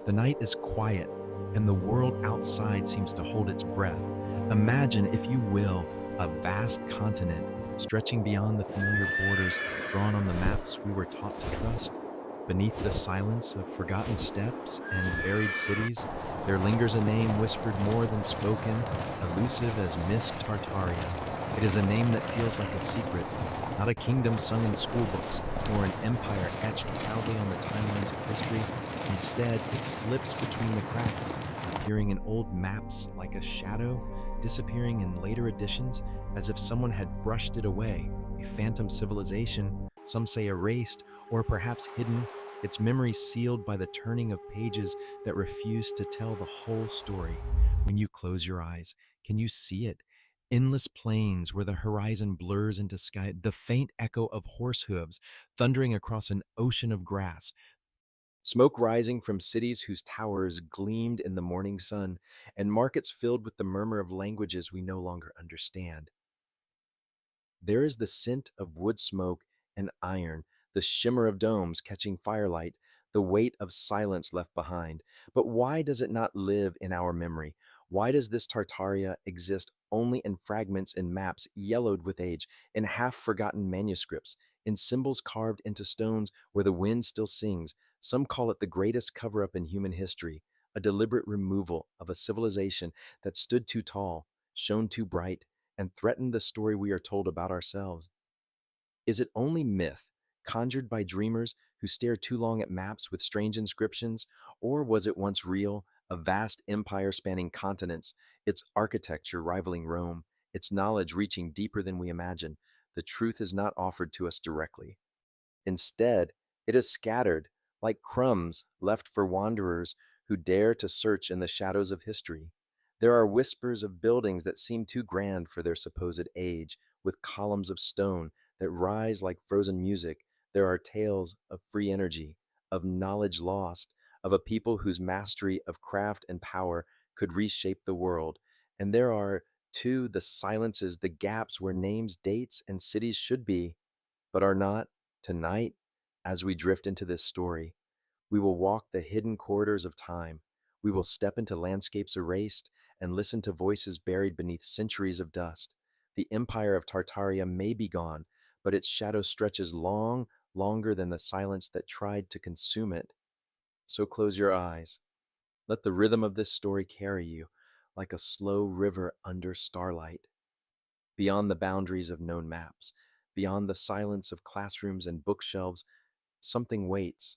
The night is quiet, and the world outside seems to hold its breath. Imagine, if you will, a vast continent stretching beyond the familiar borders drawn on the maps we were taught to trust. Beneath the silence of forgotten steps and buried cities, there lingers a name whispered more than spoken, elusive as mist Tartaria. It is a name that feels like a secret, not a kingdom sung in schoolbooks, nor an empire etched proudly on the timelines of history. Instead, it slips between the cracks, appearing in old maps like a shadow, disappearing in later editions as if someone had brushed it away. A phantom civilization, some say erased, or perhaps hidden, its memory sealed by the turning of pages that refuse to tell the whole story. When you close your eyes, can you see it? Endless plains where the horizon blurs into sky, the faint echo of horse hooves thundering across an ocean of grass, smoke rising from cities whose towers gleamed in the morning sun, and markets filled with the murmur of languages we no longer understand. There is the scent of wood smoke and iron, the shimmer of domes catching firelight, the weight of silence left behind. But why does it not live in our memory? Why does this Tartaria exist only in fragments in maps yellowed with age, in half forgotten manuscripts, in symbols carved into stones where the wind still sings? Some call it the greatest cover up in human history, a deliberate removal of a civilization that stood too tall, shone too bright, and threaten the story we are told about ourselves? Is it only myth, conjured by dreamers who stare too long at maps with strange inscriptions? Or was it once real, a vast empire spanning continents, its architecture rivaling Rome, its knowledge reaching deeper than we imagine? The truth is not offered to us directly. Instead, it is scattered, like crumbs left for wanderers who dare to search in the shadows of history. There are whispers of buildings that seem too grand for their supposed age, with columns of stone that rise like frozen music. There are tales of free energy, of knowledge lost, of a people whose mastery of craft and power could reshape the world. And there are, too, the silences, the gaps where names, dates, and cities should be, but are not. Tonight, as we drift into this story, we will walk the hidden corridors of time. We will step into landscapes erased and listen to voices buried beneath centuries of dust. The empire of Tartaria may be gone, but its shadow stretches longer than the silence that tried to consume it. So close your eyes. Let the rhythm of this story carry you like a slow river under starlight, beyond the boundaries of known maps, beyond the silence of classrooms and bookshelves. Something waits.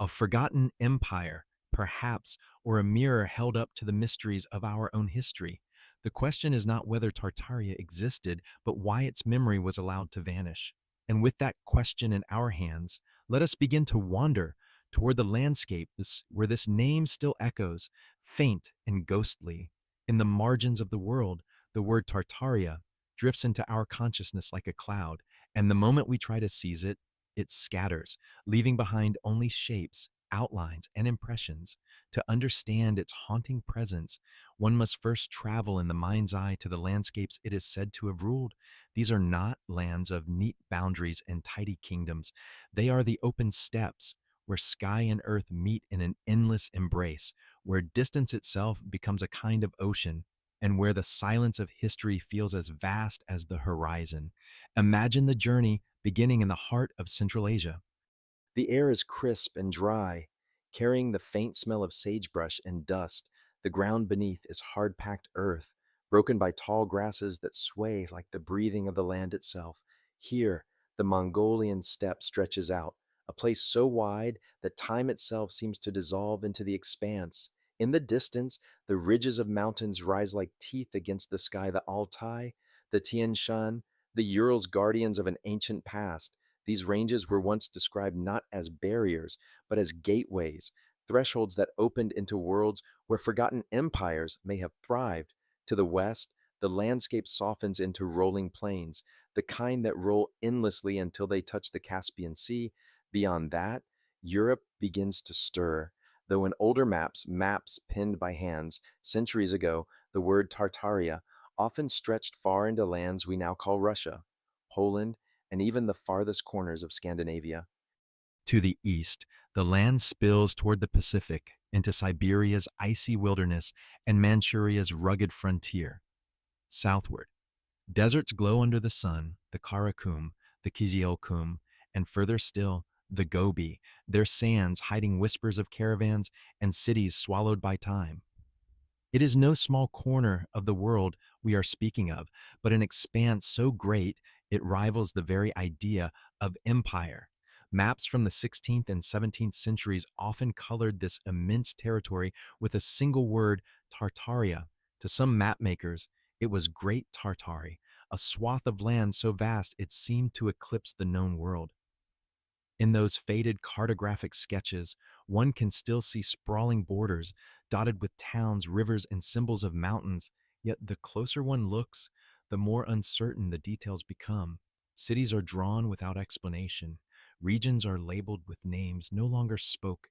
A forgotten empire, perhaps, or a mirror held up to the mysteries of our own history. The question is not whether Tartaria existed, but why its memory was allowed to vanish. And with that question in our hands, let us begin to wander toward the landscape where this name still echoes, faint and ghostly. In the margins of the world, the word Tartaria drifts into our consciousness like a cloud, and the moment we try to seize it, it scatters, leaving behind only shapes, outlines, and impressions. To understand its haunting presence, one must first travel in the mind's eye to the landscapes it is said to have ruled. These are not lands of neat boundaries and tidy kingdoms. They are the open steppes, where sky and earth meet in an endless embrace, where distance itself becomes a kind of ocean, and where the silence of history feels as vast as the horizon. Imagine the journey beginning in the heart of Central Asia. The air is crisp and dry, carrying the faint smell of sagebrush and dust. The ground beneath is hard packed earth, broken by tall grasses that sway like the breathing of the land itself. Here, the Mongolian steppe stretches out, a place so wide that time itself seems to dissolve into the expanse. In the distance, the ridges of mountains rise like teeth against the sky. The Altai, the Tian Shan, the Urals, guardians of an ancient past. These ranges were once described not as barriers, but as gateways, thresholds that opened into worlds where forgotten empires may have thrived. To the west, the landscape softens into rolling plains, the kind that roll endlessly until they touch the Caspian Sea. Beyond that, Europe begins to stir. Though in older maps penned by hands centuries ago, the word Tartaria often stretched far into lands we now call Russia, Poland, and even the farthest corners of Scandinavia. To the east, the land spills toward the Pacific, into Siberia's icy wilderness and Manchuria's rugged frontier. Southward, deserts glow under the sun, the Karakum, the Kyzylkum, and further still, the Gobi, their sands hiding whispers of caravans and cities swallowed by time. It is no small corner of the world we are speaking of, but an expanse so great it rivals the very idea of empire. Maps from the 16th and 17th centuries often colored this immense territory with a single word, Tartaria. To some mapmakers, it was Great Tartary, a swath of land so vast it seemed to eclipse the known world. In those faded cartographic sketches, one can still see sprawling borders dotted with towns, rivers, and symbols of mountains, yet the closer one looks, the more uncertain the details become. Cities are drawn without explanation, regions are labeled with names no longer spoken,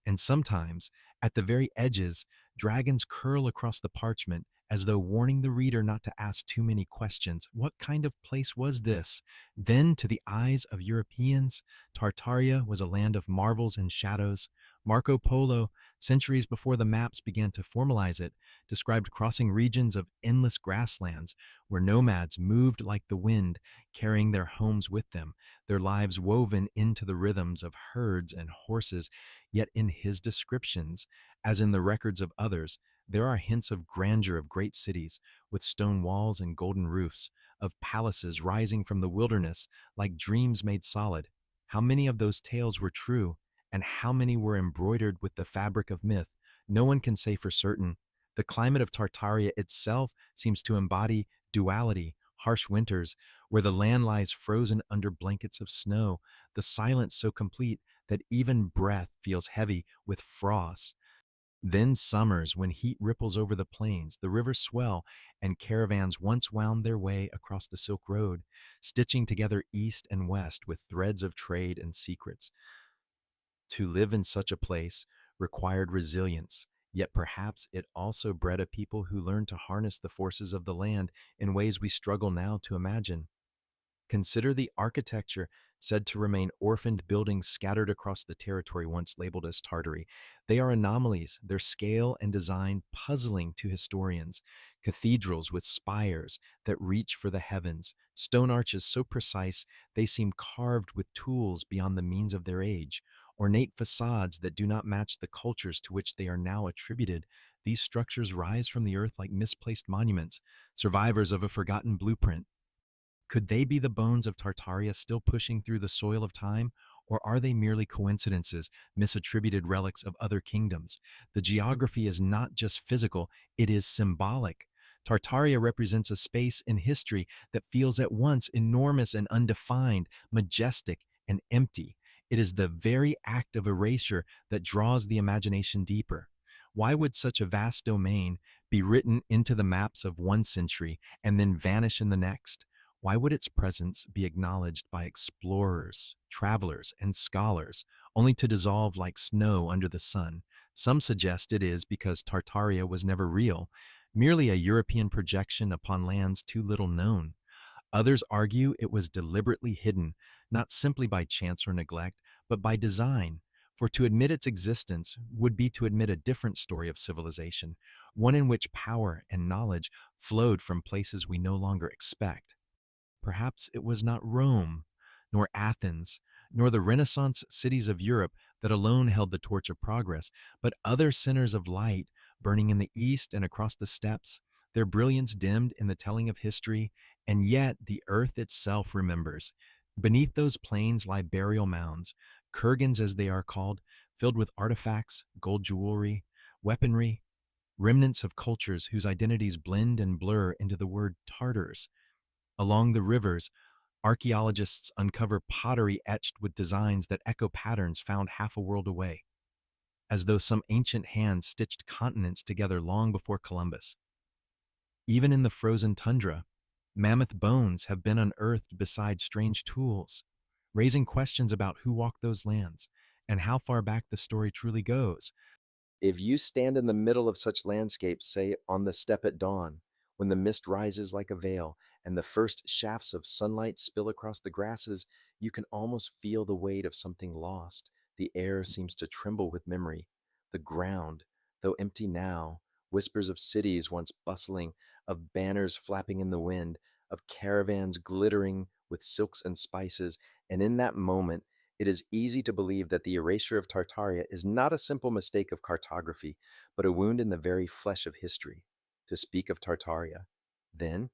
and sometimes, at the very edges, dragons curl across the parchment as though warning the reader not to ask too many questions. What kind of place was this? Then, to the eyes of Europeans, Tartaria was a land of marvels and shadows. Marco Polo, centuries before the maps began to formalize it, described crossing regions of endless grasslands where nomads moved like the wind, carrying their homes with them, their lives woven into the rhythms of herds and horses. Yet in his descriptions, as in the records of others, there are hints of grandeur of great cities with stone walls and golden roofs, of palaces rising from the wilderness like dreams made solid. How many of those tales were true, and how many were embroidered with the fabric of myth? No one can say for certain. The climate of Tartaria itself seems to embody duality, harsh winters, where the land lies frozen under blankets of snow, the silence so complete that even breath feels heavy with frost. Then summers, when heat ripples over the plains, the rivers swell, and caravans once wound their way across the Silk Road, stitching together east and west with threads of trade and secrets. To live in such a place required resilience, yet perhaps it also bred a people who learned to harness the forces of the land in ways we struggle now to imagine. Consider the architecture said to remain orphaned buildings scattered across the territory once labeled as Tartary. They are anomalies, their scale and design puzzling to historians. Cathedrals with spires that reach for the heavens, stone arches so precise they seem carved with tools beyond the means of their age, ornate facades that do not match the cultures to which they are now attributed. These structures rise from the earth like misplaced monuments, survivors of a forgotten blueprint. Could they be the bones of Tartaria still pushing through the soil of time? Or are they merely coincidences, misattributed relics of other kingdoms? The geography is not just physical, it is symbolic. Tartaria represents a space in history that feels at once enormous and undefined, majestic and empty. It is the very act of erasure that draws the imagination deeper. Why would such a vast domain be written into the maps of one century and then vanish in the next? Why would its presence be acknowledged by explorers, travelers, and scholars, only to dissolve like snow under the sun? Some suggest it is because Tartaria was never real, merely a European projection upon lands too little known. Others argue it was deliberately hidden, not simply by chance or neglect, but by design. For to admit its existence would be to admit a different story of civilization, one in which power and knowledge flowed from places we no longer expect. Perhaps it was not Rome, nor Athens, nor the Renaissance cities of Europe that alone held the torch of progress, but other centers of light burning in the east and across the steppes, their brilliance dimmed in the telling of history, and yet the earth itself remembers. Beneath those plains lie burial mounds, kurgans as they are called, filled with artifacts, gold jewelry, weaponry, remnants of cultures whose identities blend and blur into the word Tartars. Along the rivers, archaeologists uncover pottery etched with designs that echo patterns found half a world away, as though some ancient hand stitched continents together long before Columbus. Even in the frozen tundra, mammoth bones have been unearthed beside strange tools, raising questions about who walked those lands and how far back the story truly goes. If you stand in the middle of such landscapes, say on the steppe at dawn, when the mist rises like a veil and the first shafts of sunlight spill across the grasses, you can almost feel the weight of something lost. The air seems to tremble with memory. The ground, though empty now, whispers of cities once bustling, of banners flapping in the wind, of caravans glittering with silks and spices, and in that moment it is easy to believe that the erasure of Tartaria is not a simple mistake of cartography, but a wound in the very flesh of history. To speak of Tartaria, then,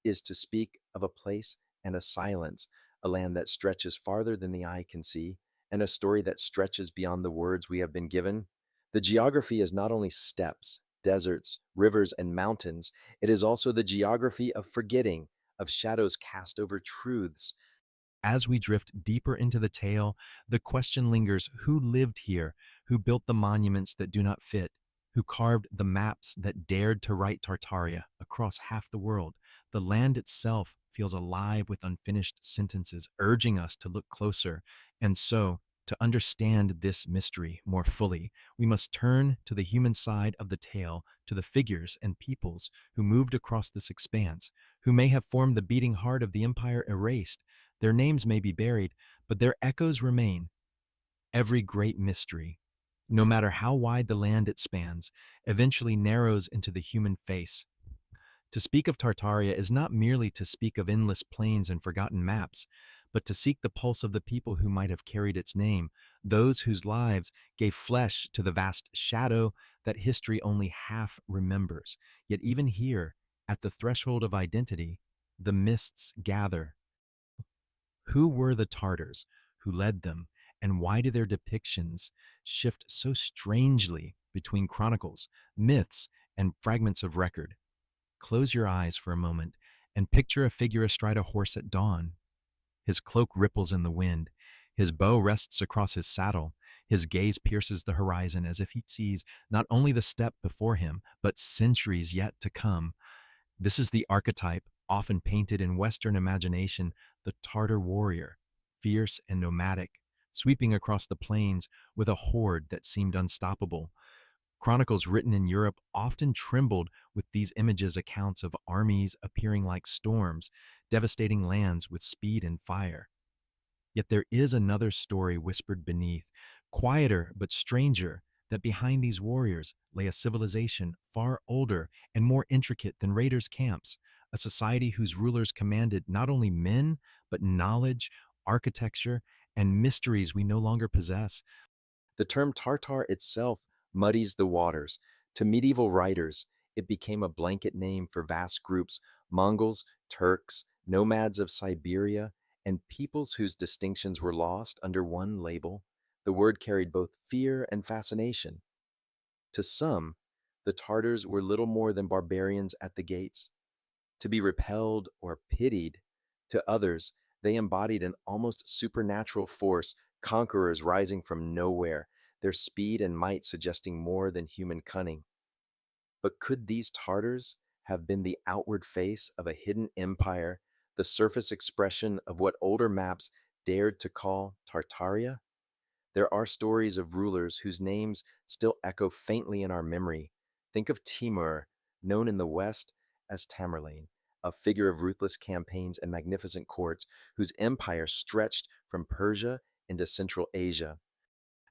is to speak of a place and a silence, a land that stretches farther than the eye can see, and a story that stretches beyond the words we have been given. The geography is not only steppes, deserts, rivers, and mountains, it is also the geography of forgetting, of shadows cast over truths. As we drift deeper into the tale, the question lingers: who lived here? Who built the monuments that do not fit? Who carved the maps that dared to write Tartaria across half the world? The land itself feels alive with unfinished sentences, urging us to look closer. And so, to understand this mystery more fully, we must turn to the human side of the tale, to the figures and peoples who moved across this expanse, who may have formed the beating heart of the empire erased. Their names may be buried, but their echoes remain. Every great mystery, no matter how wide the land it spans, eventually narrows into the human face. To speak of Tartaria is not merely to speak of endless plains and forgotten maps, but to seek the pulse of the people who might have carried its name, those whose lives gave flesh to the vast shadow that history only half remembers. Yet even here, at the threshold of identity, the mists gather. Who were the Tartars? Who led them? And why do their depictions shift so strangely between chronicles, myths, and fragments of record? Close your eyes for a moment and picture a figure astride a horse at dawn. His cloak ripples in the wind. His bow rests across his saddle. His gaze pierces the horizon as if he sees not only the steppe before him, but centuries yet to come. This is the archetype, often painted in Western imagination, the Tartar warrior, fierce and nomadic, sweeping across the plains with a horde that seemed unstoppable. Chronicles written in Europe often trembled with these images, accounts of armies appearing like storms, devastating lands with speed and fire. Yet there is another story whispered beneath, quieter but stranger, that behind these warriors lay a civilization far older and more intricate than raiders' camps, a society whose rulers commanded not only men, but knowledge, architecture, and mysteries we no longer possess. The term Tartar itself muddies the waters. To medieval writers, it became a blanket name for vast groups: Mongols, Turks, nomads of Siberia, and peoples whose distinctions were lost under one label. The word carried both fear and fascination. To some, the Tartars were little more than barbarians at the gates, to be repelled or pitied. To others, they embodied an almost supernatural force, conquerors rising from nowhere, their speed and might suggesting more than human cunning. But could these Tartars have been the outward face of a hidden empire, the surface expression of what older maps dared to call Tartaria? There are stories of rulers whose names still echo faintly in our memory. Think of Timur, known in the West as Tamerlane, a figure of ruthless campaigns and magnificent courts whose empire stretched from Persia into Central Asia.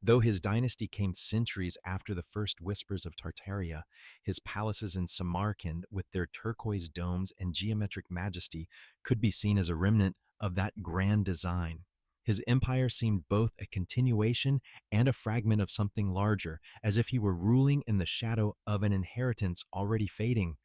Though his dynasty came centuries after the first whispers of Tartaria, his palaces in Samarkand, with their turquoise domes and geometric majesty, could be seen as a remnant of that grand design. His empire seemed both a continuation and a fragment of something larger, as if he were ruling in the shadow of an inheritance already fading.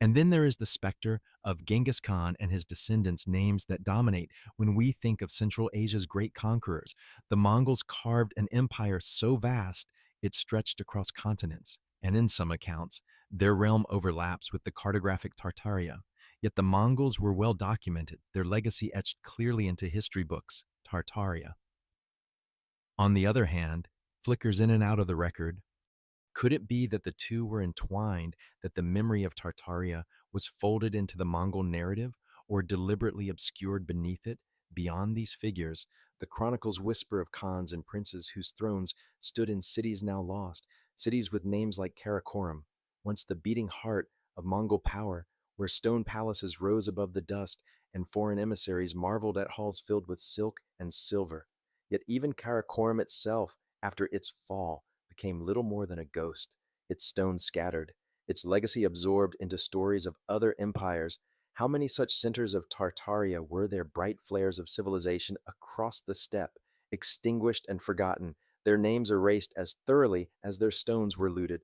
And then there is the specter of Genghis Khan and his descendants, names that dominate when we think of Central Asia's great conquerors. The Mongols carved an empire so vast it stretched across continents, and in some accounts, their realm overlaps with the cartographic Tartaria. Yet the Mongols were well documented, their legacy etched clearly into history books, Tartaria. On the other hand, flickers in and out of the record. Could it be that the two were entwined, that the memory of Tartaria was folded into the Mongol narrative, or deliberately obscured beneath it? Beyond these figures, the chronicles whisper of khans and princes whose thrones stood in cities now lost, cities with names like Karakorum, once the beating heart of Mongol power, where stone palaces rose above the dust and foreign emissaries marveled at halls filled with silk and silver. Yet even Karakorum itself, after its fall, became little more than a ghost, its stones scattered, its legacy absorbed into stories of other empires. How many such centers of Tartaria were there, bright flares of civilization across the steppe, extinguished and forgotten, their names erased as thoroughly as their stones were looted?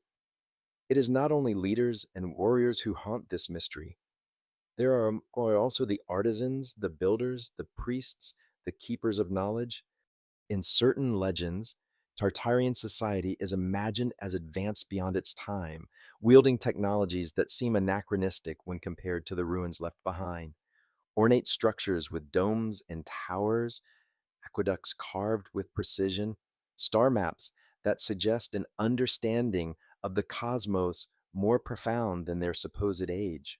It is not only leaders and warriors who haunt this mystery. There are also the artisans, the builders, the priests, the keepers of knowledge. In certain legends, Tartarian society is imagined as advanced beyond its time, wielding technologies that seem anachronistic when compared to the ruins left behind. Ornate structures with domes and towers, aqueducts carved with precision, star maps that suggest an understanding of the cosmos more profound than their supposed age.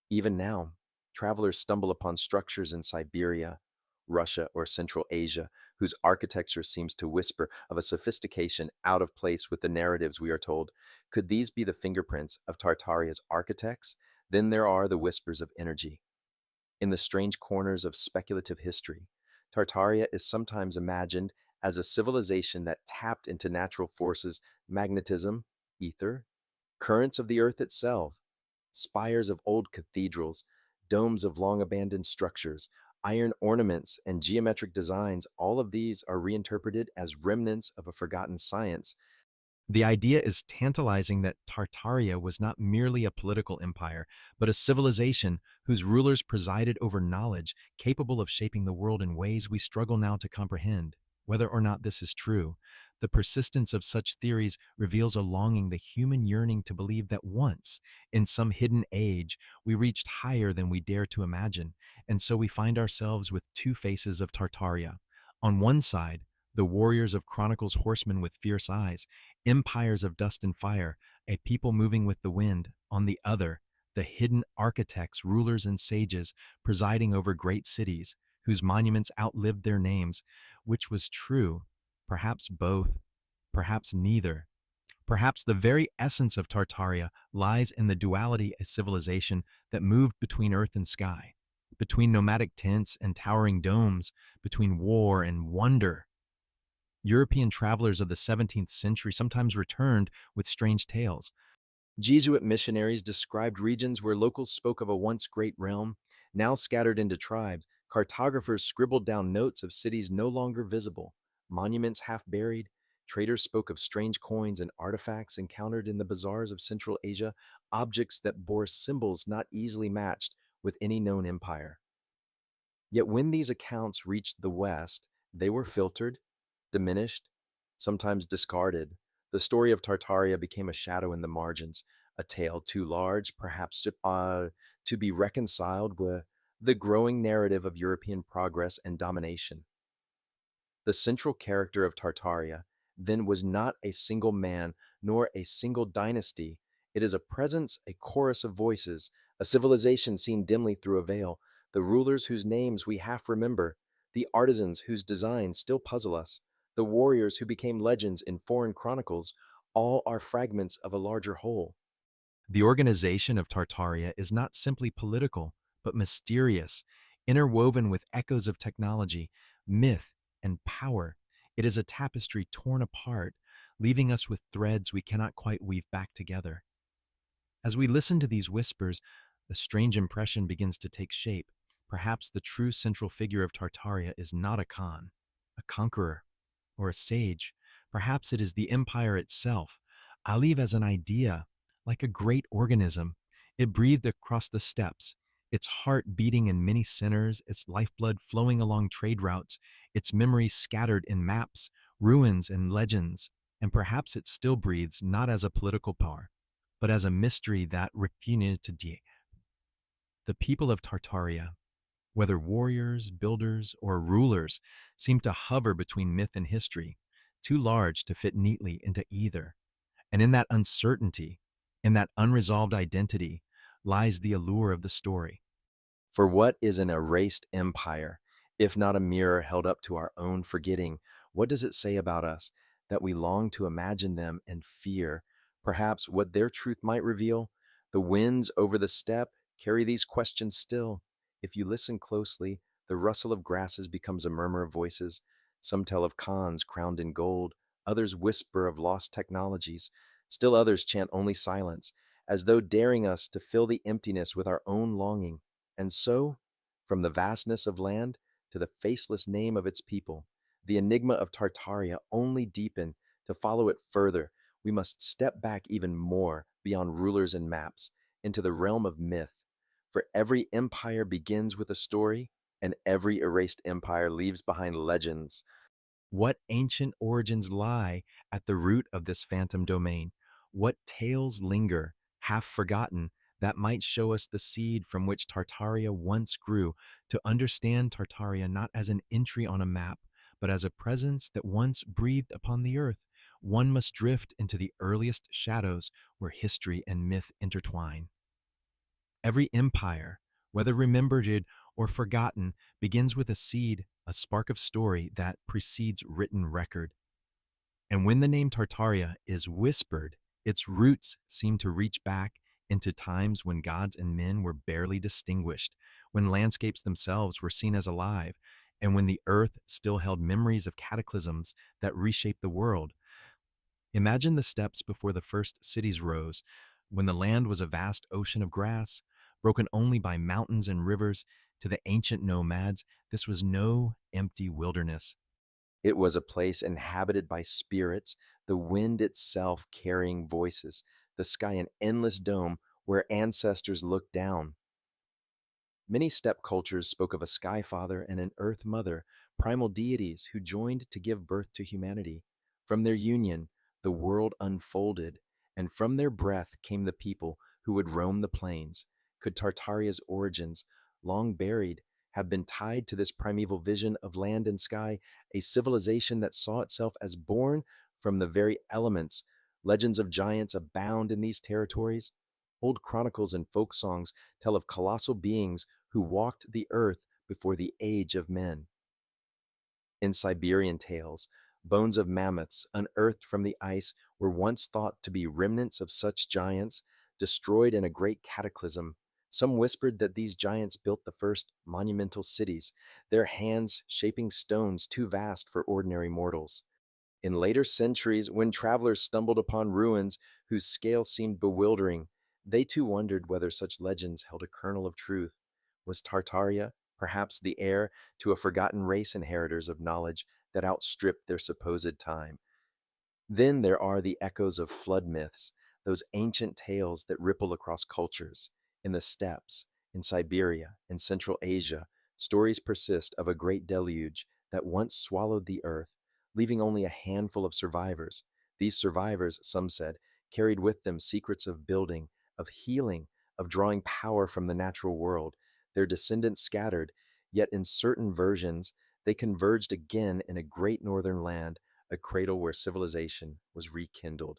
Even now, travelers stumble upon structures in Siberia, Russia, or Central Asia whose architecture seems to whisper of a sophistication out of place with the narratives we are told. Could these be the fingerprints of Tartaria's architects? Then there are the whispers of energy. In the strange corners of speculative history, Tartaria is sometimes imagined as a civilization that tapped into natural forces, magnetism, ether, currents of the earth itself, spires of old cathedrals, domes of long abandoned structures, iron ornaments, and geometric designs. All of these are reinterpreted as remnants of a forgotten science. The idea is tantalizing that Tartaria was not merely a political empire, but a civilization whose rulers presided over knowledge capable of shaping the world in ways we struggle now to comprehend. Whether or not this is true, the persistence of such theories reveals a longing, the human yearning to believe that once, in some hidden age, we reached higher than we dare to imagine, and so we find ourselves with two faces of Tartaria. On one side, the warriors of Chronicles, horsemen with fierce eyes, empires of dust and fire, a people moving with the wind; on the other, the hidden architects, rulers, and sages presiding over great cities, whose monuments outlived their names. Which was true? Perhaps both, perhaps neither. Perhaps the very essence of Tartaria lies in the duality of civilization that moved between earth and sky, between nomadic tents and towering domes, between war and wonder. European travelers of the 17th century sometimes returned with strange tales. Jesuit missionaries described regions where locals spoke of a once great realm, now scattered into tribes. Cartographers scribbled down notes of cities no longer visible, monuments half buried. Traders spoke of strange coins and artifacts encountered in the bazaars of Central Asia, objects that bore symbols not easily matched with any known empire. Yet when these accounts reached the West, they were filtered, diminished, sometimes discarded. The story of Tartaria became a shadow in the margins, a tale too large, perhaps, to be reconciled with the growing narrative of European progress and domination. The central character of Tartaria, then, was not a single man nor a single dynasty. It is a presence, a chorus of voices, a civilization seen dimly through a veil, the rulers whose names we half remember, the artisans whose designs still puzzle us, the warriors who became legends in foreign chronicles. All are fragments of a larger whole. The organization of Tartaria is not simply political, but mysterious, interwoven with echoes of technology, myth, and power. It is a tapestry torn apart, leaving us with threads we cannot quite weave back together. As we listen to these whispers, a strange impression begins to take shape. Perhaps the true central figure of Tartaria is not a Khan, a conqueror, or a sage. Perhaps it is the empire itself, alive as an idea, like a great organism. It breathed across the steppes, its heart beating in many centers, its lifeblood flowing along trade routes, its memories scattered in maps, ruins, and legends. And perhaps it still breathes not as a political power, but as a mystery that retiene to die. The people of Tartaria, whether warriors, builders, or rulers, seem to hover between myth and history, too large to fit neatly into either. And in that uncertainty, in that unresolved identity, lies the allure of the story. For what is an erased empire, if not a mirror held up to our own forgetting? What does it say about us that we long to imagine them and fear, perhaps, what their truth might reveal? The winds over the steppe carry these questions still. If you listen closely, the rustle of grasses becomes a murmur of voices. Some tell of Khans crowned in gold, Others whisper of lost technologies. Still others chant only silence, as though daring us to fill the emptiness with our own longing. And so, from the vastness of land to the faceless name of its people, the enigma of Tartaria only deepen. To follow it further, we must step back even more beyond rulers and maps into the realm of myth. For every empire begins with a story, and every erased empire leaves behind legends. What ancient origins lie at the root of this phantom domain? What tales linger, half forgotten, that might show us the seed from which Tartaria once grew? To understand Tartaria not as an entry on a map, but as a presence that once breathed upon the earth, one must drift into the earliest shadows where history and myth intertwine. Every empire, whether remembered or forgotten, begins with a seed, a spark of story that precedes written record. And when the name Tartaria is whispered, its roots seem to reach back into times when gods and men were barely distinguished, when landscapes themselves were seen as alive, and when the earth still held memories of cataclysms that reshaped the world. Imagine the steps before the first cities rose, when the land was a vast ocean of grass, broken only by mountains and rivers. To the ancient nomads, this was no empty wilderness. It was a place inhabited by spirits, the wind itself carrying voices, the sky an endless dome where ancestors looked down. Many steppe cultures spoke of a sky father and an earth mother, primal deities who joined to give birth to humanity. From their union, the world unfolded, and from their breath came the people who would roam the plains. Could Tartaria's origins, long buried, have been tied to this primeval vision of land and sky, a civilization that saw itself as born from the very elements? Legends of giants abound in these territories. Old chronicles and folk songs tell of colossal beings who walked the earth before the age of men. In Siberian tales, bones of mammoths unearthed from the ice were once thought to be remnants of such giants destroyed in a great cataclysm. Some whispered that these giants built the first monumental cities, their hands shaping stones too vast for ordinary mortals. In later centuries, when travelers stumbled upon ruins whose scale seemed bewildering, they too wondered whether such legends held a kernel of truth. Was Tartaria perhaps the heir to a forgotten race, inheritors of knowledge that outstripped their supposed time? Then there are the echoes of flood myths, those ancient tales that ripple across cultures. In the steppes, in Siberia, in Central Asia, stories persist of a great deluge that once swallowed the earth, leaving only a handful of survivors. These survivors, some said, carried with them secrets of building, of healing, of drawing power from the natural world. Their descendants scattered, yet in certain versions they converged again in a great northern land, a cradle where civilization was rekindled.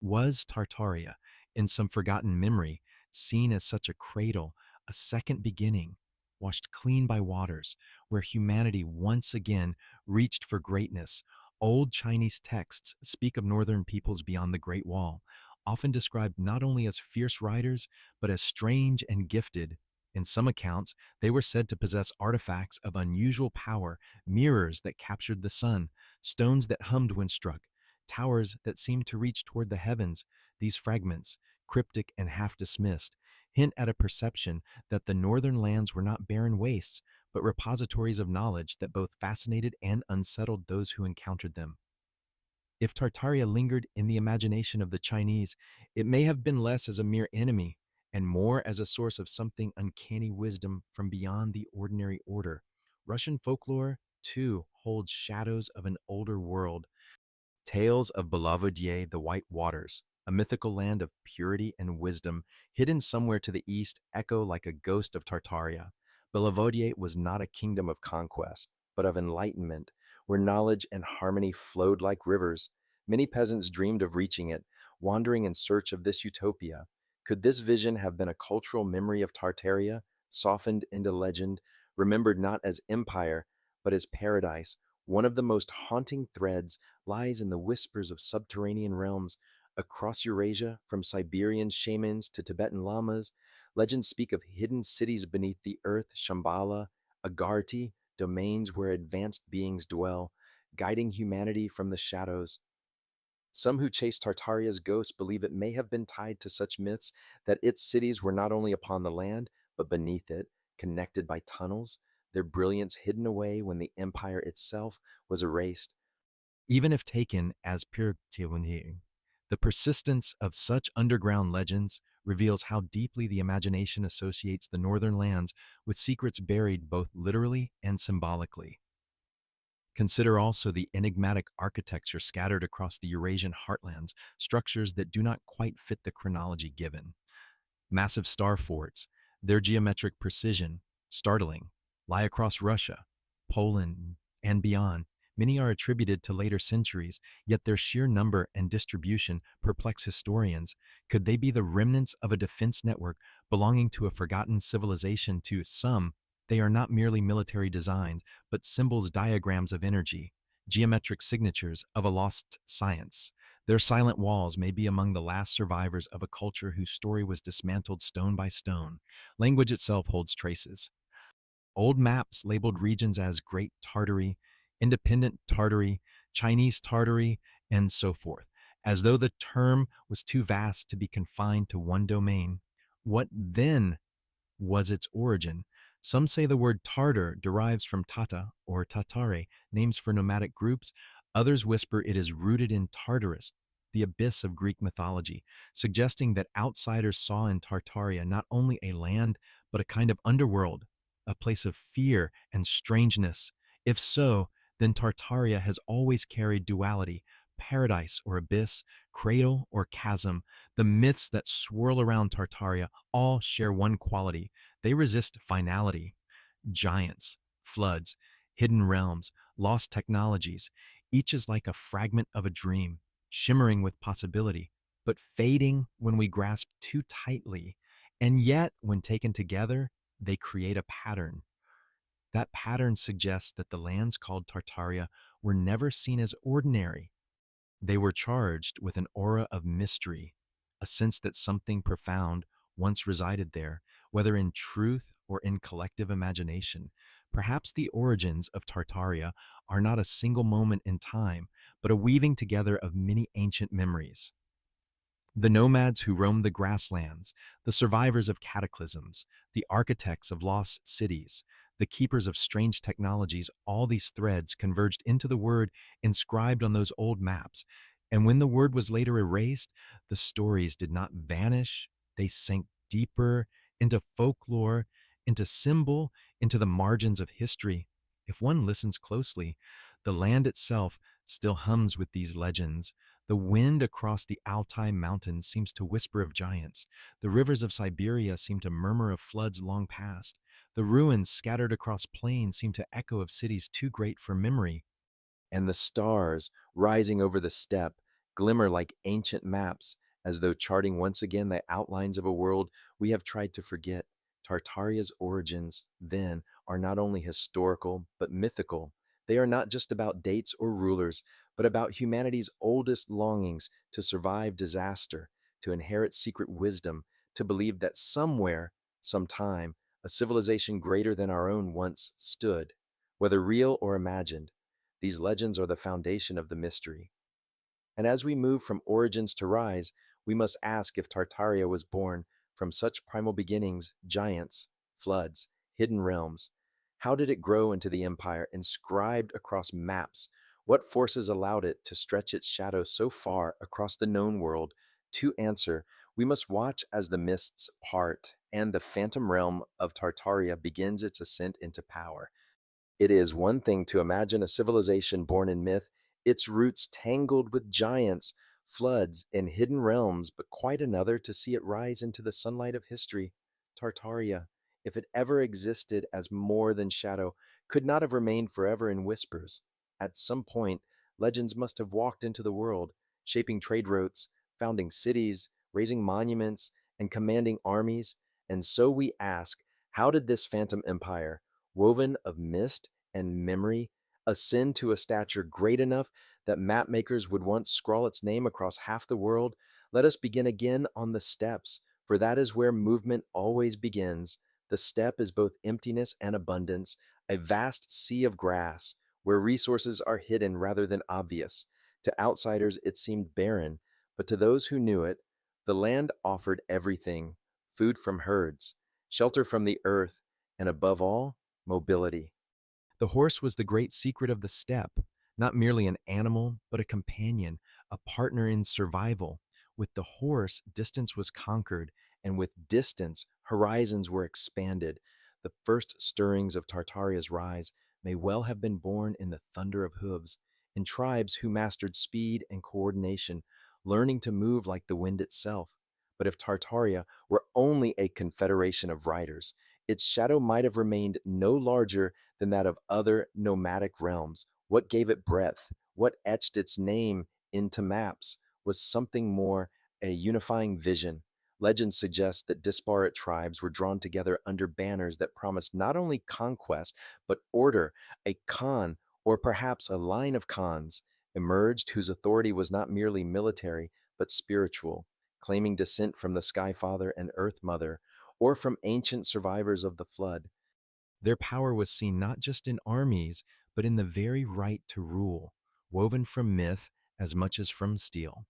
Was Tartaria, in some forgotten memory, seen as such a cradle, a second beginning, washed clean by waters, where humanity once again reached for greatness? Old Chinese texts speak of northern peoples beyond the Great Wall, often described not only as fierce riders, but as strange and gifted. In some accounts, they were said to possess artifacts of unusual power, mirrors that captured the sun, stones that hummed when struck, towers that seemed to reach toward the heavens. These fragments, cryptic and half dismissed, hint at a perception that the northern lands were not barren wastes, but repositories of knowledge that both fascinated and unsettled those who encountered them. If Tartaria lingered in the imagination of the Chinese, it may have been less as a mere enemy and more as a source of something uncanny wisdom from beyond the ordinary order. Russian folklore, too, holds shadows of an older world. Tales of Belovodye, the White Waters, a mythical land of purity and wisdom, hidden somewhere to the east, echo like a ghost of Tartaria. Belovodye was not a kingdom of conquest, but of enlightenment, where knowledge and harmony flowed like rivers. Many peasants dreamed of reaching it, wandering in search of this utopia. Could this vision have been a cultural memory of Tartaria, softened into legend, remembered not as empire, but as paradise? One of the most haunting threads lies in the whispers of subterranean realms. Across Eurasia, from Siberian shamans to Tibetan lamas, legends speak of hidden cities beneath the earth, Shambhala, Agartha, domains where advanced beings dwell. guiding humanity from the shadows. Some who chase Tartaria's ghost believe it may have been tied to such myths that its cities were not only upon the land, but beneath it, connected by tunnels, their brilliance hidden away when the empire itself was erased. Even if taken as pure teonie, the persistence of such underground legends reveals how deeply the imagination associates the northern lands with secrets buried both literally and symbolically. Consider also the enigmatic architecture scattered across the Eurasian heartlands, structures that do not quite fit the chronology given. Massive star forts, their geometric precision, startling, lie across Russia, Poland, and beyond. Many are attributed to later centuries, yet their sheer number and distribution perplex historians. Could they be the remnants of a defense network belonging to a forgotten civilization? To some, they are not merely military designs, but symbols, diagrams of energy, geometric signatures of a lost science. Their silent walls may be among the last survivors of a culture whose story was dismantled stone by stone. Language itself holds traces. Old maps labeled regions as Great Tartary, Independent Tartary, Chinese Tartary, and so forth, as though the term was too vast to be confined to one domain. What then was its origin? Some say the word Tartar derives from Tata or Tatare, names for nomadic groups. Others whisper it is rooted in Tartarus, the abyss of Greek mythology, suggesting that outsiders saw in Tartaria not only a land, but a kind of underworld, a place of fear and strangeness. If so, then Tartaria has always carried duality, paradise or abyss, cradle or chasm. The myths that swirl around Tartaria all share one quality: they resist finality. Giants, floods, hidden realms, lost technologies, each is like a fragment of a dream, shimmering with possibility, but fading when we grasp too tightly. And yet, when taken together, they create a pattern. That pattern suggests that the lands called Tartaria were never seen as ordinary. They were charged with an aura of mystery, a sense that something profound once resided there, whether in truth or in collective imagination. Perhaps the origins of Tartaria are not a single moment in time, but a weaving together of many ancient memories. The nomads who roamed the grasslands, the survivors of cataclysms, the architects of lost cities, the keepers of strange technologies, all these threads converged into the word inscribed on those old maps. And when the word was later erased, the stories did not vanish, they sank deeper into folklore, into symbol, into the margins of history. If one listens closely, the land itself still hums with these legends. The wind across the Altai mountains seems to whisper of giants. The rivers of Siberia seem to murmur of floods long past. The ruins scattered across plains seem to echo of cities too great for memory. And the stars, rising over the steppe, glimmer like ancient maps, as though charting once again the outlines of a world we have tried to forget. Tartaria's origins, then, are not only historical, but mythical. They are not just about dates or rulers, but about humanity's oldest longings to survive disaster, to inherit secret wisdom, to believe that somewhere, sometime, a civilization greater than our own once stood. Whether real or imagined, these legends are the foundation of the mystery. And as we move from origins to rise, we must ask if Tartaria was born from such primal beginnings, giants, floods, hidden realms. How did it grow into the empire, inscribed across maps? What forces allowed it to stretch its shadow so far across the known world? To answer, we must watch as the mists part and the phantom realm of Tartaria begins its ascent into power. It is one thing to imagine a civilization born in myth, its roots tangled with giants, floods, and hidden realms, but quite another to see it rise into the sunlight of history. Tartaria, if it ever existed as more than shadow, could not have remained forever in whispers. At some point, legends must have walked into the world, shaping trade routes, founding cities, raising monuments, and commanding armies. And so we ask, how did this phantom empire, woven of mist and memory, ascend to a stature great enough that mapmakers would once scrawl its name across half the world? Let us begin again on the steppes, for that is where movement always begins. The steppe is both emptiness and abundance, a vast sea of grass, where resources are hidden rather than obvious. To outsiders, it seemed barren, but to those who knew it, the land offered everything: food from herds, shelter from the earth, and above all, mobility. The horse was the great secret of the steppe, not merely an animal, but a companion, a partner in survival. With the horse, distance was conquered, and with distance, horizons were expanded. The first stirrings of Tartaria's rise may well have been born in the thunder of hooves, in tribes who mastered speed and coordination, learning to move like the wind itself. But if Tartaria were only a confederation of riders, its shadow might have remained no larger than that of other nomadic realms. What gave it breadth, what etched its name into maps, was something more: a unifying vision. Legends suggest that disparate tribes were drawn together under banners that promised not only conquest, but order. A Khan, or perhaps a line of Khans, emerged whose authority was not merely military, but spiritual, claiming descent from the Sky Father and Earth Mother, or from ancient survivors of the flood. Their power was seen not just in armies, but in the very right to rule, woven from myth as much as from steel.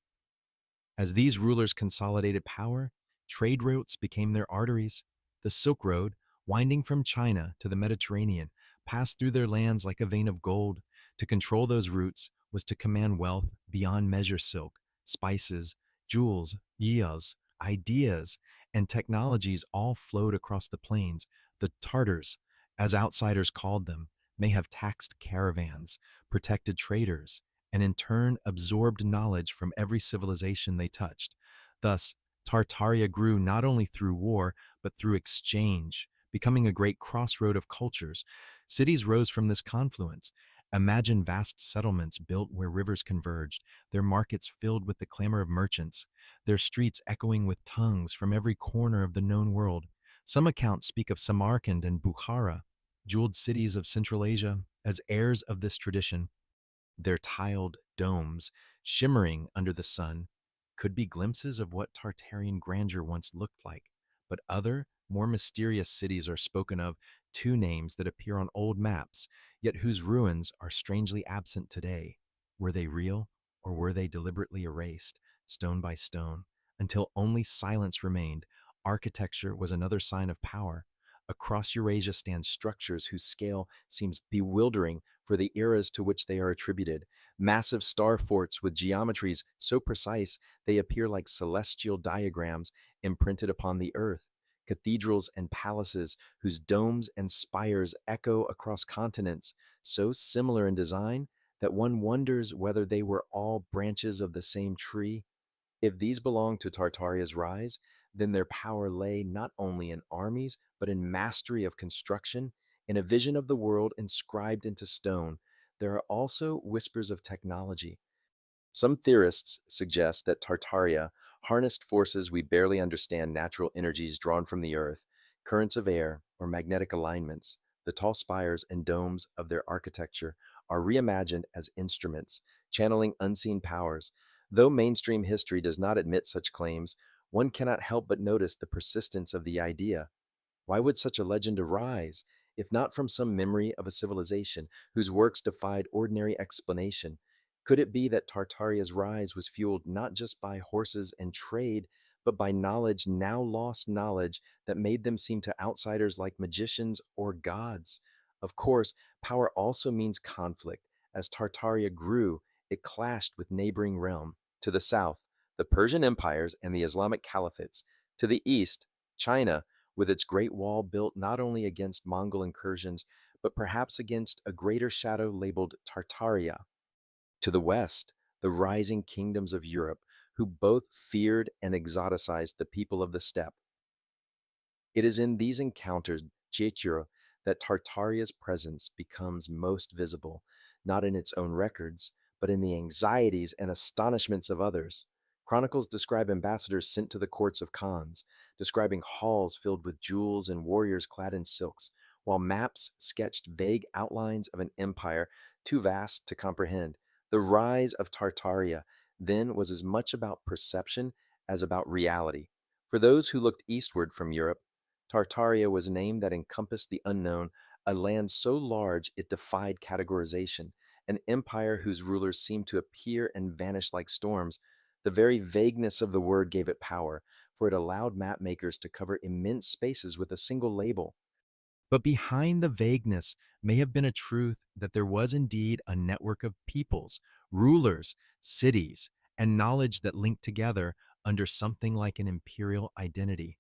As these rulers consolidated power, trade routes became their arteries. The Silk Road, winding from China to the Mediterranean, passed through their lands like a vein of gold. To control those routes was to command wealth beyond measure: silk, spices, jewels, yields, ideas, and technologies all flowed across the plains. The Tartars, as outsiders called them, may have taxed caravans, protected traders, and in turn absorbed knowledge from every civilization they touched. Thus, Tartaria grew not only through war, but through exchange, becoming a great crossroad of cultures. Cities rose from this confluence. Imagine vast settlements built where rivers converged, their markets filled with the clamor of merchants, their streets echoing with tongues from every corner of the known world. Some accounts speak of Samarkand and Bukhara, jeweled cities of Central Asia, as heirs of this tradition. Their tiled domes, shimmering under the sun, could be glimpses of what Tartarian grandeur once looked like. But other, more mysterious cities are spoken of, two names that appear on old maps, yet whose ruins are strangely absent today. Were they real, or were they deliberately erased, stone by stone, until only silence remained? Architecture was another sign of power. Across Eurasia stand structures whose scale seems bewildering for the eras to which they are attributed. Massive star forts with geometries so precise they appear like celestial diagrams imprinted upon the earth. Cathedrals and palaces whose domes and spires echo across continents, so similar in design that one wonders whether they were all branches of the same tree. If these belonged to Tartaria's rise, then their power lay not only in armies, but in mastery of construction, in a vision of the world inscribed into stone. There are also whispers of technology. Some theorists suggest that Tartaria harnessed forces we barely understand: natural energies drawn from the earth, currents of air, or magnetic alignments. The tall spires and domes of their architecture are reimagined as instruments, channeling unseen powers. Though mainstream history does not admit such claims, one cannot help but notice the persistence of the idea. Why would such a legend arise, if not from some memory of a civilization whose works defied ordinary explanation? Could it be that Tartaria's rise was fueled not just by horses and trade, but by knowledge, now lost knowledge, that made them seem to outsiders like magicians or gods? Of course, power also means conflict. As Tartaria grew, it clashed with neighboring realms. To the south, the Persian empires and the Islamic caliphates. To the east, China, with its great wall built not only against Mongol incursions, but perhaps against a greater shadow labeled Tartaria. To the west, the rising kingdoms of Europe, who both feared and exoticized the people of the steppe. It is in these encounters, Jetur, that Tartaria's presence becomes most visible, not in its own records, but in the anxieties and astonishments of others. Chronicles describe ambassadors sent to the courts of Khans, describing halls filled with jewels and warriors clad in silks, while maps sketched vague outlines of an empire too vast to comprehend. The rise of Tartaria then was as much about perception as about reality. For those who looked eastward from Europe, Tartaria was a name that encompassed the unknown, a land so large it defied categorization, an empire whose rulers seemed to appear and vanish like storms. The very vagueness of the word gave it power, for it allowed map makers to cover immense spaces with a single label. But behind the vagueness may have been a truth that there was indeed a network of peoples, rulers, cities, and knowledge that linked together under something like an imperial identity.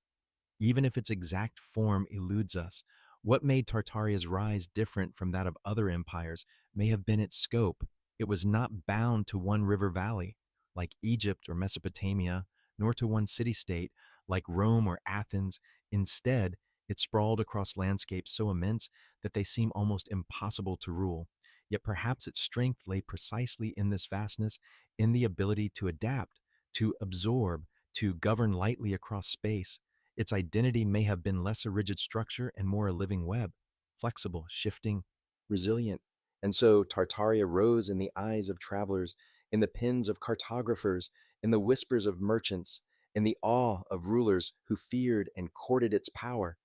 Even if its exact form eludes us, what made Tartaria's rise different from that of other empires may have been its scope. It was not bound to one river valley, like Egypt or Mesopotamia, nor to one city state, like Rome or Athens. Instead, it sprawled across landscapes so immense that they seem almost impossible to rule. Yet perhaps its strength lay precisely in this vastness, in the ability to adapt, to absorb, to govern lightly across space. Its identity may have been less a rigid structure and more a living web, flexible, shifting, resilient. And so Tartaria rose in the eyes of travelers, in the pens of cartographers, in the whispers of merchants, in the awe of rulers who feared and courted its power.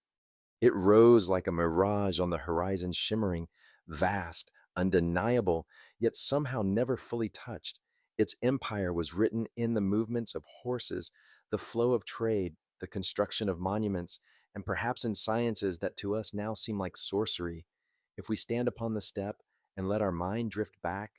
It rose like a mirage on the horizon, shimmering, vast, undeniable, yet somehow never fully touched. Its empire was written in the movements of horses, the flow of trade, the construction of monuments, and perhaps in sciences that to us now seem like sorcery. If we stand upon the step and let our mind drift back,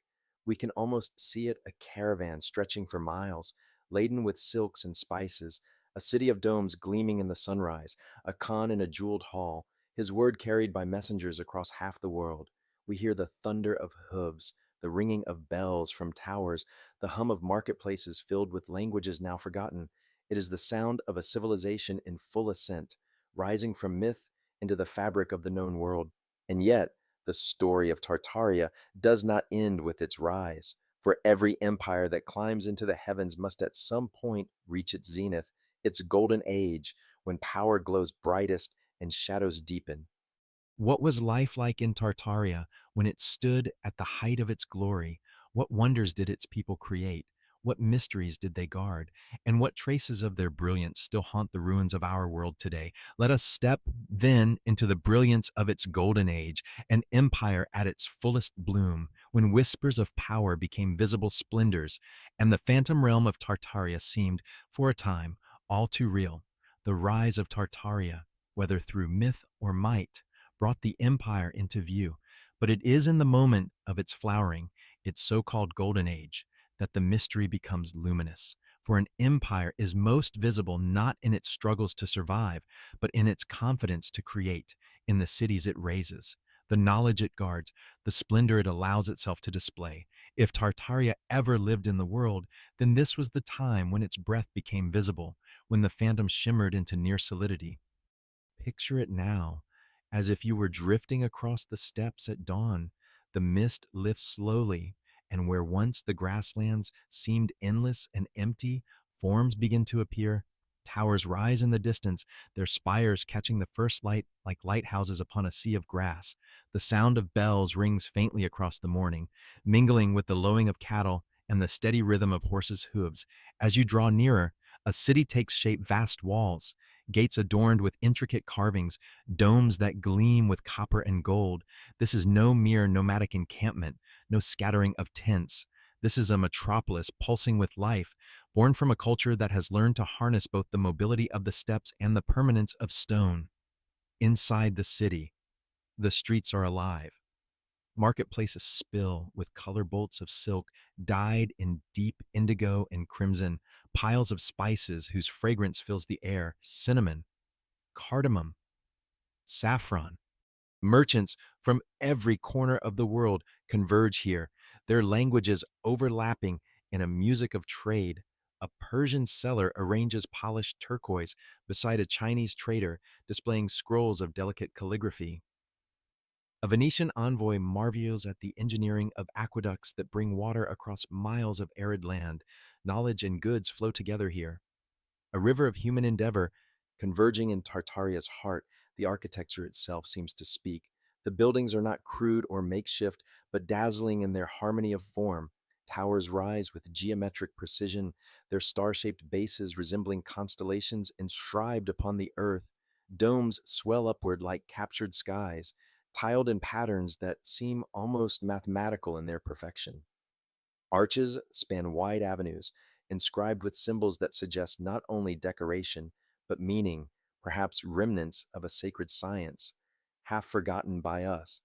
we can almost see it, a caravan stretching for miles, laden with silks and spices, a city of domes gleaming in the sunrise, a Khan in a jeweled hall, his word carried by messengers across half the world. We hear the thunder of hooves, the ringing of bells from towers, the hum of marketplaces filled with languages now forgotten. It is the sound of a civilization in full ascent, rising from myth into the fabric of the known world. And yet, the story of Tartaria does not end with its rise. For every empire that climbs into the heavens must at some point reach its zenith, its golden age, when power glows brightest and shadows deepen. What was life like in Tartaria when it stood at the height of its glory? What wonders did its people create? What mysteries did they guard? And what traces of their brilliance still haunt the ruins of our world today? Let us step then into the brilliance of its golden age, an empire at its fullest bloom, when whispers of power became visible splendors, and the phantom realm of Tartaria seemed, for a time, all too real. The rise of Tartaria, whether through myth or might, brought the empire into view. But it is in the moment of its flowering, its so-called golden age, that the mystery becomes luminous. For an empire is most visible not in its struggles to survive, but in its confidence to create, in the cities it raises, the knowledge it guards, the splendor it allows itself to display. If Tartaria ever lived in the world, then this was the time when its breath became visible, when the phantom shimmered into near solidity. Picture it now, as if you were drifting across the steppes at dawn. The mist lifts slowly, and where once the grasslands seemed endless and empty, forms begin to appear. Towers rise in the distance, their spires catching the first light like lighthouses upon a sea of grass. The sound of bells rings faintly across the morning, mingling with the lowing of cattle and the steady rhythm of horses' hooves. As you draw nearer, a city takes shape, vast walls, gates adorned with intricate carvings, domes that gleam with copper and gold. This is no mere nomadic encampment, no scattering of tents. This is a metropolis pulsing with life, born from a culture that has learned to harness both the mobility of the steppes and the permanence of stone. Inside the city, the streets are alive. Marketplaces spill with color bolts of silk dyed in deep indigo and crimson, piles of spices whose fragrance fills the air, cinnamon, cardamom, saffron. Merchants from every corner of the world converge here, their languages overlapping in a music of trade. A Persian seller arranges polished turquoise beside a Chinese trader displaying scrolls of delicate calligraphy. A Venetian envoy marvels at the engineering of aqueducts that bring water across miles of arid land. Knowledge and goods flow together here. A river of human endeavor converging in Tartaria's heart. The architecture itself seems to speak. The buildings are not crude or makeshift, but dazzling in their harmony of form. Towers rise with geometric precision, their star-shaped bases resembling constellations inscribed upon the earth. Domes swell upward like captured skies. tiled in patterns that seem almost mathematical in their perfection. Arches span wide avenues, inscribed with symbols that suggest not only decoration, but meaning, perhaps remnants of a sacred science, half forgotten by us.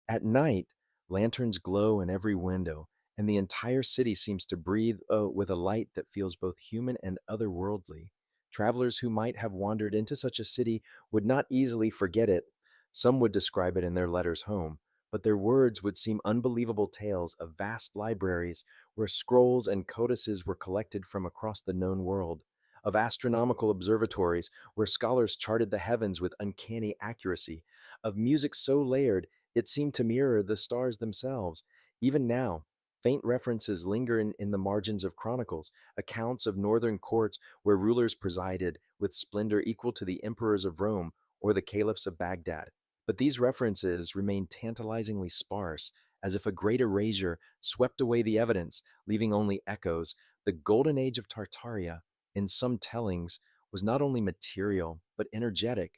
At night, lanterns glow in every window, and the entire city seems to breathe with a light that feels both human and otherworldly. Travelers who might have wandered into such a city would not easily forget it. Some would describe it in their letters home, but their words would seem unbelievable tales of vast libraries where scrolls and codices were collected from across the known world, of astronomical observatories where scholars charted the heavens with uncanny accuracy, of music so layered it seemed to mirror the stars themselves. Even now, faint references linger in the margins of chronicles, accounts of northern courts where rulers presided with splendor equal to the emperors of Rome or the caliphs of Baghdad. But these references remain tantalizingly sparse, as if a great erasure swept away the evidence, leaving only echoes. The golden age of Tartaria, in some tellings, was not only material, but energetic.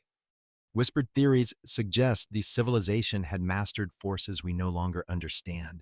Whispered theories suggest the civilization had mastered forces we no longer understand.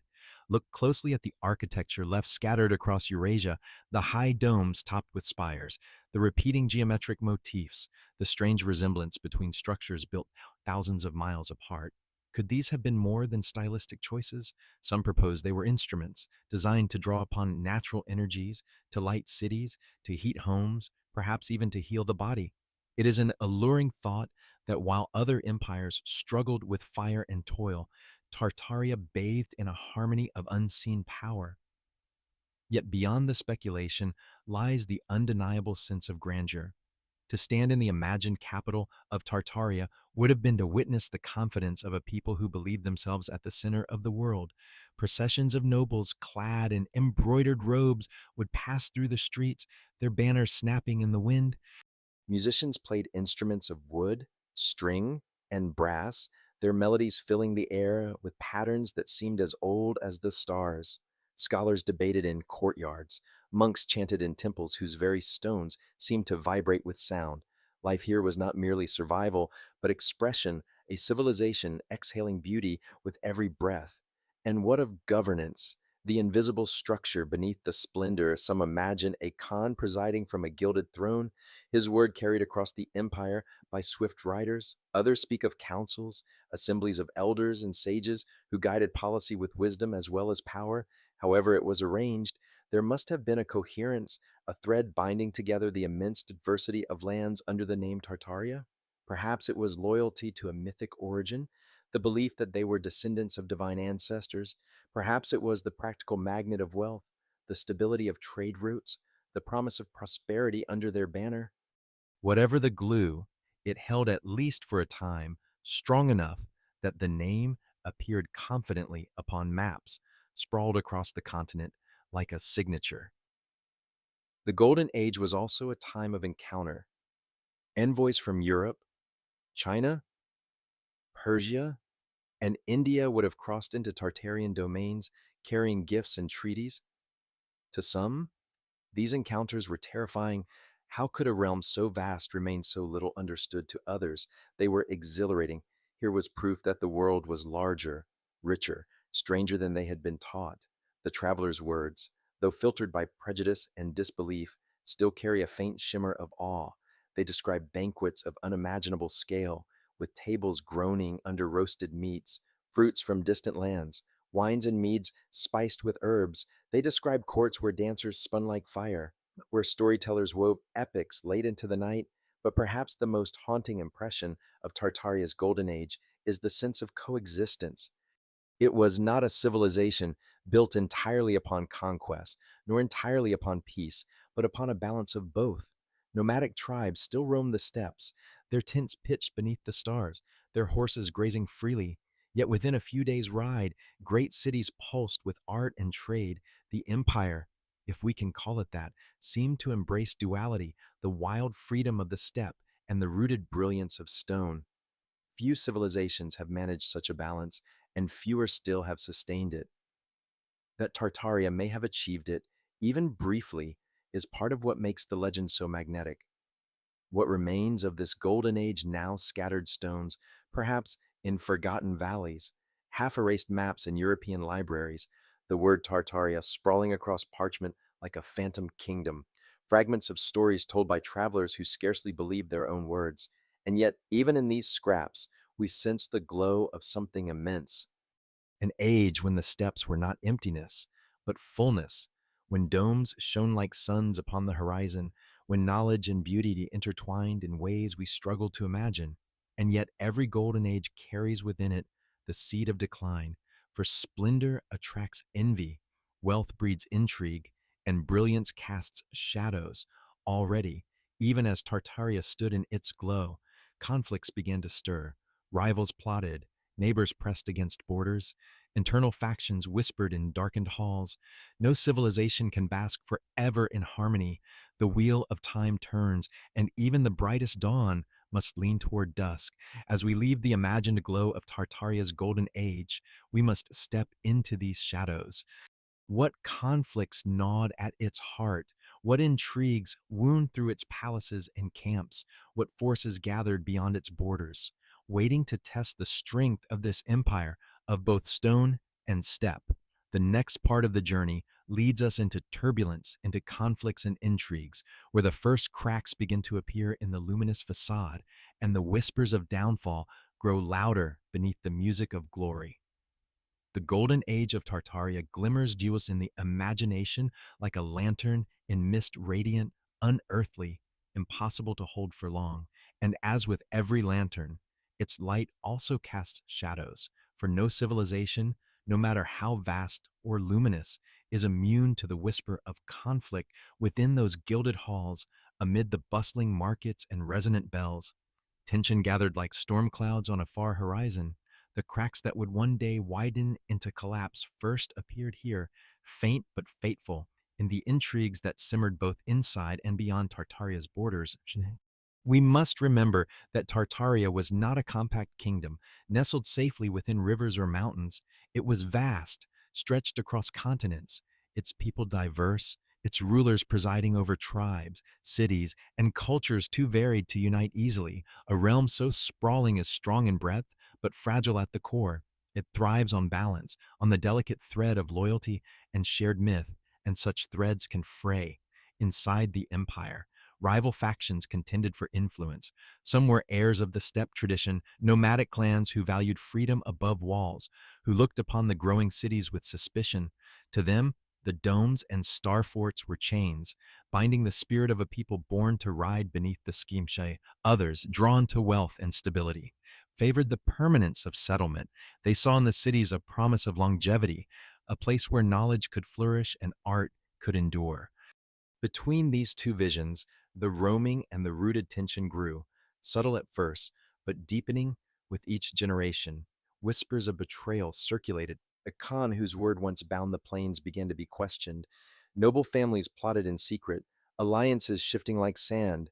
Look closely at the architecture left scattered across Eurasia, the high domes topped with spires, the repeating geometric motifs, the strange resemblance between structures built thousands of miles apart. Could these have been more than stylistic choices? Some propose they were instruments designed to draw upon natural energies, to light cities, to heat homes, perhaps even to heal the body. It is an alluring thought that while other empires struggled with fire and toil, Tartaria bathed in a harmony of unseen power. Yet beyond the speculation lies the undeniable sense of grandeur. To stand in the imagined capital of Tartaria would have been to witness the confidence of a people who believed themselves at the center of the world. Processions of nobles clad in embroidered robes would pass through the streets, their banners snapping in the wind. Musicians played instruments of wood, string, and brass, their melodies filling the air with patterns that seemed as old as the stars. Scholars debated in courtyards. Monks chanted in temples whose very stones seemed to vibrate with sound. Life here was not merely survival, but expression, a civilization exhaling beauty with every breath. And what of governance? The invisible structure beneath the splendor, some imagine a Khan presiding from a gilded throne, his word carried across the empire by swift riders. Others speak of councils, assemblies of elders and sages who guided policy with wisdom as well as power. However, it was arranged, there must have been a coherence, a thread binding together the immense diversity of lands under the name Tartaria. Perhaps it was loyalty to a mythic origin, the belief that they were descendants of divine ancestors. Perhaps it was the practical magnet of wealth, the stability of trade routes, the promise of prosperity under their banner. Whatever the glue, it held at least for a time strong enough that the name appeared confidently upon maps sprawled across the continent like a signature. The Golden Age was also a time of encounter. Envoys from Europe, China, Persia, and India would have crossed into Tartarian domains carrying gifts and treaties. To some, these encounters were terrifying. How could a realm so vast remain so little understood to others? They were exhilarating. Here was proof that the world was larger, richer, stranger than they had been taught. The travelers' words, though filtered by prejudice and disbelief, still carry a faint shimmer of awe. They describe banquets of unimaginable scale, with tables groaning under roasted meats, fruits from distant lands, wines and meads spiced with herbs. They describe courts where dancers spun like fire, where storytellers wove epics late into the night. But perhaps the most haunting impression of Tartaria's golden age is the sense of coexistence. It was not a civilization built entirely upon conquest, nor entirely upon peace, but upon a balance of both. Nomadic tribes still roamed the steppes, their tents pitched beneath the stars, their horses grazing freely. Yet within a few days' ride, great cities pulsed with art and trade. The empire, if we can call it that, seemed to embrace duality, the wild freedom of the steppe and the rooted brilliance of stone. Few civilizations have managed such a balance, and fewer still have sustained it. That Tartaria may have achieved it, even briefly, is part of what makes the legend so magnetic. What remains of this golden age now scattered stones, perhaps in forgotten valleys, half erased maps in European libraries, the word Tartaria sprawling across parchment like a phantom kingdom, fragments of stories told by travelers who scarcely believed their own words. And yet, even in these scraps, we sense the glow of something immense, an age when the steppes were not emptiness, but fullness, when domes shone like suns upon the horizon, when knowledge and beauty intertwined in ways we struggle to imagine. And yet every golden age carries within it the seed of decline, for splendor attracts envy, wealth breeds intrigue, and brilliance casts shadows. Already, even as Tartaria stood in its glow, conflicts began to stir, rivals plotted, neighbors pressed against borders, internal factions whispered in darkened halls. No civilization can bask forever in harmony. The wheel of time turns, and even the brightest dawn must lean toward dusk. As we leave the imagined glow of Tartaria's golden age, we must step into these shadows. What conflicts gnawed at its heart? What intrigues wound through its palaces and camps? What forces gathered beyond its borders, waiting to test the strength of this empire of both stone and steppe? The next part of the journey leads us into turbulence, into conflicts and intrigues, where the first cracks begin to appear in the luminous facade, and the whispers of downfall grow louder beneath the music of glory. The golden age of Tartaria glimmers to us in the imagination like a lantern in mist, radiant, unearthly, impossible to hold for long. And as with every lantern, its light also casts shadows, for no civilization, no matter how vast or luminous, is immune to the whisper of conflict within those gilded halls, amid the bustling markets and resonant bells. Tension gathered like storm clouds on a far horizon. The cracks that would one day widen into collapse first appeared here, faint but fateful, in the intrigues that simmered both inside and beyond Tartaria's borders. We must remember that Tartaria was not a compact kingdom, nestled safely within rivers or mountains. It was vast, stretched across continents, its people diverse, its rulers presiding over tribes, cities, and cultures too varied to unite easily, a realm so sprawling as strong in breadth, but fragile at the core. It thrives on balance, on the delicate thread of loyalty and shared myth, and such threads can fray. Inside the empire, rival factions contended for influence. Some were heirs of the steppe tradition, nomadic clans who valued freedom above walls, who looked upon the growing cities with suspicion. To them, the domes and star forts were chains, binding the spirit of a people born to ride beneath the schemshe. Others, drawn to wealth and stability, favored the permanence of settlement. They saw in the cities a promise of longevity, a place where knowledge could flourish and art could endure. Between these two visions, the roaming and the rooted tension grew, subtle at first, but deepening with each generation. Whispers of betrayal circulated. A Khan whose word once bound the plains began to be questioned. Noble families plotted in secret, alliances shifting like sand.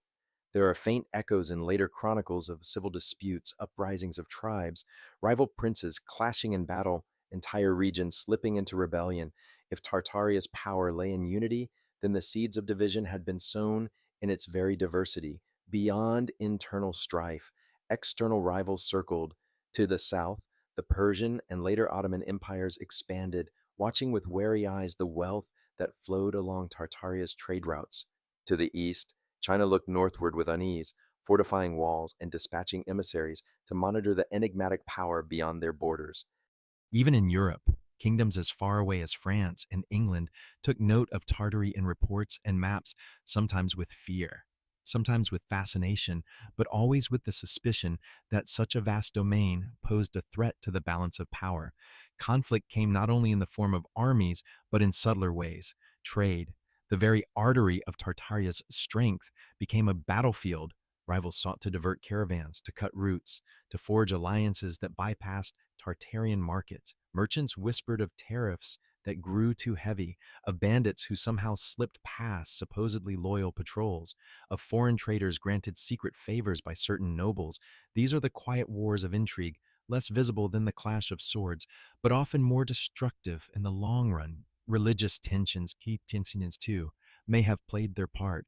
There are faint echoes in later chronicles of civil disputes, uprisings of tribes, rival princes clashing in battle, entire regions slipping into rebellion. If Tartaria's power lay in unity, then the seeds of division had been sown in its very diversity. Beyond internal strife, external rivals circled. To the south, the Persian and later Ottoman empires expanded, watching with wary eyes the wealth that flowed along Tartaria's trade routes. To the east, China looked northward with unease, fortifying walls and dispatching emissaries to monitor the enigmatic power beyond their borders. Even in Europe, kingdoms as far away as France and England took note of Tartary in reports and maps, sometimes with fear, sometimes with fascination, but always with the suspicion that such a vast domain posed a threat to the balance of power. Conflict came not only in the form of armies, but in subtler ways. Trade, the very artery of Tartaria's strength, became a battlefield. Rivals sought to divert caravans, to cut routes, to forge alliances that bypassed Tartarian markets. Merchants whispered of tariffs that grew too heavy, of bandits who somehow slipped past supposedly loyal patrols, of foreign traders granted secret favors by certain nobles. These are the quiet wars of intrigue, less visible than the clash of swords, but often more destructive in the long run. Religious tensions, key tensions too, may have played their part.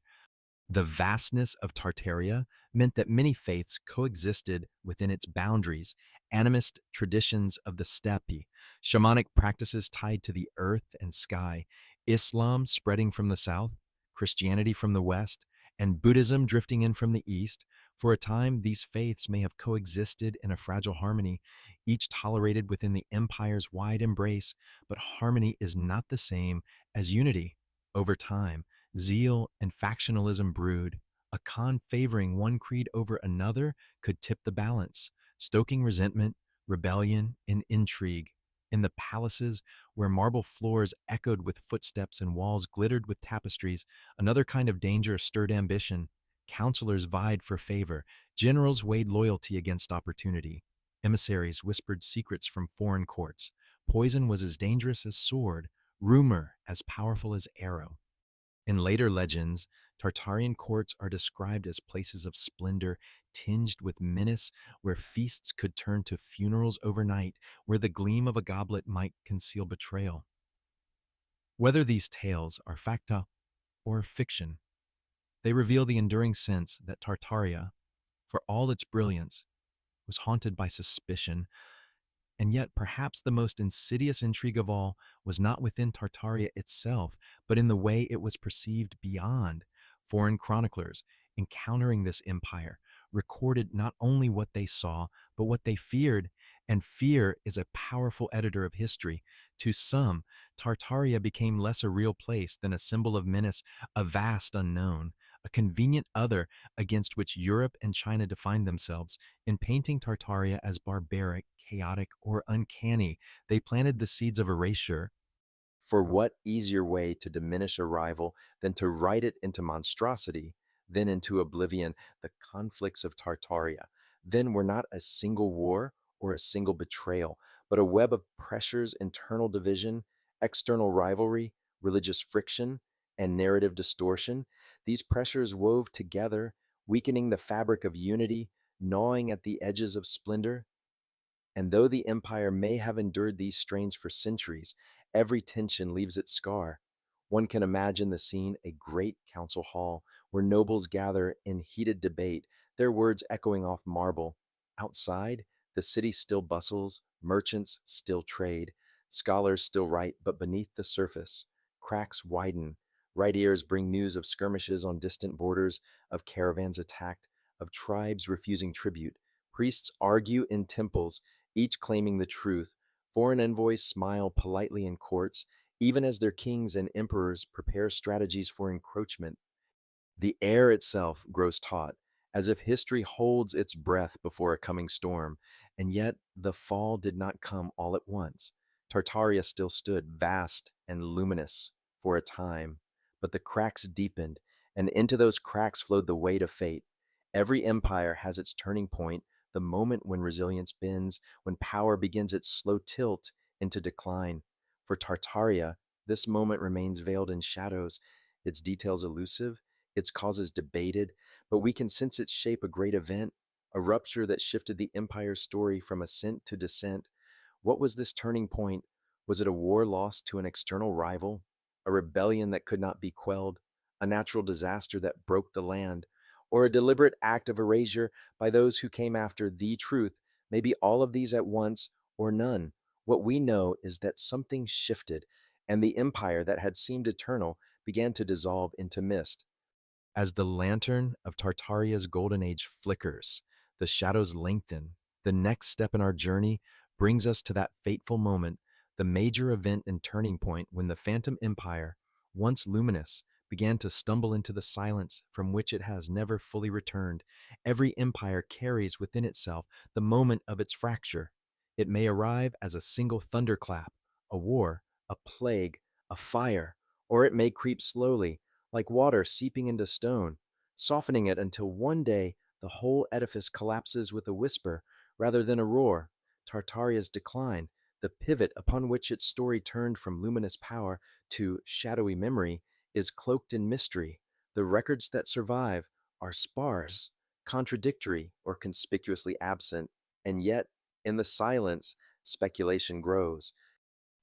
The vastness of Tartaria meant that many faiths coexisted within its boundaries: animist traditions of the steppe, shamanic practices tied to the earth and sky, Islam spreading from the south, Christianity from the west, and Buddhism drifting in from the east. For a time, these faiths may have coexisted in a fragile harmony, each tolerated within the empire's wide embrace, but harmony is not the same as unity. Over time, zeal and factionalism brewed. A Khan favoring one creed over another could tip the balance, stoking resentment, rebellion, and intrigue. In the palaces, where marble floors echoed with footsteps and walls glittered with tapestries, another kind of danger stirred ambition. Counselors vied for favor, generals weighed loyalty against opportunity. Emissaries whispered secrets from foreign courts. Poison was as dangerous as sword, rumor as powerful as arrow. In later legends, Tartarian courts are described as places of splendor tinged with menace, where feasts could turn to funerals overnight, where the gleam of a goblet might conceal betrayal. Whether these tales are facta or fiction, they reveal the enduring sense that Tartaria, for all its brilliance, was haunted by suspicion. And yet, perhaps the most insidious intrigue of all was not within Tartaria itself, but in the way it was perceived beyond. Foreign chroniclers, encountering this empire, recorded not only what they saw, but what they feared. And fear is a powerful editor of history. To some, Tartaria became less a real place than a symbol of menace, a vast unknown, a convenient other against which Europe and China defined themselves. In painting Tartaria as barbaric, chaotic, or uncanny, they planted the seeds of erasure. For what easier way to diminish a rival than to write it into monstrosity, then into oblivion? The conflicts of Tartaria then were not a single war or a single betrayal, but a web of pressures, internal division, external rivalry, religious friction, and narrative distortion. These pressures wove together, weakening the fabric of unity, gnawing at the edges of splendor. And though the empire may have endured these strains for centuries, every tension leaves its scar. One can imagine the scene: a great council hall where nobles gather in heated debate, their words echoing off marble. Outside, the city still bustles, merchants still trade, scholars still write, but beneath the surface, cracks widen. Right ears bring news of skirmishes on distant borders, of caravans attacked, of tribes refusing tribute. Priests argue in temples, each claiming the truth. Foreign envoys smile politely in courts, even as their kings and emperors prepare strategies for encroachment. The air itself grows taut, as if history holds its breath before a coming storm. And yet the fall did not come all at once. Tartaria still stood vast and luminous for a time, but the cracks deepened, and into those cracks flowed the weight of fate. Every empire has its turning point, the moment when resilience bends, when power begins its slow tilt into decline. For Tartaria, this moment remains veiled in shadows, its details elusive, its causes debated, but we can sense its shape: a great event, a rupture that shifted the empire's story from ascent to descent. What was this turning point? Was it a war lost to an external rival, a rebellion that could not be quelled, a natural disaster that broke the land, or a deliberate act of erasure by those who came after the truth? Maybe all of these at once, or none. What we know is that something shifted, and the empire that had seemed eternal began to dissolve into mist. As the lantern of Tartaria's golden age flickers, the shadows lengthen. The next step in our journey brings us to that fateful moment, the major event and turning point when the Phantom Empire, once luminous, began to stumble into the silence from which it has never fully returned. Every empire carries within itself the moment of its fracture. It may arrive as a single thunderclap, a war, a plague, a fire, or it may creep slowly, like water seeping into stone, softening it until one day the whole edifice collapses with a whisper rather than a roar. Tartaria's decline, the pivot upon which its story turned from luminous power to shadowy memory, is cloaked in mystery. The records that survive are sparse, contradictory, or conspicuously absent, and yet, in the silence, speculation grows.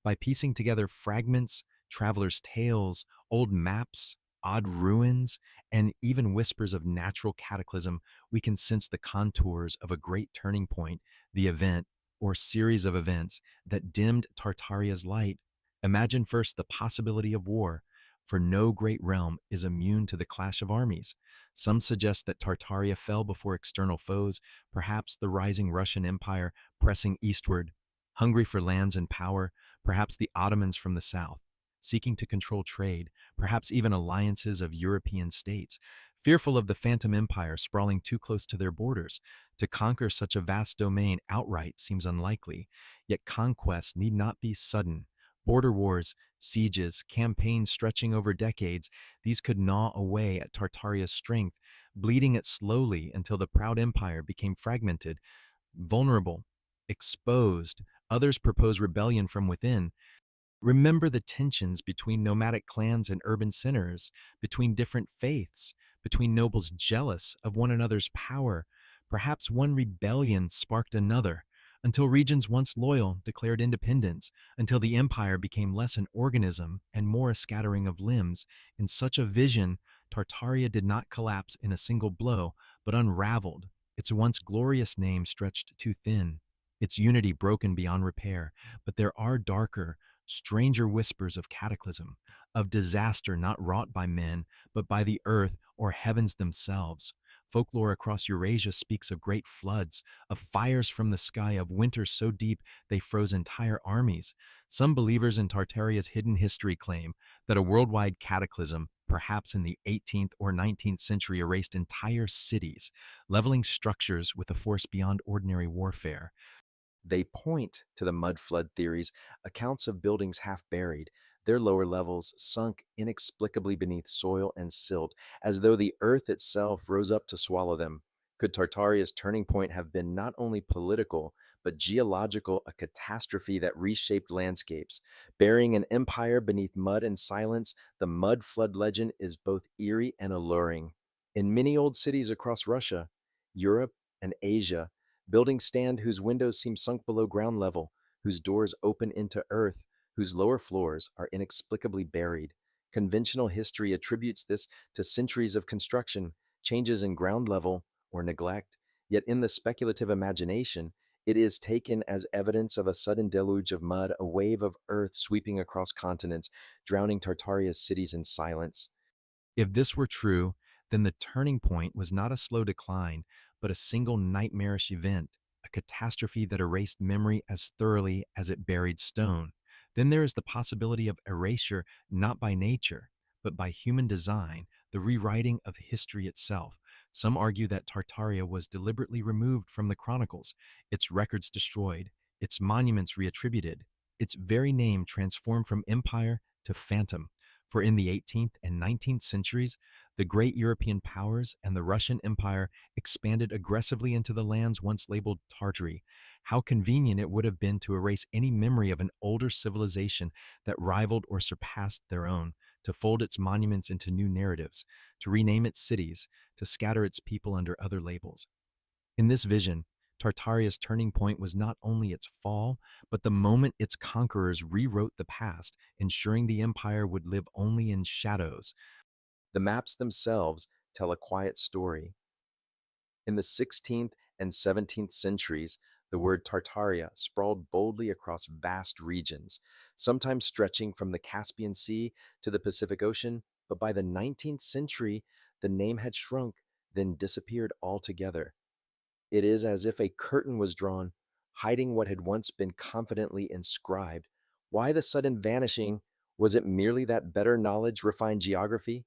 By piecing together fragments, travelers' tales, old maps, odd ruins, and even whispers of natural cataclysm, we can sense the contours of a great turning point, the event or series of events that dimmed Tartaria's light. Imagine first the possibility of war, for no great realm is immune to the clash of armies. Some suggest that Tartaria fell before external foes, perhaps the rising Russian Empire pressing eastward, hungry for lands and power, perhaps the Ottomans from the south, seeking to control trade, perhaps even alliances of European states, fearful of the Phantom Empire sprawling too close to their borders. To conquer such a vast domain outright seems unlikely, yet conquest need not be sudden. Border wars, sieges, campaigns stretching over decades, these could gnaw away at Tartaria's strength, bleeding it slowly until the proud empire became fragmented, vulnerable, exposed. Others propose rebellion from within. Remember the tensions between nomadic clans and urban centers, between different faiths, between nobles jealous of one another's power. Perhaps one rebellion sparked another, until regions once loyal declared independence, until the empire became less an organism and more a scattering of limbs. In such a vision, Tartaria did not collapse in a single blow, but unraveled, its once glorious name stretched too thin, its unity broken beyond repair. But there are darker, stranger whispers of cataclysm, of disaster not wrought by men, but by the earth or heavens themselves. Folklore across Eurasia speaks of great floods, of fires from the sky, of winters so deep they froze entire armies. Some believers in Tartaria's hidden history claim that a worldwide cataclysm, perhaps in the 18th or 19th century, erased entire cities, leveling structures with a force beyond ordinary warfare. They point to the mud flood theories, accounts of buildings half buried, their lower levels sunk inexplicably beneath soil and silt, as though the earth itself rose up to swallow them. Could Tartaria's turning point have been not only political, but geological, a catastrophe that reshaped landscapes? Burying an empire beneath mud and silence, the mud flood legend is both eerie and alluring. In many old cities across Russia, Europe, and Asia, buildings stand whose windows seem sunk below ground level, whose doors open into earth, whose lower floors are inexplicably buried. Conventional history attributes this to centuries of construction, changes in ground level, or neglect. Yet in the speculative imagination, it is taken as evidence of a sudden deluge of mud, a wave of earth sweeping across continents, drowning Tartaria's cities in silence. If this were true, then the turning point was not a slow decline, but a single nightmarish event, a catastrophe that erased memory as thoroughly as it buried stone. Then there is the possibility of erasure not by nature, but by human design, the rewriting of history itself. Some argue that Tartaria was deliberately removed from the chronicles, its records destroyed, its monuments reattributed, its very name transformed from empire to phantom. For in the 18th and 19th centuries, the great European powers and the Russian Empire expanded aggressively into the lands once labeled Tartary. How convenient it would have been to erase any memory of an older civilization that rivaled or surpassed their own, to fold its monuments into new narratives, to rename its cities, to scatter its people under other labels. In this vision, Tartaria's turning point was not only its fall, but the moment its conquerors rewrote the past, ensuring the empire would live only in shadows. The maps themselves tell a quiet story. In the 16th and 17th centuries, the word Tartaria sprawled boldly across vast regions, sometimes stretching from the Caspian Sea to the Pacific Ocean, but by the 19th century, the name had shrunk, then disappeared altogether. It is as if a curtain was drawn, hiding what had once been confidently inscribed. Why the sudden vanishing? Was it merely that better knowledge refined geography?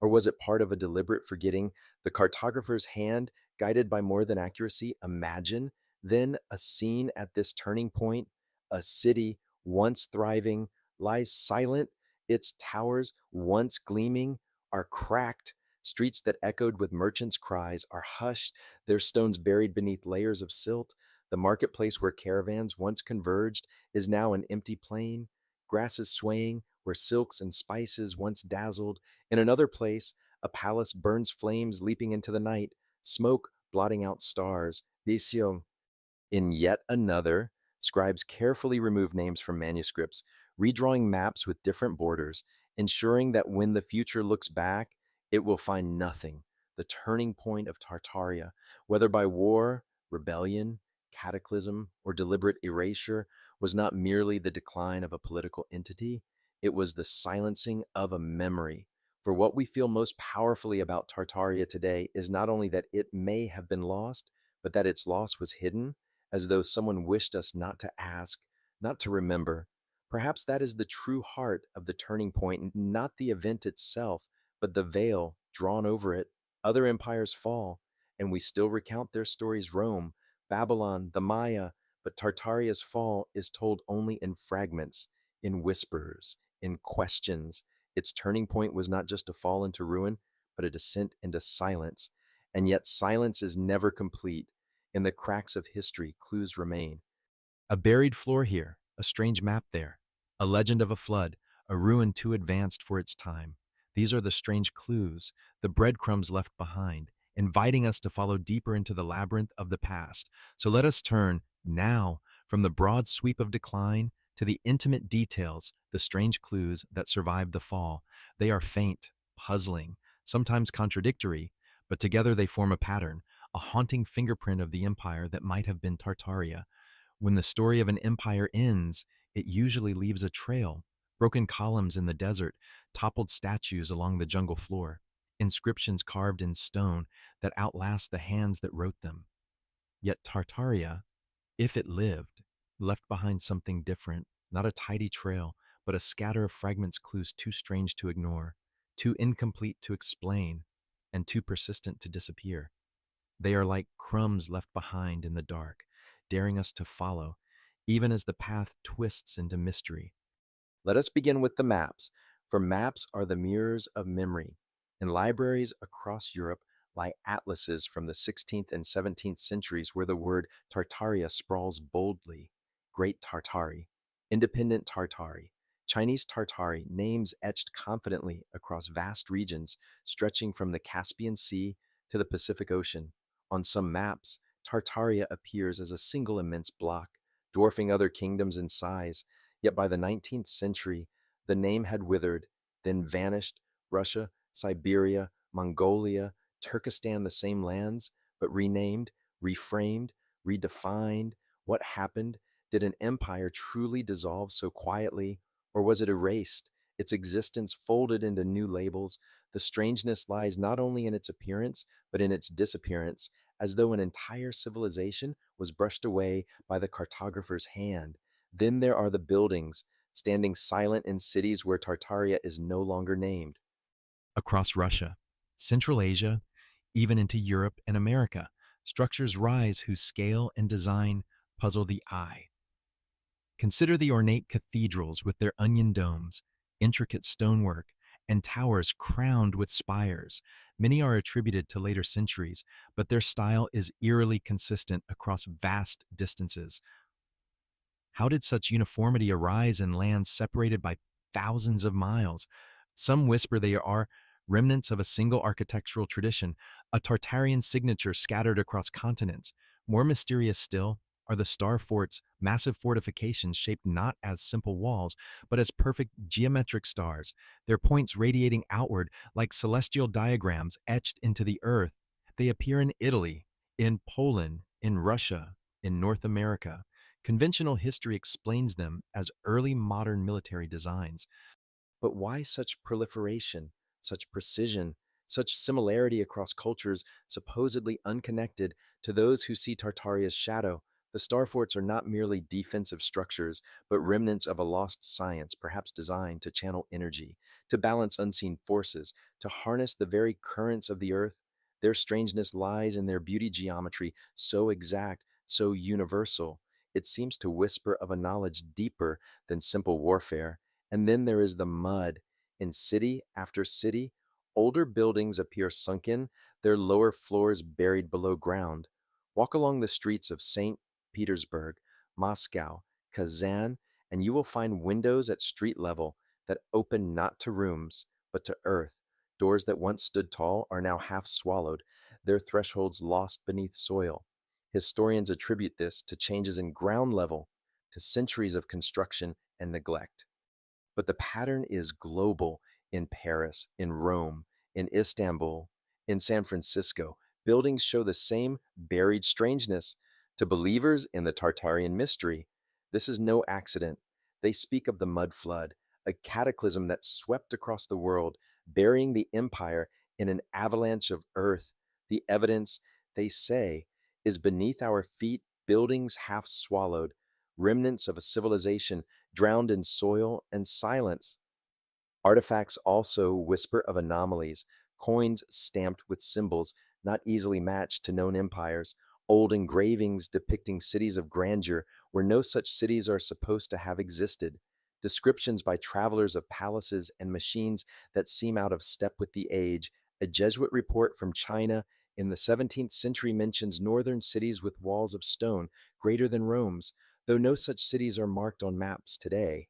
Or was it part of a deliberate forgetting? The cartographer's hand, guided by more than accuracy, imagine then a scene at this turning point, a city once thriving, lies silent, its towers once gleaming are cracked, streets that echoed with merchants' cries are hushed, their stones buried beneath layers of silt. The marketplace where caravans once converged is now an empty plain, grasses swaying where silks and spices once dazzled. In another place, a palace burns flames leaping into the night, smoke blotting out stars. Vision. In yet another, scribes carefully remove names from manuscripts, redrawing maps with different borders. ensuring that when the future looks back, it will find nothing. The turning point of Tartaria, whether by war, rebellion, cataclysm, or deliberate erasure, was not merely the decline of a political entity, it was the silencing of a memory. For what we feel most powerfully about Tartaria today is not only that it may have been lost, but that its loss was hidden, as though someone wished us not to ask, not to remember. Perhaps that is the true heart of the turning point, not the event itself, but the veil drawn over it. Other empires fall, and we still recount their stories: Rome, Babylon, the Maya, but Tartaria's fall is told only in fragments, in whispers, in questions. Its turning point was not just a fall into ruin, but a descent into silence. And yet, silence is never complete. In the cracks of history, clues remain. A buried floor here, a strange map there, a legend of a flood, a ruin too advanced for its time. These are the strange clues, the breadcrumbs left behind, inviting us to follow deeper into the labyrinth of the past. So let us turn now from the broad sweep of decline to the intimate details, the strange clues that survived the fall. They are faint, puzzling, sometimes contradictory, but together they form a pattern, a haunting fingerprint of the empire that might have been Tartaria. When the story of an empire ends, it usually leaves a trail: broken columns in the desert, toppled statues along the jungle floor, inscriptions carved in stone that outlast the hands that wrote them. Yet Tartaria, if it lived, left behind something different, not a tidy trail, but a scatter of fragments, clues too strange to ignore, too incomplete to explain, and too persistent to disappear. They are like crumbs left behind in the dark, daring us to follow, even as the path twists into mystery. Let us begin with the maps, for maps are the mirrors of memory. In libraries across Europe lie atlases from the 16th and 17th centuries where the word Tartaria sprawls boldly: Great Tartary, Independent Tartary, Chinese Tartary, names etched confidently across vast regions stretching from the Caspian Sea to the Pacific Ocean. On some maps, Tartaria appears as a single immense block, dwarfing other kingdoms in size. Yet by the 19th century, the name had withered, then vanished. Russia, Siberia, Mongolia, Turkestan, the same lands, but renamed, reframed, redefined. What happened? Did an empire truly dissolve so quietly, or was it erased, its existence folded into new labels? The strangeness lies not only in its appearance, but in its disappearance, as though an entire civilization was brushed away by the cartographer's hand. Then there are the buildings, standing silent in cities where Tartaria is no longer named. Across Russia, Central Asia, even into Europe and America, structures rise whose scale and design puzzle the eye. Consider the ornate cathedrals with their onion domes, intricate stonework, and towers crowned with spires. Many are attributed to later centuries, but their style is eerily consistent across vast distances. How did such uniformity arise in lands separated by thousands of miles? Some whisper they are remnants of a single architectural tradition, a Tartarian signature scattered across continents. More mysterious still are the star forts, massive fortifications shaped not as simple walls, but as perfect geometric stars, their points radiating outward like celestial diagrams etched into the earth. They appear in Italy, in Poland, in Russia, in North America. Conventional history explains them as early modern military designs. But why such proliferation, such precision, such similarity across cultures supposedly unconnected? To those who see Tartaria's shadow, the star forts are not merely defensive structures, but remnants of a lost science, perhaps designed to channel energy, to balance unseen forces, to harness the very currents of the earth. Their strangeness lies in their beauty geometry, so exact, so universal. It seems to whisper of a knowledge deeper than simple warfare. And then there is the mud. In city after city, older buildings appear sunken, their lower floors buried below ground. Walk along the streets of St. Petersburg, Moscow, Kazan, and you will find windows at street level that open not to rooms, but to earth. Doors that once stood tall are now half swallowed, their thresholds lost beneath soil. Historians attribute this to changes in ground level, to centuries of construction and neglect. But the pattern is global. In Paris, in Rome, in Istanbul, in San Francisco, buildings show the same buried strangeness. To believers in the Tartarian mystery, this is no accident. They speak of the mud flood, a cataclysm that swept across the world, burying the empire in an avalanche of earth. The evidence, they say, is beneath our feet, buildings half swallowed, remnants of a civilization drowned in soil and silence. Artifacts also whisper of anomalies, coins stamped with symbols not easily matched to known empires, old engravings depicting cities of grandeur where no such cities are supposed to have existed, descriptions by travelers of palaces and machines that seem out of step with the age. A Jesuit report from China in the 17th century mentions northern cities with walls of stone greater than Rome's, though no such cities are marked on maps today.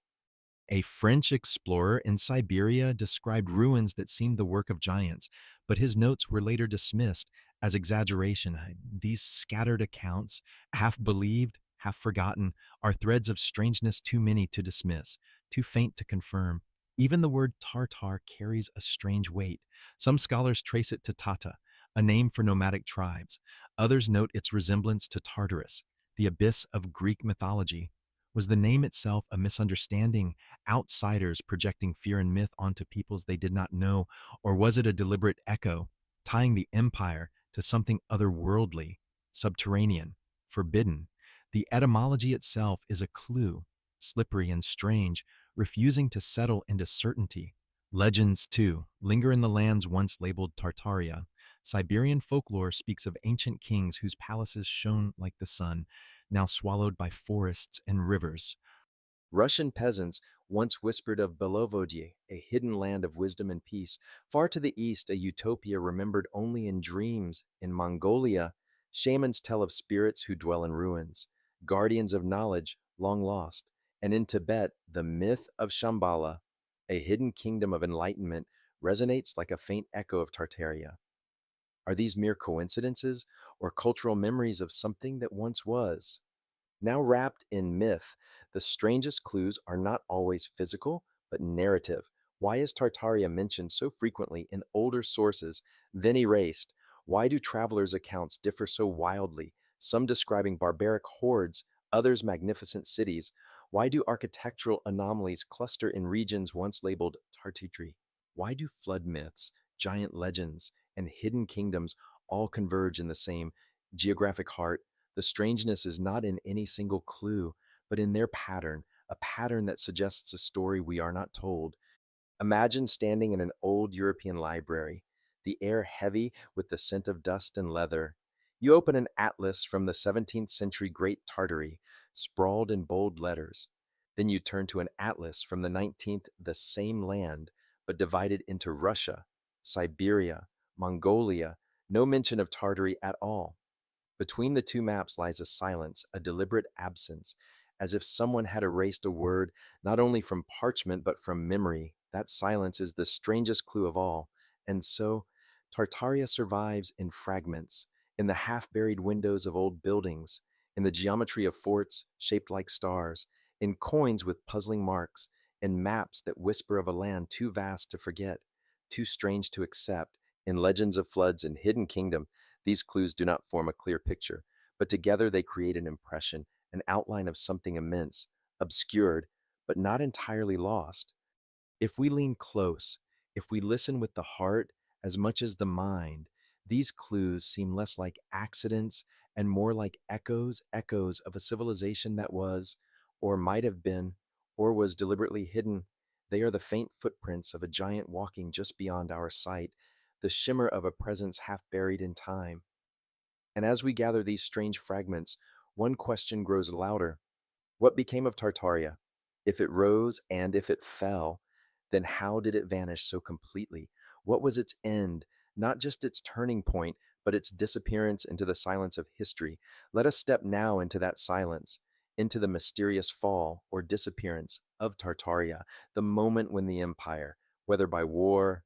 A French explorer in Siberia described ruins that seemed the work of giants, but his notes were later dismissed as exaggeration. These scattered accounts, half believed, half forgotten, are threads of strangeness too many to dismiss, too faint to confirm. Even the word Tartar carries a strange weight. Some scholars trace it to Tata, a name for nomadic tribes. Others note its resemblance to Tartarus, the abyss of Greek mythology. Was the name itself a misunderstanding, outsiders projecting fear and myth onto peoples they did not know, or was it a deliberate echo, tying the empire to something otherworldly, subterranean, forbidden? The etymology itself is a clue, slippery and strange, refusing to settle into certainty. Legends, too, linger in the lands once labeled Tartaria. Siberian folklore speaks of ancient kings whose palaces shone like the sun, now swallowed by forests and rivers. Russian peasants once whispered of Belovodye, a hidden land of wisdom and peace. Far to the east, a utopia remembered only in dreams. In Mongolia, shamans tell of spirits who dwell in ruins, guardians of knowledge long lost. And in Tibet, the myth of Shambhala, a hidden kingdom of enlightenment, resonates like a faint echo of Tartaria. Are these mere coincidences or cultural memories of something that once was? Now wrapped in myth, the strangest clues are not always physical, but narrative. Why is Tartaria mentioned so frequently in older sources, then erased? Why do travelers' accounts differ so wildly, some describing barbaric hordes, others magnificent cities? Why do architectural anomalies cluster in regions once labeled Tartary? Why do flood myths, giant legends, and hidden kingdoms all converge in the same geographic heart? The strangeness is not in any single clue, but in their pattern, a pattern that suggests a story we are not told. Imagine standing in an old European library, the air heavy with the scent of dust and leather. You open an atlas from the 17th century Great Tartary, sprawled in bold letters. Then you turn to an atlas from the 19th, the same land, but divided into Russia, Siberia, Mongolia, no mention of Tartary at all. Between the two maps lies a silence, a deliberate absence, as if someone had erased a word not only from parchment but from memory. That silence is the strangest clue of all. And so, Tartaria survives in fragments, in the half buried windows of old buildings, in the geometry of forts shaped like stars, in coins with puzzling marks, in maps that whisper of a land too vast to forget, too strange to accept, in legends of floods and hidden kingdom. These clues do not form a clear picture, but together they create an impression, an outline of something immense, obscured, but not entirely lost. If we lean close, if we listen with the heart as much as the mind, these clues seem less like accidents and more like echoes of a civilization that was, or might have been, or was deliberately hidden. They are the faint footprints of a giant walking just beyond our sight, the shimmer of a presence half buried in time. And as we gather these strange fragments, one question grows louder. What became of Tartaria? If it rose and if it fell, then how did it vanish so completely? What was its end? Not just its turning point, but its disappearance into the silence of history. Let us step now into that silence, into the mysterious fall or disappearance of Tartaria, the moment when the empire, whether by war,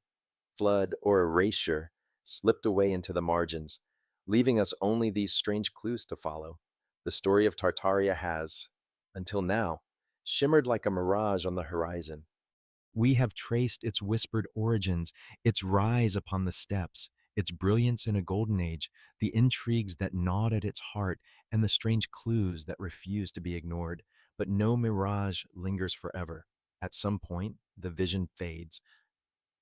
flood, or erasure, slipped away into the margins, leaving us only these strange clues to follow. The story of Tartaria has, until now, shimmered like a mirage on the horizon. We have traced its whispered origins, its rise upon the steppes, its brilliance in a golden age, the intrigues that gnawed at its heart, and the strange clues that refuse to be ignored. But no mirage lingers forever. At some point, the vision fades.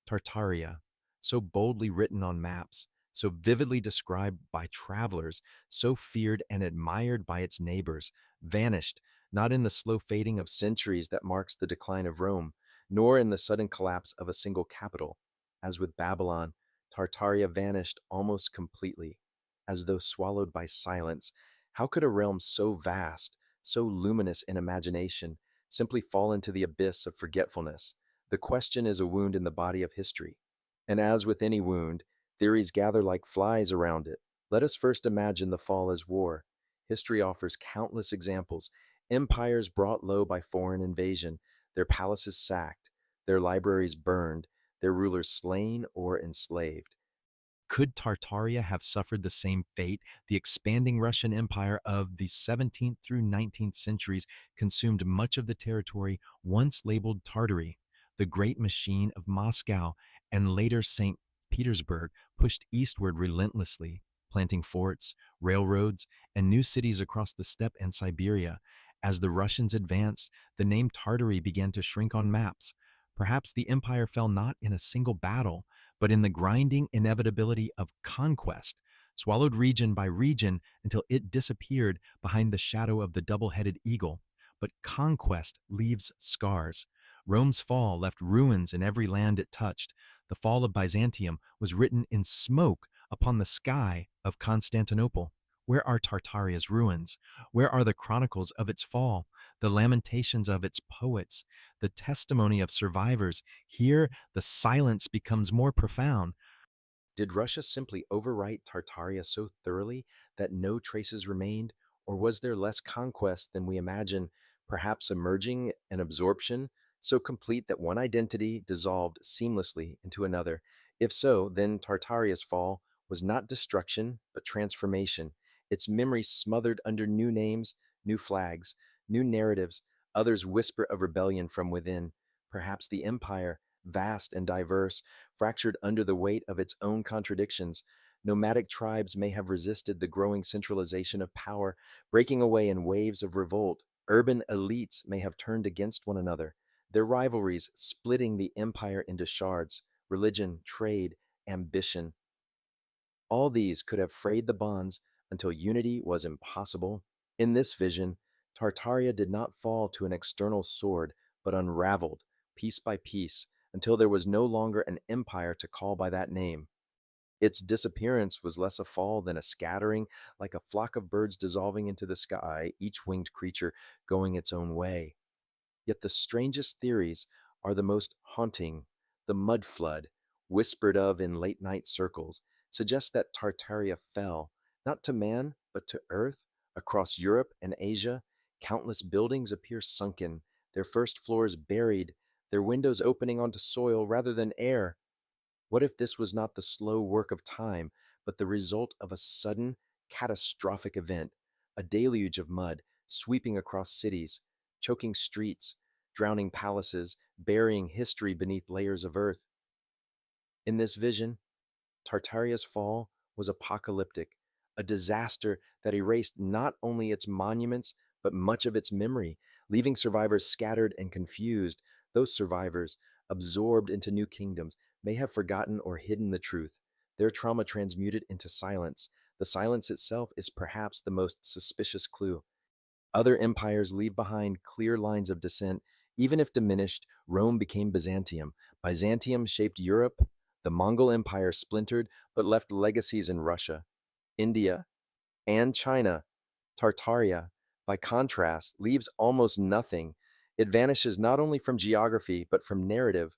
Tartaria, so boldly written on maps, so vividly described by travelers, so feared and admired by its neighbors, vanished, not in the slow fading of centuries that marks the decline of Rome, nor in the sudden collapse of a single capital. As with Babylon, Tartaria vanished almost completely, as though swallowed by silence. How could a realm so vast, so luminous in imagination, simply fall into the abyss of forgetfulness? The question is a wound in the body of history. And as with any wound, theories gather like flies around it. Let us first imagine the fall as war. History offers countless examples. Empires brought low by foreign invasion, their palaces sacked, their libraries burned, their rulers slain or enslaved. Could Tartaria have suffered the same fate? The expanding Russian Empire of the 17th through 19th centuries consumed much of the territory once labeled Tartary. The great machine of Moscow and later St. Petersburg pushed eastward relentlessly, planting forts, railroads, and new cities across the steppe and Siberia. As the Russians advanced, the name Tartary began to shrink on maps. Perhaps the empire fell not in a single battle, but in the grinding inevitability of conquest, swallowed region by region until it disappeared behind the shadow of the double-headed eagle. But conquest leaves scars. Rome's fall left ruins in every land it touched. The fall of Byzantium was written in smoke upon the sky of Constantinople. Where are Tartaria's ruins? Where are the chronicles of its fall, the lamentations of its poets, the testimony of survivors? Here, the silence becomes more profound. Did Russia simply overwrite Tartaria so thoroughly that no traces remained, or was there less conquest than we imagine, perhaps emerging an absorption so complete that one identity dissolved seamlessly into another? If so, then Tartaria's fall was not destruction, but transformation, its memory smothered under new names, new flags, new narratives. Others whisper of rebellion from within. Perhaps the empire, vast and diverse, fractured under the weight of its own contradictions. Nomadic tribes may have resisted the growing centralization of power, breaking away in waves of revolt. Urban elites may have turned against one another, their rivalries splitting the empire into shards, religion, trade, ambition. All these could have frayed the bonds until unity was impossible. In this vision, Tartaria did not fall to an external sword, but unraveled, piece by piece, until there was no longer an empire to call by that name. Its disappearance was less a fall than a scattering, like a flock of birds dissolving into the sky, each winged creature going its own way. Yet the strangest theories are the most haunting. The mud flood, whispered of in late night circles, suggests that Tartaria fell, not to man, but to earth. Across Europe and Asia, countless buildings appear sunken, their first floors buried, their windows opening onto soil rather than air. What if this was not the slow work of time, but the result of a sudden, catastrophic event, a deluge of mud sweeping across cities, choking streets, drowning palaces, burying history beneath layers of earth? In this vision, Tartaria's fall was apocalyptic, a disaster that erased not only its monuments, but much of its memory, leaving survivors scattered and confused. Those survivors, absorbed into new kingdoms, may have forgotten or hidden the truth, their trauma transmuted into silence. The silence itself is perhaps the most suspicious clue. Other empires leave behind clear lines of descent. Even if diminished, Rome became Byzantium. Byzantium shaped Europe. The Mongol Empire splintered but left legacies in Russia, India, and China. Tartaria, by contrast, leaves almost nothing. It vanishes not only from geography but from narrative.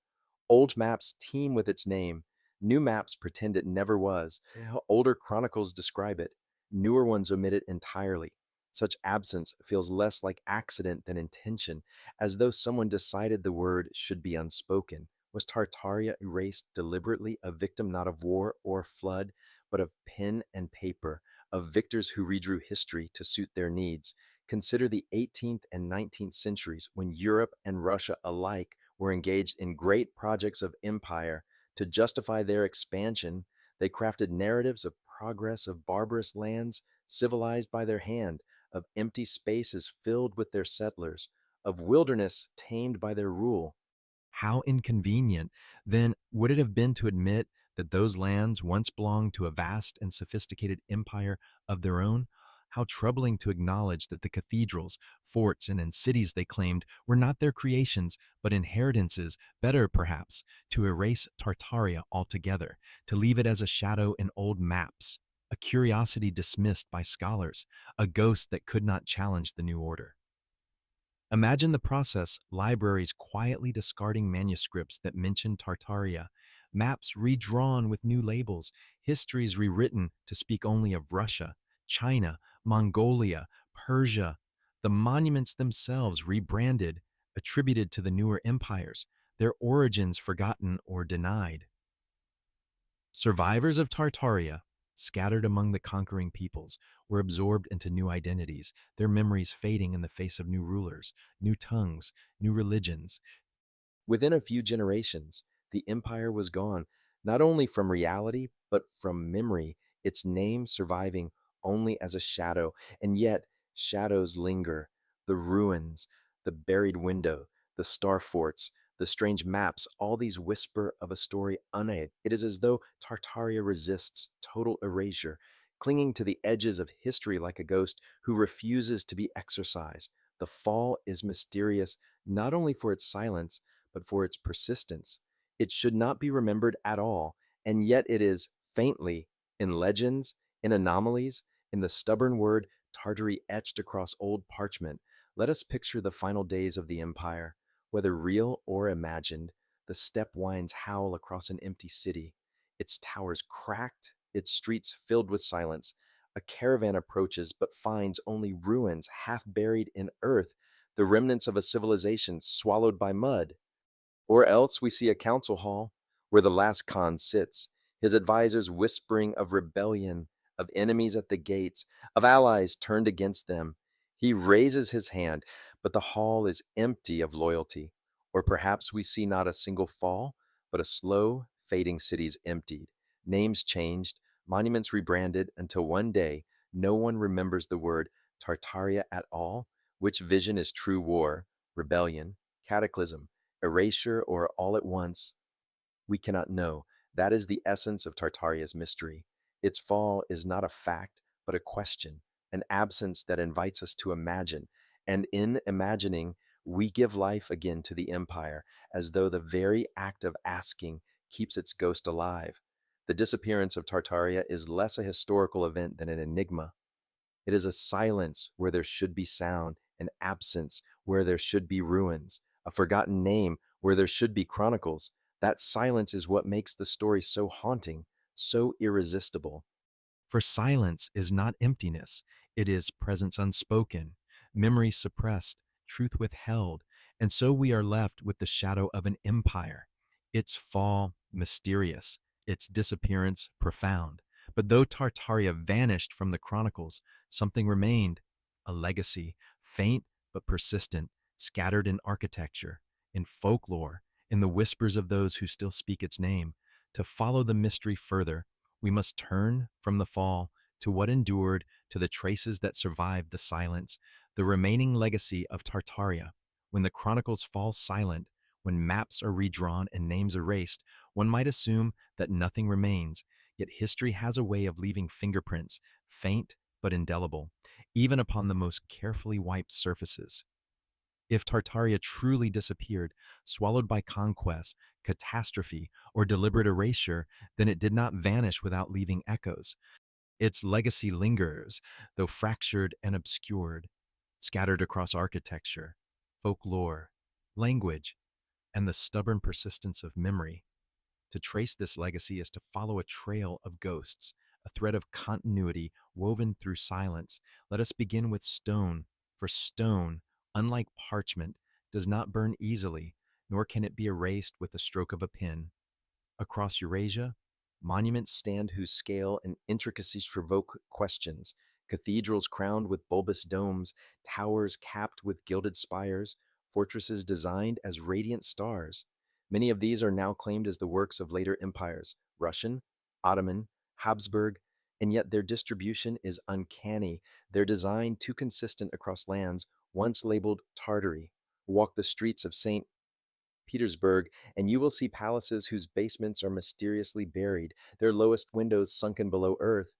Old maps teem with its name. New maps pretend it never was. Older chronicles describe it. Newer ones omit it entirely. Such absence feels less like accident than intention, as though someone decided the word should be unspoken. Was Tartaria erased deliberately, a victim not of war or flood, but of pen and paper, of victors who redrew history to suit their needs? Consider the 18th and 19th centuries when Europe and Russia alike were engaged in great projects of empire. To justify their expansion, they crafted narratives of progress, of barbarous lands civilized by their hand, of empty spaces filled with their settlers, of wilderness tamed by their rule. How inconvenient, then, would it have been to admit that those lands once belonged to a vast and sophisticated empire of their own? How troubling to acknowledge that the cathedrals, forts, and cities they claimed were not their creations, but inheritances, better perhaps to erase Tartaria altogether, to leave it as a shadow in old maps, a curiosity dismissed by scholars, a ghost that could not challenge the new order. Imagine the process: libraries quietly discarding manuscripts that mention Tartaria, maps redrawn with new labels, histories rewritten to speak only of Russia, China, Mongolia, Persia, the monuments themselves rebranded, attributed to the newer empires, their origins forgotten or denied. Survivors of Tartaria, scattered among the conquering peoples, were absorbed into new identities, their memories fading in the face of new rulers, new tongues, new religions. Within a few generations, the empire was gone, not only from reality, but from memory, its name surviving only as a shadow. And yet, shadows linger. The ruins, the buried window, the star forts, the strange maps, all these whisper of a story unaided. It is as though Tartaria resists total erasure, clinging to the edges of history like a ghost who refuses to be exorcised. The fall is mysterious not only for its silence, but for its persistence. It should not be remembered at all, and yet it is faintly in legends, in anomalies, in the stubborn word Tartary etched across old parchment. Let us picture the final days of the empire. Whether real or imagined, the steppe winds howl across an empty city, its towers cracked, its streets filled with silence. A caravan approaches but finds only ruins half buried in earth, the remnants of a civilization swallowed by mud. Or else we see a council hall where the last Khan sits, his advisors whispering of rebellion, of enemies at the gates, of allies turned against them. He raises his hand, but the hall is empty of loyalty. Or perhaps we see not a single fall, but a slow, fading cities emptied, names changed, monuments rebranded, until one day no one remembers the word Tartaria at all. Which vision is true war, rebellion, cataclysm, erasure, or all at once? We cannot know. That is the essence of Tartaria's mystery. Its fall is not a fact, but a question, an absence that invites us to imagine. And in imagining, we give life again to the empire, as though the very act of asking keeps its ghost alive. The disappearance of Tartaria is less a historical event than an enigma. It is a silence where there should be sound, an absence where there should be ruins, a forgotten name where there should be chronicles. That silence is what makes the story so haunting, so irresistible. For silence is not emptiness, it is presence unspoken, memory suppressed, truth withheld, and so we are left with the shadow of an empire, its fall mysterious, its disappearance profound. But though Tartaria vanished from the chronicles, something remained, a legacy, faint but persistent, scattered in architecture, in folklore, in the whispers of those who still speak its name. To follow the mystery further, we must turn from the fall to what endured, to the traces that survived the silence, the remaining legacy of Tartaria. When the chronicles fall silent, when maps are redrawn and names erased, one might assume that nothing remains, yet history has a way of leaving fingerprints, faint but indelible, even upon the most carefully wiped surfaces. If Tartaria truly disappeared, swallowed by conquest, catastrophe, or deliberate erasure, then it did not vanish without leaving echoes. Its legacy lingers, though fractured and obscured, scattered across architecture, folklore, language, and the stubborn persistence of memory. To trace this legacy is to follow a trail of ghosts, a thread of continuity woven through silence. Let us begin with stone, for stone, unlike parchment, does not burn easily, nor can it be erased with the stroke of a pen. Across Eurasia, monuments stand whose scale and intricacies provoke questions. Cathedrals crowned with bulbous domes, towers capped with gilded spires, fortresses designed as radiant stars. Many of these are now claimed as the works of later empires, Russian, Ottoman, Habsburg, and yet their distribution is uncanny, their design too consistent across lands once labeled Tartary. Walk the streets of St. Petersburg, and you will see palaces whose basements are mysteriously buried, their lowest windows sunken below earth.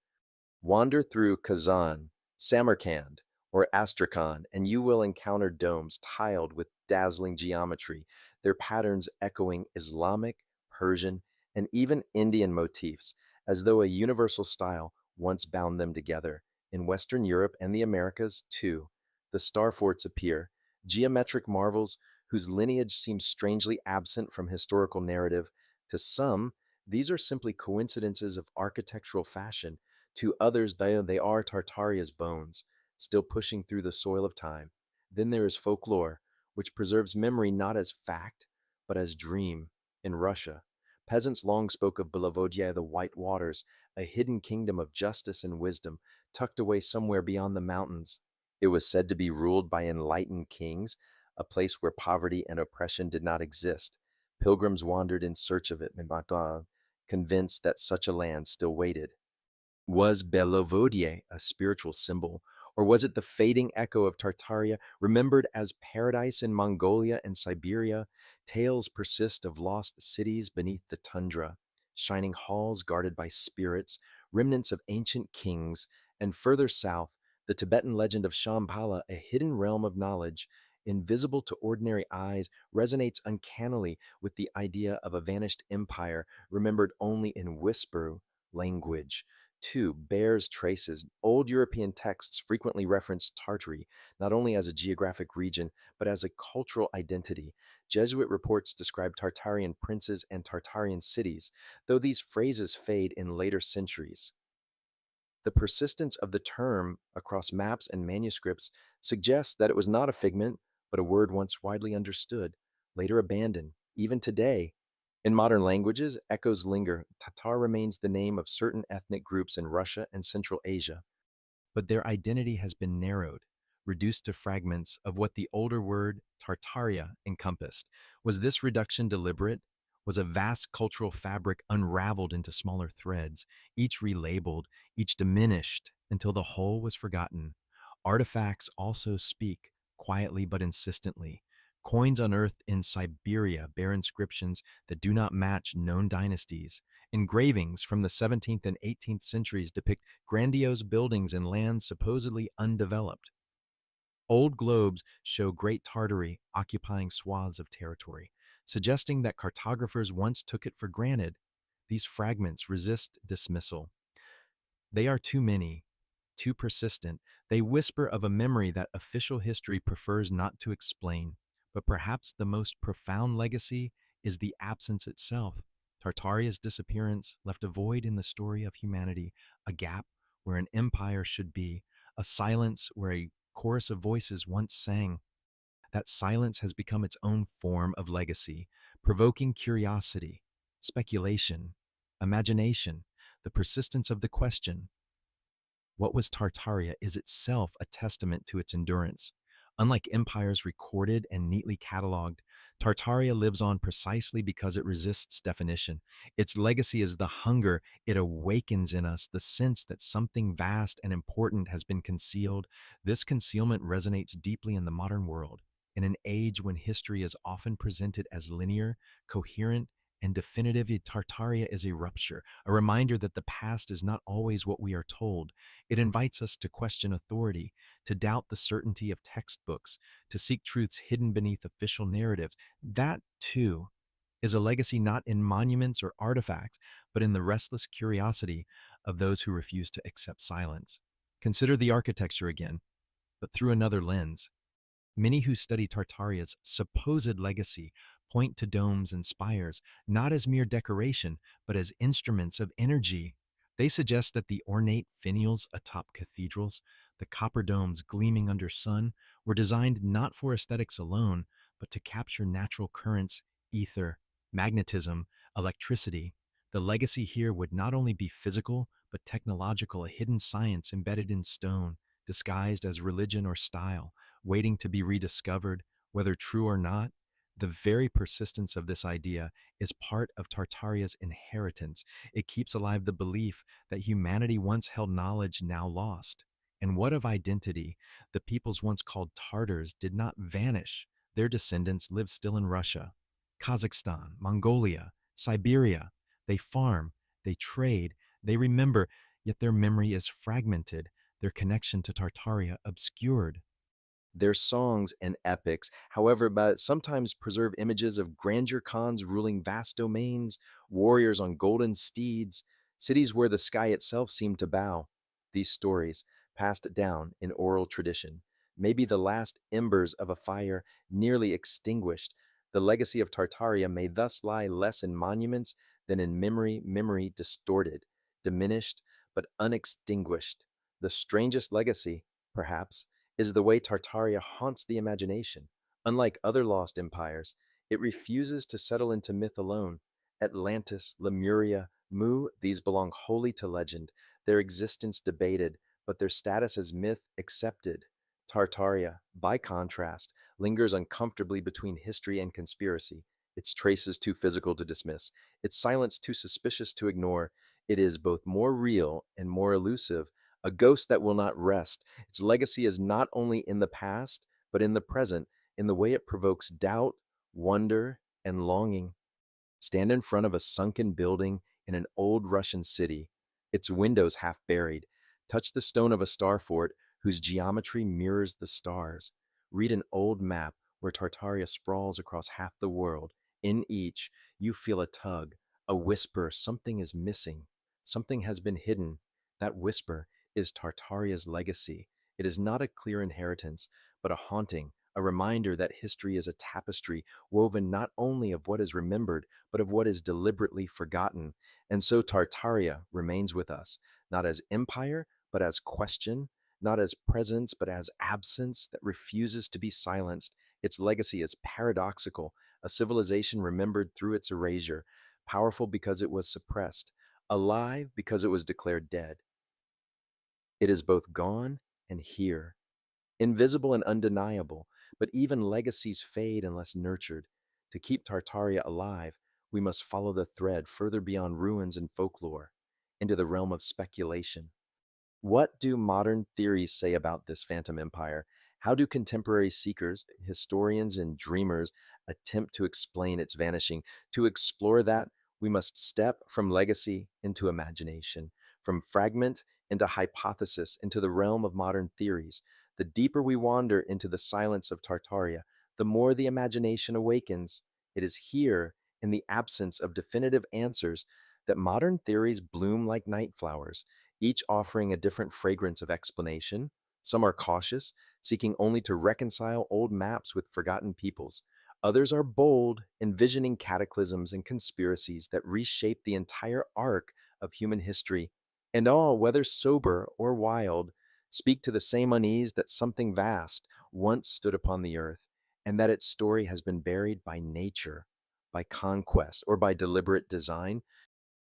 Wander through Kazan, Samarkand, or Astrakhan, and you will encounter domes tiled with dazzling geometry, their patterns echoing Islamic, Persian, and even Indian motifs, as though a universal style once bound them together. In Western Europe and the Americas, too, the star forts appear, geometric marvels whose lineage seems strangely absent from historical narrative. To some, these are simply coincidences of architectural fashion. To others, they are Tartaria's bones, still pushing through the soil of time. Then there is folklore, which preserves memory not as fact, but as dream. In Russia, peasants long spoke of Belavodye, the White Waters, a hidden kingdom of justice and wisdom, tucked away somewhere beyond the mountains. It was said to be ruled by enlightened kings, a place where poverty and oppression did not exist. Pilgrims wandered in search of it, convinced that such a land still waited. Was Bellevodie a spiritual symbol, or was it the fading echo of Tartaria, remembered as paradise in Mongolia and Siberia? Tales persist of lost cities beneath the tundra, shining halls guarded by spirits, remnants of ancient kings, and further south, the Tibetan legend of Shambhala, a hidden realm of knowledge, invisible to ordinary eyes, resonates uncannily with the idea of a vanished empire remembered only in whisper language. 2. Bears traces. Old European texts frequently reference Tartary, not only as a geographic region, but as a cultural identity. Jesuit reports describe Tartarian princes and Tartarian cities, though these phrases fade in later centuries. The persistence of the term across maps and manuscripts suggests that it was not a figment, but a word once widely understood, later abandoned. Even today, in modern languages, echoes linger. Tatar remains the name of certain ethnic groups in Russia and Central Asia, but their identity has been narrowed, reduced to fragments of what the older word Tartaria encompassed. Was this reduction deliberate? Was a vast cultural fabric unraveled into smaller threads, each relabeled, each diminished until the whole was forgotten? Artifacts also speak, quietly but insistently. Coins unearthed in Siberia bear inscriptions that do not match known dynasties. Engravings from the 17th and 18th centuries depict grandiose buildings in lands supposedly undeveloped. Old globes show Great Tartary occupying swaths of territory, suggesting that cartographers once took it for granted. These fragments resist dismissal. They are too many, too persistent. They whisper of a memory that official history prefers not to explain. But perhaps the most profound legacy is the absence itself. Tartaria's disappearance left a void in the story of humanity, a gap where an empire should be, a silence where a chorus of voices once sang. That silence has become its own form of legacy, provoking curiosity, speculation, imagination, the persistence of the question. What was Tartaria is itself a testament to its endurance. Unlike empires recorded and neatly cataloged, Tartaria lives on precisely because it resists definition. Its legacy is the hunger it awakens in us, the sense that something vast and important has been concealed. This concealment resonates deeply in the modern world. In an age when history is often presented as linear, coherent, and definitive, Tartaria is a rupture, a reminder that the past is not always what we are told. It invites us to question authority, to doubt the certainty of textbooks, to seek truths hidden beneath official narratives. That, too, is a legacy not in monuments or artifacts, but in the restless curiosity of those who refuse to accept silence. Consider the architecture again, but through another lens. Many who study Tartaria's supposed legacy point to domes and spires, not as mere decoration, but as instruments of energy. They suggest that the ornate finials atop cathedrals, the copper domes gleaming under sun, were designed not for aesthetics alone, but to capture natural currents, ether, magnetism, electricity. The legacy here would not only be physical, but technological, a hidden science embedded in stone, disguised as religion or style, waiting to be rediscovered Whether true or not, the very persistence of this idea is part of Tartaria's inheritance. It keeps alive the belief that humanity once held knowledge now lost. And what of identity? The peoples once called Tartars did not vanish. Their descendants live still in Russia, Kazakhstan, Mongolia, Siberia. They farm, they trade, they remember, yet their memory is fragmented, their connection to Tartaria obscured. Their songs and epics, however, but sometimes preserve images of grandeur khans ruling vast domains, warriors on golden steeds, cities where the sky itself seemed to bow. These stories, passed down in oral tradition, may be the last embers of a fire nearly extinguished. The legacy of Tartaria may thus lie less in monuments than in memory distorted, diminished, but unextinguished. The strangest legacy, perhaps, is the way Tartaria haunts the imagination. Unlike other lost empires, it refuses to settle into myth alone. Atlantis, Lemuria, Mu, these belong wholly to legend, their existence debated, but their status as myth accepted. Tartaria, by contrast, lingers uncomfortably between history and conspiracy, its traces too physical to dismiss, its silence too suspicious to ignore. It is both more real and more elusive, a ghost that will not rest. Its legacy is not only in the past, but in the present, in the way it provokes doubt, wonder, and longing. Stand in front of a sunken building in an old Russian city, its windows half buried. Touch the stone of a star fort whose geometry mirrors the stars. Read an old map where Tartaria sprawls across half the world. In each, you feel a tug, a whisper something is missing, something has been hidden. That whisper is Tartaria's legacy. It is not a clear inheritance, but a haunting, a reminder that history is a tapestry woven not only of what is remembered, but of what is deliberately forgotten. And so Tartaria remains with us, not as empire, but as question, not as presence, but as absence that refuses to be silenced. Its legacy is paradoxical, a civilization remembered through its erasure, powerful because it was suppressed, alive because it was declared dead. It is both gone and here, invisible and undeniable, but even legacies fade unless nurtured. To keep Tartaria alive, we must follow the thread further beyond ruins and folklore, into the realm of speculation. What do modern theories say about this phantom empire? How do contemporary seekers, historians, and dreamers attempt to explain its vanishing? To explore that, we must step from legacy into imagination, from fragment into hypothesis, into the realm of modern theories. The deeper we wander into the silence of Tartaria, the more the imagination awakens. It is here, in the absence of definitive answers, that modern theories bloom like night flowers, each offering a different fragrance of explanation. Some are cautious, seeking only to reconcile old maps with forgotten peoples. Others are bold, envisioning cataclysms and conspiracies that reshape the entire arc of human history. And all, whether sober or wild, speak to the same unease that something vast once stood upon the earth, and that its story has been buried by nature, by conquest, or by deliberate design.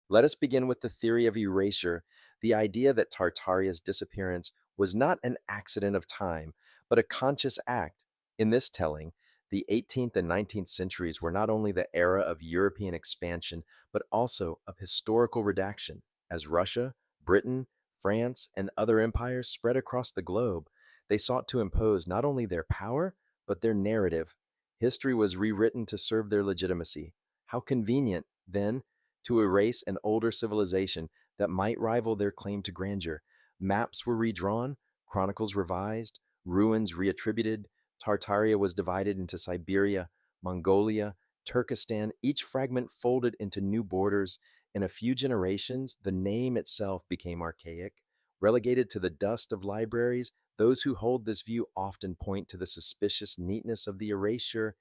Let us begin with the theory of erasure, the idea that Tartaria's disappearance was not an accident of time, but a conscious act. In this telling, the 18th and 19th centuries were not only the era of European expansion, but also of historical redaction, as Russia, Britain, France, and other empires spread across the globe. They sought to impose not only their power, but their narrative. History was rewritten to serve their legitimacy. How convenient, then, to erase an older civilization that might rival their claim to grandeur. Maps were redrawn, chronicles revised, ruins reattributed. Tartaria was divided into Siberia, Mongolia, Turkestan, each fragment folded into new borders. In a few generations, the name itself became archaic. Relegated to the dust of libraries, those who hold this view often point to the suspicious neatness of the erasure.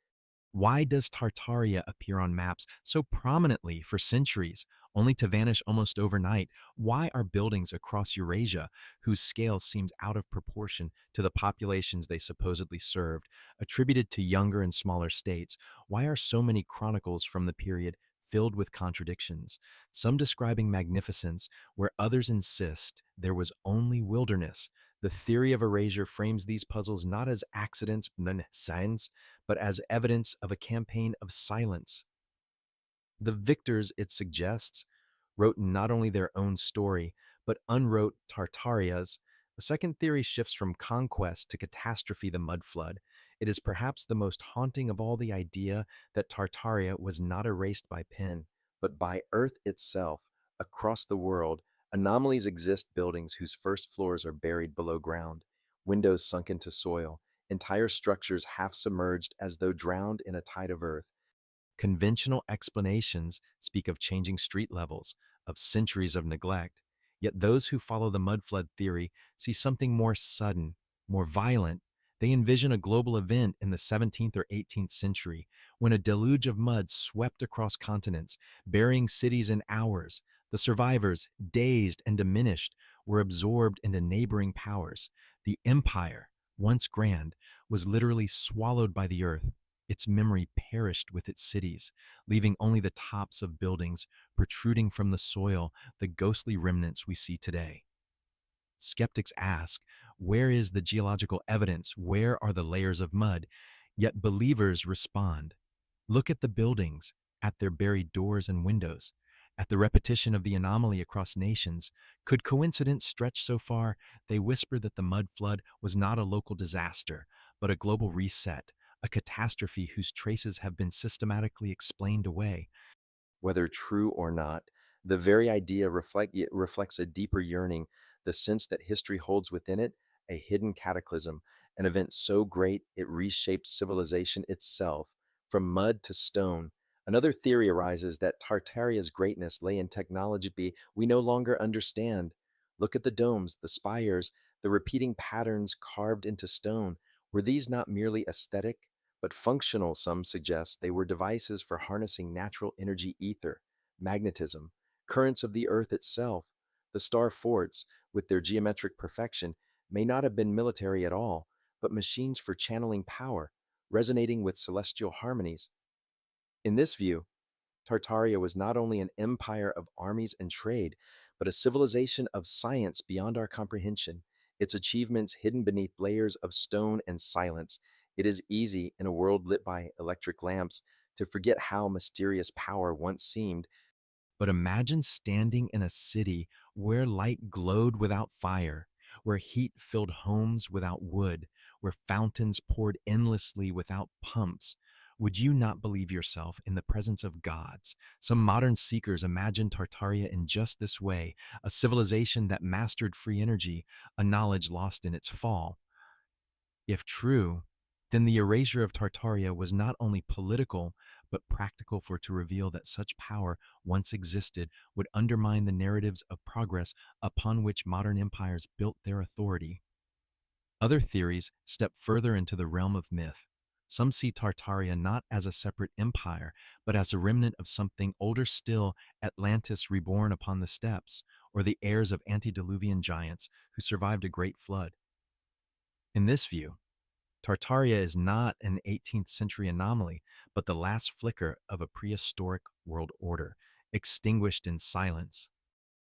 Why does Tartaria appear on maps so prominently for centuries, only to vanish almost overnight? Why are buildings across Eurasia, whose scale seems out of proportion to the populations they supposedly served, attributed to younger and smaller states? Why are so many chronicles from the period filled with contradictions, some describing magnificence where others insist there was only wilderness? The theory of erasure frames these puzzles not as accidents, signs, but as evidence of a campaign of silence. The victors, it suggests, wrote not only their own story, but unwrote Tartaria's. The second theory shifts from conquest to catastrophe, the mud flood. It is perhaps the most haunting of all, the idea that Tartaria was not erased by pen, but by earth itself. Across the world, anomalies exist, buildings whose first floors are buried below ground, windows sunk into soil, entire structures half submerged as though drowned in a tide of earth. Conventional explanations speak of changing street levels, of centuries of neglect. Yet those who follow the mud flood theory see something more sudden, more violent. They envision a global event in the 17th or 18th century when a deluge of mud swept across continents, burying cities in hours. The survivors, dazed and diminished, were absorbed into neighboring powers. The empire, once grand, was literally swallowed by the earth. Its memory perished with its cities, leaving only the tops of buildings protruding from the soil, the ghostly remnants we see today. Skeptics ask, where is the geological evidence? Where are the layers of mud? Yet believers respond, look at the buildings, at their buried doors and windows, at the repetition of the anomaly across nations. Could coincidence stretch so far? They whisper that the mud flood was not a local disaster, but a global reset, a catastrophe whose traces have been systematically explained away. Whether true or not, the very idea reflects a deeper yearning, the sense that history holds within it a hidden cataclysm, an event so great it reshaped civilization itself, from mud to stone. Another theory arises that Tartaria's greatness lay in technology we no longer understand. Look at the domes, the spires, the repeating patterns carved into stone. Were these not merely aesthetic, but functional? Some suggest they were devices for harnessing natural energy, ether, magnetism, currents of the earth itself. The star forts, with their geometric perfection, may not have been military at all, but machines for channeling power, resonating with celestial harmonies. In this view, Tartaria was not only an empire of armies and trade, but a civilization of science beyond our comprehension, its achievements hidden beneath layers of stone and silence. It is easy, in a world lit by electric lamps, to forget how mysterious power once seemed. But imagine standing in a city where light glowed without fire, where heat filled homes without wood, where fountains poured endlessly without pumps. Would you not believe yourself in the presence of gods? Some modern seekers imagine Tartaria in just this way, a civilization that mastered free energy, a knowledge lost in its fall. If true, then the erasure of Tartaria was not only political, but practical, for to reveal that such power once existed would undermine the narratives of progress upon which modern empires built their authority. Other theories step further into the realm of myth. Some see Tartaria not as a separate empire, but as a remnant of something older still, Atlantis reborn upon the steppes, or the heirs of antediluvian giants who survived a great flood. In this view, Tartaria is not an 18th century anomaly, but the last flicker of a prehistoric world order, extinguished in silence.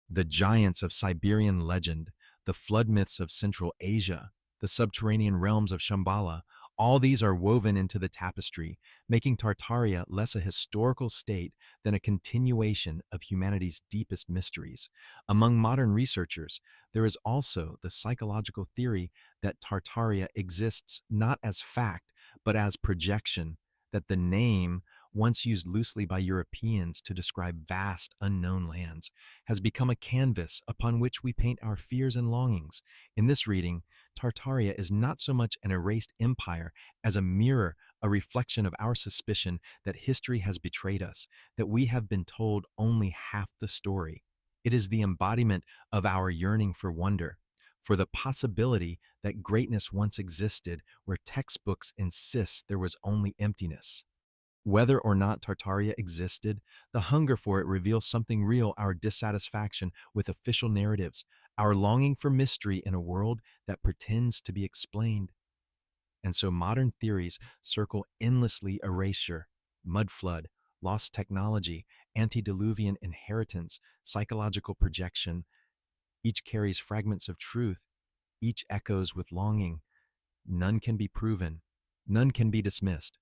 The giants of Siberian legend, the flood myths of Central Asia, the subterranean realms of Shambhala, all these are woven into the tapestry, making Tartaria less a historical state than a continuation of humanity's deepest mysteries. Among modern researchers, there is also the psychological theory that Tartaria exists not as fact, but as projection, that the name, once used loosely by Europeans to describe vast unknown lands, has become a canvas upon which we paint our fears and longings. In this reading, Tartaria is not so much an erased empire as a mirror, a reflection of our suspicion that history has betrayed us, that we have been told only half the story. It is the embodiment of our yearning for wonder, for the possibility that greatness once existed where textbooks insist there was only emptiness. Whether or not Tartaria existed, the hunger for it reveals something real: our dissatisfaction with official narratives, our longing for mystery in a world that pretends to be explained. And so modern theories circle endlessly: erasure, mud flood, lost technology, antediluvian inheritance, psychological projection. Each carries fragments of truth, each echoes with longing. None can be proven, none can be dismissed.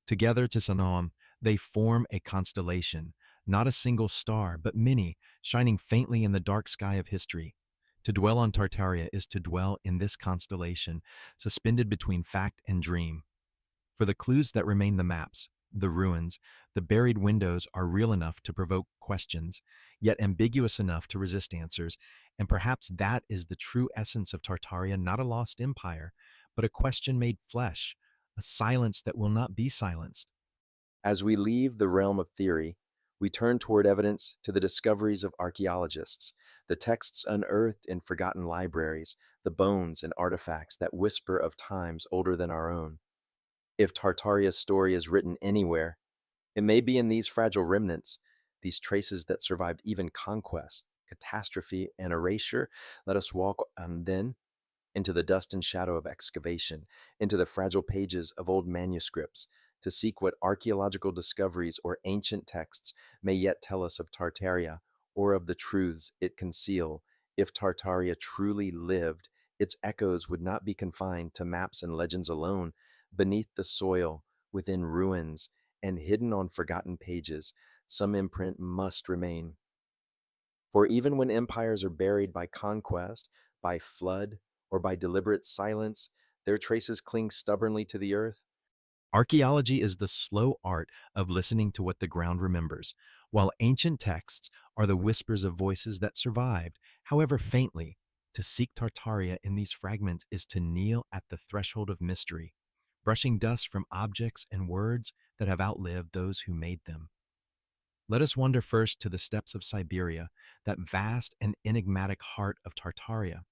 Together to Sanoam, they form a constellation, not a single star, but many, shining faintly in the dark sky of history. To dwell on Tartaria is to dwell in this constellation, suspended between fact and dream. For the clues that remain the maps, the ruins, the buried windows are real enough to provoke questions, yet ambiguous enough to resist answers, and perhaps that is the true essence of Tartaria, not a lost empire, but a question made flesh, a silence that will not be silenced. As we leave the realm of theory, we turn toward evidence to the discoveries of archaeologists, the texts unearthed in forgotten libraries, the bones and artifacts that whisper of times older than our own. If Tartaria's story is written anywhere, it may be in these fragile remnants, these traces that survived even conquest, catastrophe, and erasure. Let us walk then into the dust and shadow of excavation, into the fragile pages of old manuscripts, to seek what archaeological discoveries or ancient texts may yet tell us of Tartaria or of the truths it conceal. If Tartaria truly lived, its echoes would not be confined to maps and legends alone. Beneath the soil, within ruins, and hidden on forgotten pages, some imprint must remain. For even when empires are buried by conquest, by flood, or by deliberate silence, their traces cling stubbornly to the earth. Archaeology is the slow art of listening to what the ground remembers, while ancient texts are the whispers of voices that survived, however faintly. To seek Tartaria in these fragments is to kneel at the threshold of mystery, brushing dust from objects and words that have outlived those who made them. Let us wander first to the steppes of Siberia, that vast and enigmatic heart of Tartaria.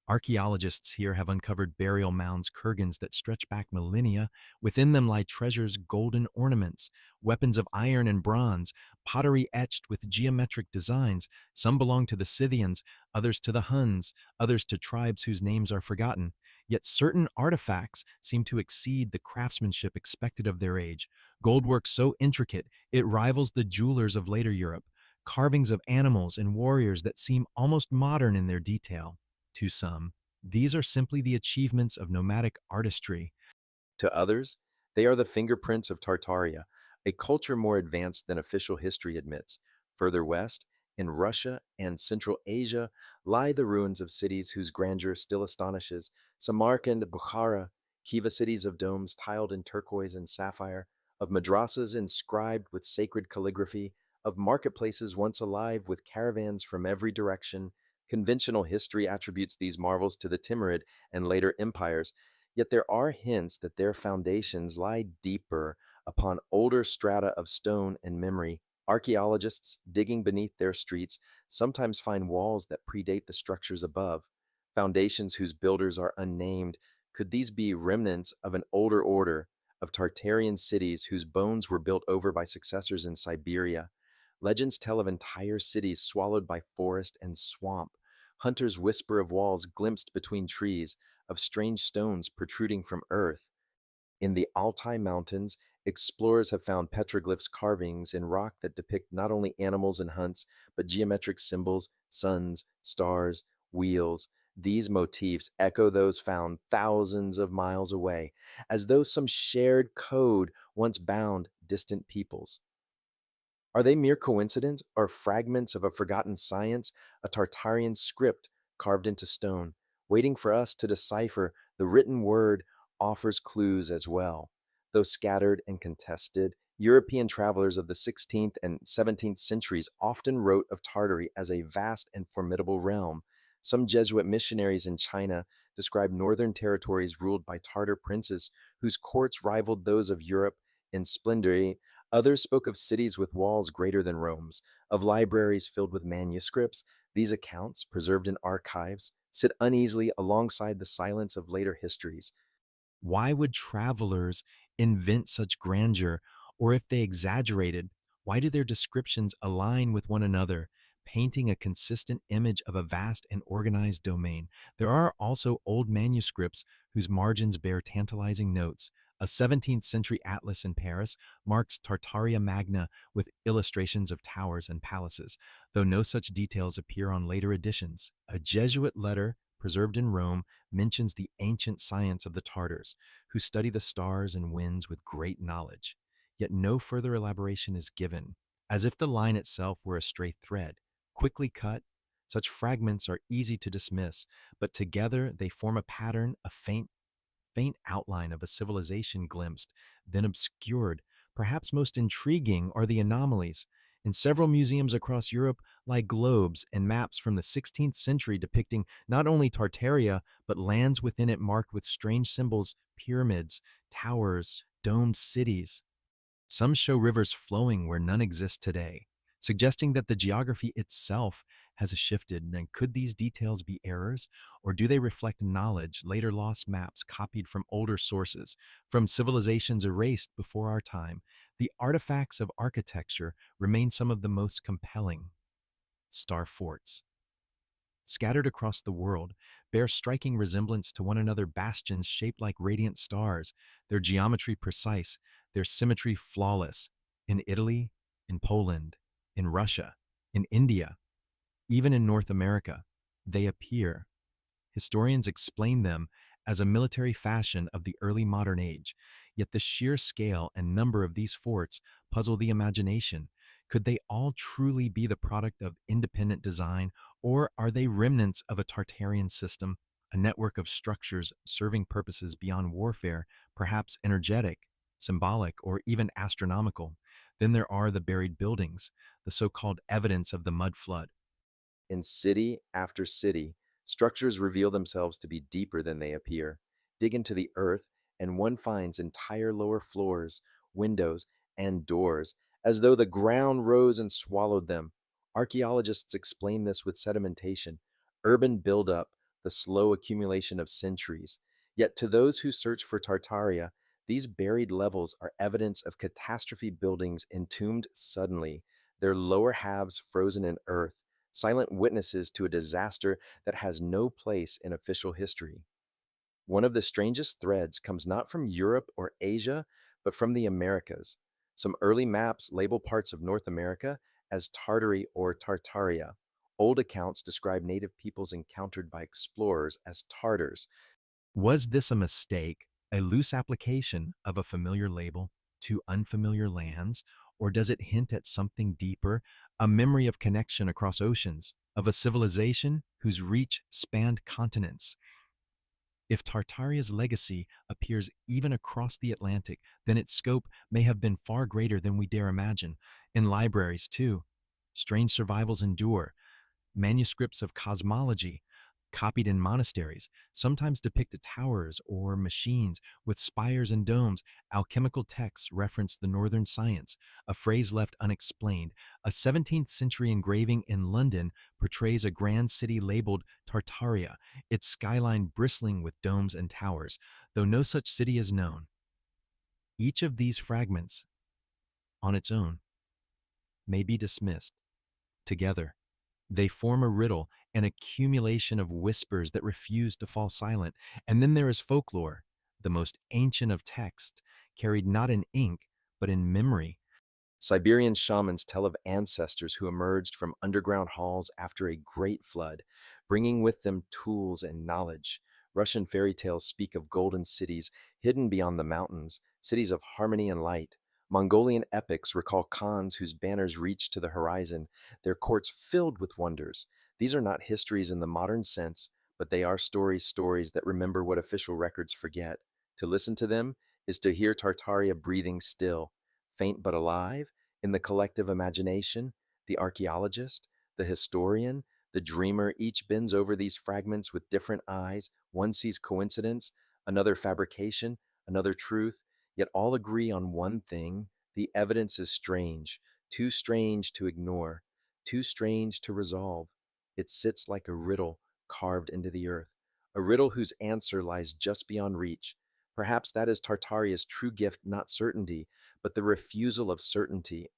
Archaeologists here have uncovered burial mounds, kurgans that stretch back millennia. Within them lie treasures, golden ornaments, weapons of iron and bronze, pottery etched with geometric designs. Some belong to the Scythians, others to the Huns, others to tribes whose names are forgotten. Yet certain artifacts seem to exceed the craftsmanship expected of their age. Goldwork so intricate it rivals the jewelers of later Europe. Carvings of animals and warriors that seem almost modern in their detail. To some, these are simply the achievements of nomadic artistry. To others, they are the fingerprints of Tartaria, a culture more advanced than official history admits. Further west, in Russia and Central Asia, lie the ruins of cities whose grandeur still astonishes. Samarkand, Bukhara, Khiva cities of domes tiled in turquoise and sapphire, of madrasas inscribed with sacred calligraphy, of marketplaces once alive with caravans from every direction. Conventional history attributes these marvels to the Timurid and later empires, yet there are hints that their foundations lie deeper upon older strata of stone and memory. Archaeologists digging beneath their streets sometimes find walls that predate the structures above, foundations whose builders are unnamed. Could these be remnants of an older order, of Tartarian cities whose bones were built over by successors in Siberia? Legends tell of entire cities swallowed by forest and swamp. Hunters whisper of walls glimpsed between trees, of strange stones protruding from earth. In the Altai Mountains, explorers have found petroglyphs carvings in rock that depict not only animals and hunts, but geometric symbols, suns, stars, wheels. These motifs echo those found thousands of miles away, as though some shared code once bound distant peoples. Are they mere coincidence or fragments of a forgotten science, a Tartarian script carved into stone, waiting for us to decipher? The written word offers clues as well. Though scattered and contested, European travelers of the 16th and 17th centuries often wrote of Tartary as a vast and formidable realm. Some Jesuit missionaries in China describe northern territories ruled by Tartar princes whose courts rivaled those of Europe in splendor. Others spoke of cities with walls greater than Rome's, of libraries filled with manuscripts. These accounts, preserved in archives, sit uneasily alongside the silence of later histories. Why would travelers invent such grandeur? Or if they exaggerated, why do their descriptions align with one another, painting a consistent image of a vast and organized domain? There are also old manuscripts whose margins bear tantalizing notes. A 17th century atlas in Paris marks Tartaria Magna with illustrations of towers and palaces, though no such details appear on later editions. A Jesuit letter preserved in Rome, mentions the ancient science of the Tartars, who study the stars and winds with great knowledge. Yet no further elaboration is given, as if the line itself were a stray thread, quickly cut. Such fragments are easy to dismiss, but together they form a pattern, a faint outline of a civilization glimpsed, then obscured. Perhaps most intriguing are the anomalies. In several museums across Europe lie globes and maps from the 16th century depicting not only Tartaria, but lands within it marked with strange symbols, pyramids, towers, domed cities. Some show rivers flowing where none exist today, suggesting that the geography itself has shifted. And could these details be errors, or do they reflect knowledge, later lost maps copied from older sources, from civilizations erased before our time? The artifacts of architecture remain some of the most compelling. Star forts, scattered across the world, bear striking resemblance to one another, bastions shaped like radiant stars, their geometry precise, their symmetry flawless. In Italy, in Poland, in Russia, in India, even in North America, they appear. Historians explain them as a military fashion of the early modern age, yet the sheer scale and number of these forts puzzle the imagination. Could they all truly be the product of independent design, or are they remnants of a Tartarian system, a network of structures serving purposes beyond warfare, perhaps energetic, symbolic, or even astronomical? Then there are the buried buildings, the so-called evidence of the mud flood. In city after city, structures reveal themselves to be deeper than they appear. Dig into the earth, and one finds entire lower floors, windows, and doors, as though the ground rose and swallowed them. Archaeologists explain this with sedimentation, urban buildup, the slow accumulation of centuries. Yet to those who search for Tartaria, these buried levels are evidence of catastrophe buildings entombed suddenly, their lower halves frozen in earth, silent witnesses to a disaster that has no place in official history. One of the strangest threads comes not from Europe or Asia, but from the Americas. Some early maps label parts of North America as Tartary or Tartaria. Old accounts describe native peoples encountered by explorers as Tartars. Was this a mistake, a loose application of a familiar label to unfamiliar lands, or does it hint at something deeper, a memory of connection across oceans, of a civilization whose reach spanned continents? If Tartaria's legacy appears even across the Atlantic, then its scope may have been far greater than we dare imagine. In libraries, too, strange survivals endure. Manuscripts of cosmology, copied in monasteries, sometimes depict towers or machines with spires and domes. Alchemical texts reference the northern science, a phrase left unexplained. A 17th century engraving in London portrays a grand city labeled Tartaria, its skyline bristling with domes and towers, though no such city is known. Each of these fragments, on its own, may be dismissed. Together, they form a riddle, an accumulation of whispers that refuse to fall silent. And then there is folklore, the most ancient of texts, carried not in ink, but in memory. Siberian shamans tell of ancestors who emerged from underground halls after a great flood, bringing with them tools and knowledge. Russian fairy tales speak of golden cities hidden beyond the mountains, cities of harmony and light. Mongolian epics recall Khans whose banners reach to the horizon, their courts filled with wonders. These are not histories in the modern sense, but they are stories that remember what official records forget. To listen to them is to hear Tartaria breathing still, faint but alive, in the collective imagination. The archaeologist, the historian, the dreamer each bends over these fragments with different eyes. One sees coincidence, another fabrication, another truth, yet all agree on one thing: the evidence is strange, too strange to ignore, too strange to resolve. It sits like a riddle carved into the earth, a riddle whose answer lies just beyond reach. Perhaps that is Tartaria's true gift, not certainty, but the refusal of certainty.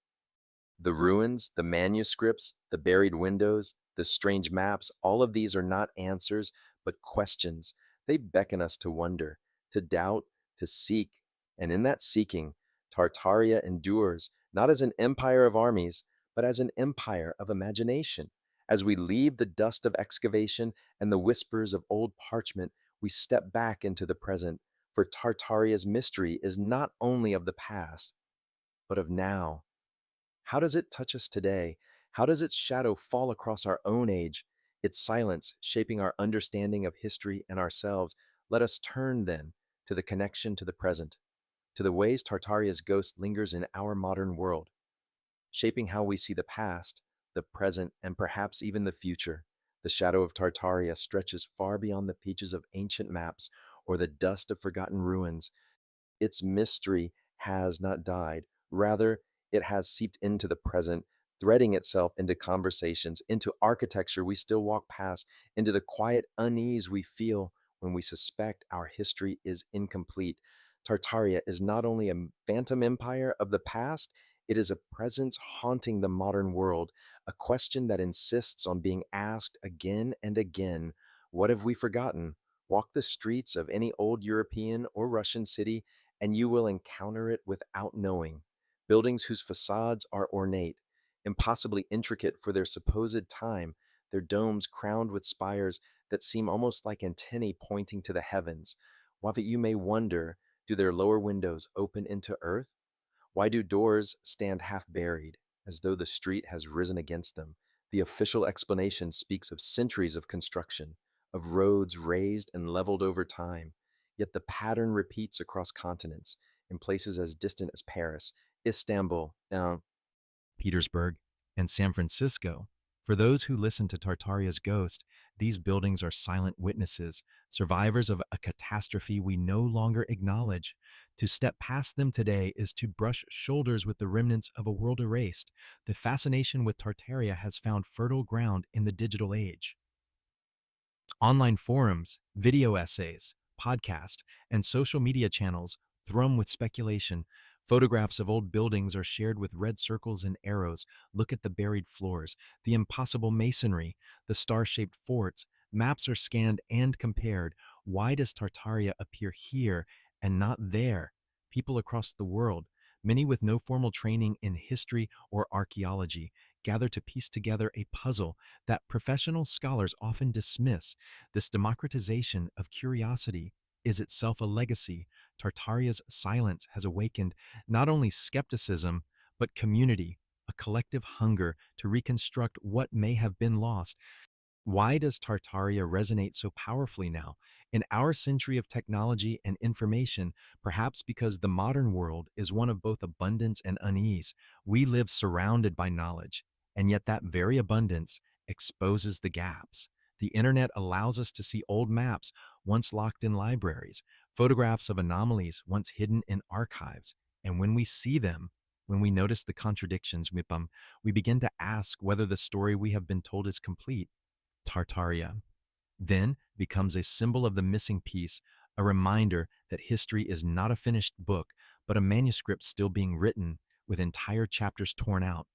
The ruins, the manuscripts, the buried windows, the strange maps, all of these are not answers, but questions. They beckon us to wonder, to doubt, to seek. And in that seeking, Tartaria endures, not as an empire of armies, but as an empire of imagination, As we leave the dust of excavation and the whispers of old parchment, we step back into the present, for Tartaria's mystery is not only of the past, but of now. How does it touch us today? How does its shadow fall across our own age, its silence shaping our understanding of history and ourselves? Let us turn then to the connection to the present, to the ways Tartaria's ghost lingers in our modern world, shaping how we see the past, the present, and perhaps even the future. The shadow of Tartaria stretches far beyond the pages of ancient maps or the dust of forgotten ruins. Its mystery has not died. Rather, it has seeped into the present, threading itself into conversations, into architecture we still walk past, into the quiet unease we feel when we suspect our history is incomplete. Tartaria is not only a phantom empire of the past, it is a presence haunting the modern world, a question that insists on being asked again and again. What have we forgotten? Walk the streets of any old European or Russian city, and you will encounter it without knowing. Buildings whose facades are ornate, impossibly intricate for their supposed time, their domes crowned with spires that seem almost like antennae pointing to the heavens. While you may wonder, do their lower windows open into earth? Why do doors stand half buried, as though the street has risen against them? The official explanation speaks of centuries of construction, of roads raised and leveled over time. Yet the pattern repeats across continents, in places as distant as Paris, Istanbul, Petersburg, and San Francisco. For those who listen to Tartaria's ghost, these buildings are silent witnesses, survivors of a catastrophe we no longer acknowledge. To step past them today is to brush shoulders with the remnants of a world erased. The fascination with Tartaria has found fertile ground in the digital age. Online forums, video essays, podcasts, and social media channels thrum with speculation. Photographs of old buildings are shared with red circles and arrows. Look at the buried floors, the impossible masonry, the star-shaped forts. Maps are scanned and compared. Why does Tartaria appear here and not there? People across the world, many with no formal training in history or archaeology, gather to piece together a puzzle that professional scholars often dismiss. This democratization of curiosity is itself a legacy. Tartaria's silence has awakened not only skepticism, but community, a collective hunger to reconstruct what may have been lost. Why does Tartaria resonate so powerfully now? In our century of technology and information, perhaps because the modern world is one of both abundance and unease, we live surrounded by knowledge, and yet that very abundance exposes the gaps. The internet allows us to see old maps once locked in libraries, photographs of anomalies once hidden in archives, and when we see them, when we notice the contradictions, we begin to ask whether the story we have been told is complete. Tartaria then becomes a symbol of the missing piece, a reminder that history is not a finished book, but a manuscript still being written with entire chapters torn out.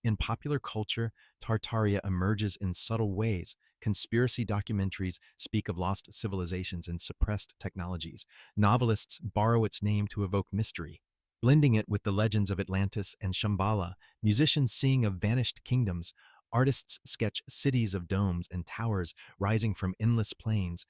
In popular culture, Tartaria emerges in subtle ways. Conspiracy documentaries speak of lost civilizations and suppressed technologies. Novelists borrow its name to evoke mystery. Blending it with the legends of Atlantis and Shambhala, musicians sing of vanished kingdoms. Artists sketch cities of domes and towers rising from endless plains.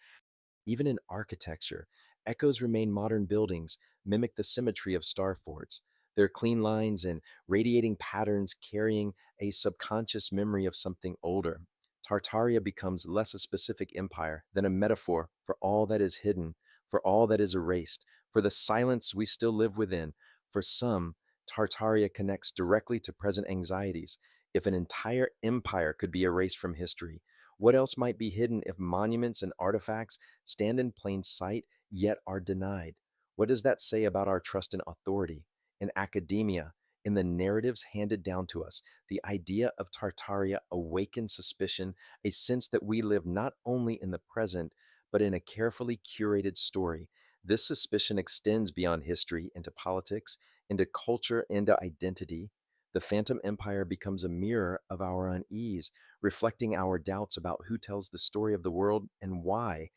Even in architecture, echoes remain modern buildings, mimic the symmetry of star forts, their clean lines and radiating patterns carrying a subconscious memory of something older. Tartaria becomes less a specific empire than a metaphor for all that is hidden, for all that is erased, for the silence we still live within. For some, Tartaria connects directly to present anxieties. If an entire empire could be erased from history, what else might be hidden if monuments and artifacts stand in plain sight yet are denied? What does that say about our trust in authority, in academia, in the narratives handed down to us? The idea of Tartaria awakens suspicion, a sense that we live not only in the present, but in a carefully curated story. This suspicion extends beyond history into politics, into culture, into identity. The Phantom Empire becomes a mirror of our unease, reflecting our doubts about who tells the story of the world and why.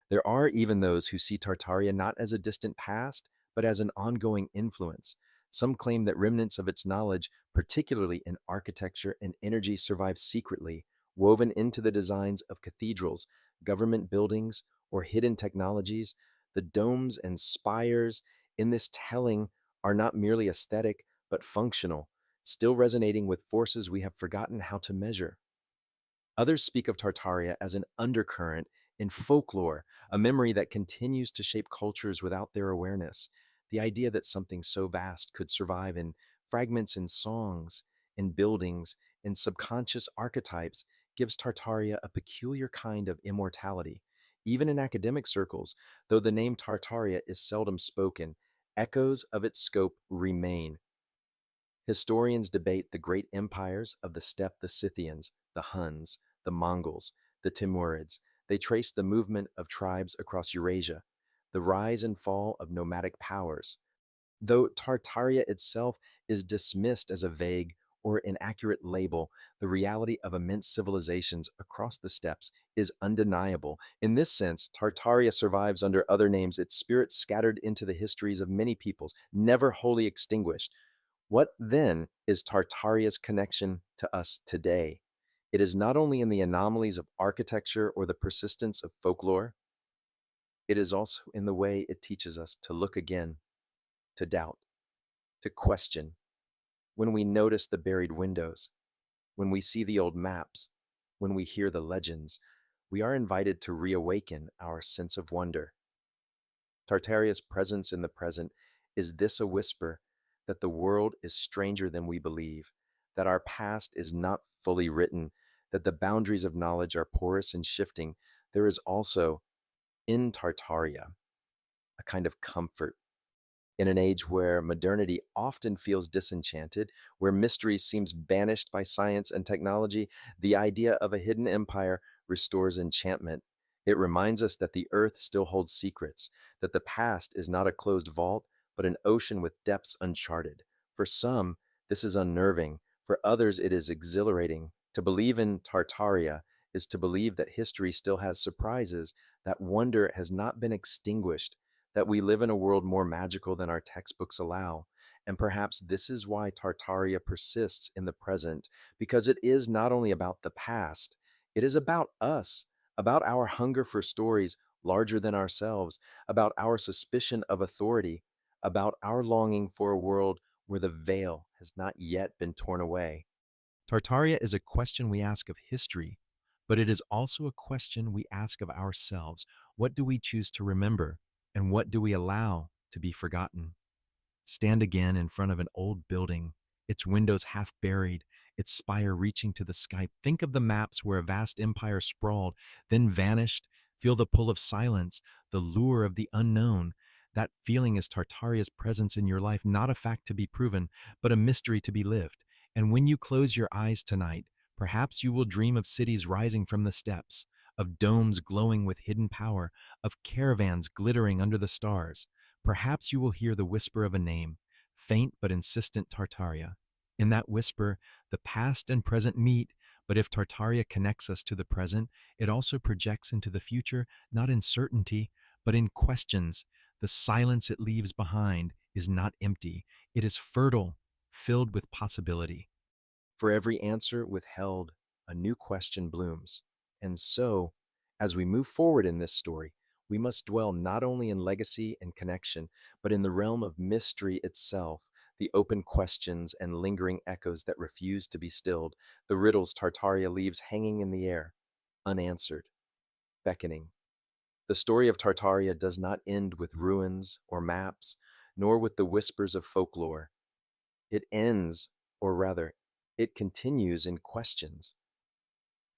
There are even those who see Tartaria not as a distant past, but as an ongoing influence. Some claim that remnants of its knowledge, particularly in architecture and energy, survive secretly, woven into the designs of cathedrals, government buildings, or hidden technologies. The domes and spires in this telling are not merely aesthetic, but functional, still resonating with forces we have forgotten how to measure. Others speak of Tartaria as an undercurrent in folklore, a memory that continues to shape cultures without their awareness. The idea that something so vast could survive in fragments in songs, in buildings, in subconscious archetypes gives Tartaria a peculiar kind of immortality. Even in academic circles, though the name Tartaria is seldom spoken, echoes of its scope remain. Historians debate the great empires of the steppe, the Scythians, the Huns, the Mongols, the Timurids. They trace the movement of tribes across Eurasia, the rise and fall of nomadic powers. Though Tartaria itself is dismissed as a vague or inaccurate label, the reality of immense civilizations across the steppes is undeniable. In this sense, Tartaria survives under other names, its spirit scattered into the histories of many peoples, never wholly extinguished. What then is Tartaria's connection to us today? It is not only in the anomalies of architecture or the persistence of folklore, it is also in the way it teaches us to look again, to doubt, to question. When we notice the buried windows, when we see the old maps, when we hear the legends, we are invited to reawaken our sense of wonder. Tartaria's presence in the present is this a whisper that the world is stranger than we believe, that our past is not fully written, that the boundaries of knowledge are porous and shifting. There is also in Tartaria a kind of comfort. In an age where modernity often feels disenchanted, where mystery seems banished by science and technology, the idea of a hidden empire restores enchantment. It reminds us that the earth still holds secrets, that the past is not a closed vault, but an ocean with depths uncharted. For some, this is unnerving. For others, it is exhilarating. To believe in Tartaria is to believe that history still has surprises, that wonder has not been extinguished, that we live in a world more magical than our textbooks allow. And perhaps this is why Tartaria persists in the present, because it is not only about the past, it is about us, about our hunger for stories larger than ourselves, about our suspicion of authority, about our longing for a world where the veil has not yet been torn away. Tartaria is a question we ask of history, but it is also a question we ask of ourselves. What do we choose to remember, and what do we allow to be forgotten? Stand again in front of an old building, its windows half buried, its spire reaching to the sky. Think of the maps where a vast empire sprawled, then vanished. Feel the pull of silence, the lure of the unknown. That feeling is Tartaria's presence in your life, not a fact to be proven, but a mystery to be lived. And when you close your eyes tonight, perhaps you will dream of cities rising from the steppes, of domes glowing with hidden power, of caravans glittering under the stars. Perhaps you will hear the whisper of a name, faint but insistent: Tartaria. In that whisper, the past and present meet, but if Tartaria connects us to the present, it also projects into the future, not in certainty, but in questions. The silence it leaves behind is not empty, it is fertile, filled with possibility. For every answer withheld, a new question blooms. And so, as we move forward in this story, we must dwell not only in legacy and connection, but in the realm of mystery itself, the open questions and lingering echoes that refuse to be stilled, the riddles Tartaria leaves hanging in the air, unanswered, beckoning. The story of Tartaria does not end with ruins or maps, nor with the whispers of folklore. It ends, or rather, it continues in questions.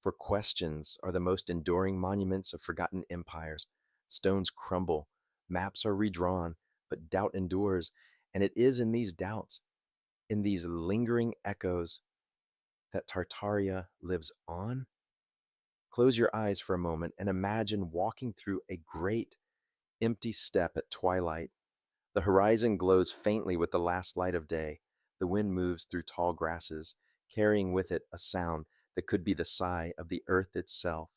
For questions are the most enduring monuments of forgotten empires. Stones crumble, maps are redrawn, but doubt endures. And it is in these doubts, in these lingering echoes, that Tartaria lives on. Close your eyes for a moment and imagine walking through a great, empty steppe at twilight. The horizon glows faintly with the last light of day. The wind moves through tall grasses, carrying with it a sound that could be the sigh of the earth itself.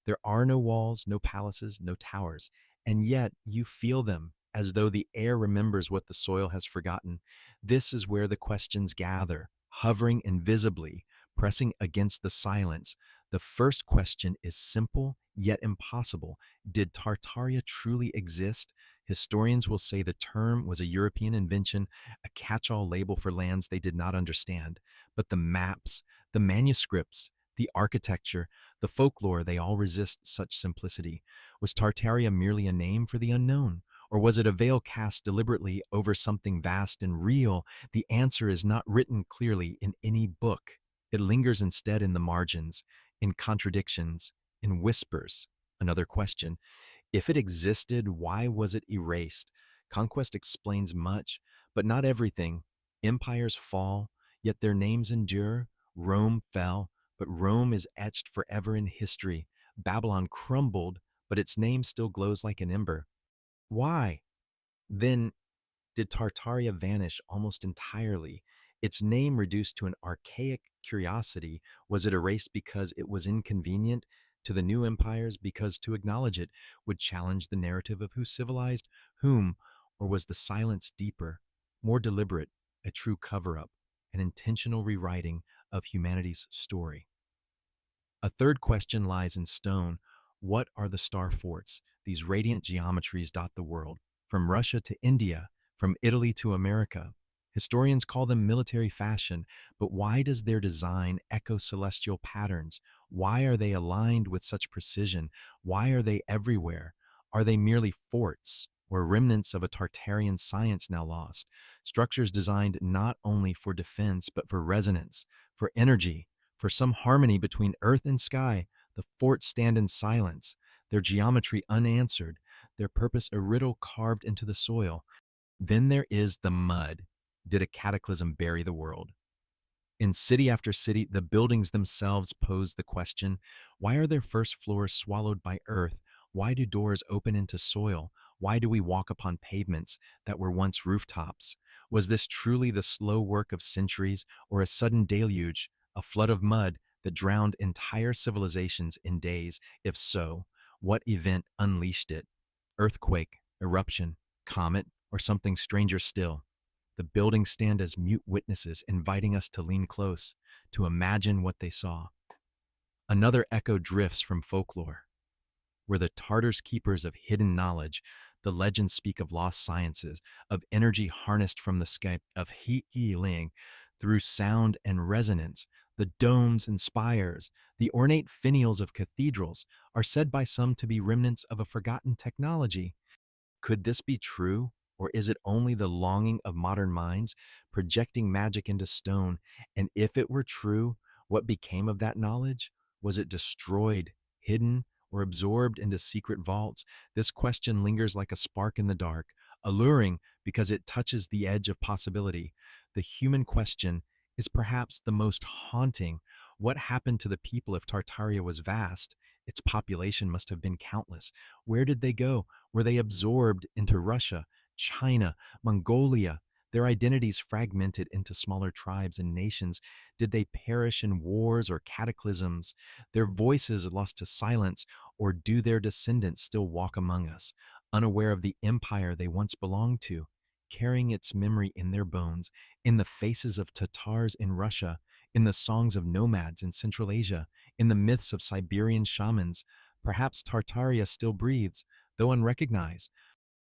There are no walls, no palaces, no towers, and yet you feel them as though the air remembers what the soil has forgotten. This is where the questions gather, hovering invisibly, pressing against the silence. The first question is simple yet impossible. Did Tartaria truly exist? Historians will say the term was a European invention, a catch all label for lands they did not understand. But the maps, the manuscripts, the architecture, the folklore, they all resist such simplicity. Was Tartaria merely a name for the unknown? Or was it a veil cast deliberately over something vast and real? The answer is not written clearly in any book. It lingers instead in the margins, in contradictions, in whispers. Another question: if it existed, why was it erased? Conquest explains much, but not everything. Empires fall, yet their names endure. Rome fell, but Rome is etched forever in history. Babylon crumbled, but its name still glows like an ember. Why? Then did Tartaria vanish almost entirely? Its name reduced to an archaic curiosity? Was it erased because it was inconvenient to the new empires, because to acknowledge it would challenge the narrative of who civilized whom? Or was the silence deeper, more deliberate, a true cover up, an intentional rewriting of humanity's story? A third question lies in stone. What are the star forts? These radiant geometries dot the world, from Russia to India, from Italy to America. Historians call them military fashion, but why does their design echo celestial patterns? Why are they aligned with such precision? Why are they everywhere? Are they merely forts or remnants of a Tartarian science now lost? Structures designed not only for defense, but for resonance, for energy, for some harmony between earth and sky. The forts stand in silence, their geometry unanswered, their purpose a riddle carved into the soil. Then there is the mud. Did a cataclysm bury the world? In city after city, the buildings themselves pose the question: why are their first floors swallowed by earth? Why do doors open into soil? Why do we walk upon pavements that were once rooftops? Was this truly the slow work of centuries, or a sudden deluge, a flood of mud that drowned entire civilizations in days? If so, what event unleashed it? Earthquake, eruption, comet, or something stranger still? The buildings stand as mute witnesses, inviting us to lean close, to imagine what they saw. Another echo drifts from folklore. Were the Tartars keepers of hidden knowledge? The legends speak of lost sciences, of energy harnessed from the sky, of healing through sound and resonance. The domes and spires, the ornate finials of cathedrals, are said by some to be remnants of a forgotten technology. Could this be true? Or is it only the longing of modern minds projecting magic into stone? And if it were true, what became of that knowledge? Was it destroyed, hidden, or absorbed into secret vaults? This question lingers like a spark in the dark, alluring because it touches the edge of possibility. The human question is perhaps the most haunting. What happened to the people if Tartaria was vast? Its population must have been countless. Where did they go? Were they absorbed into Russia, China, Mongolia? Their identities fragmented into smaller tribes and nations. Did they perish in wars or cataclysms? Their voices lost to silence, or do their descendants still walk among us, unaware of the empire they once belonged to, carrying its memory in their bones, in the faces of Tatars in Russia, in the songs of nomads in Central Asia, in the myths of Siberian shamans? Perhaps Tartaria still breathes, though unrecognized.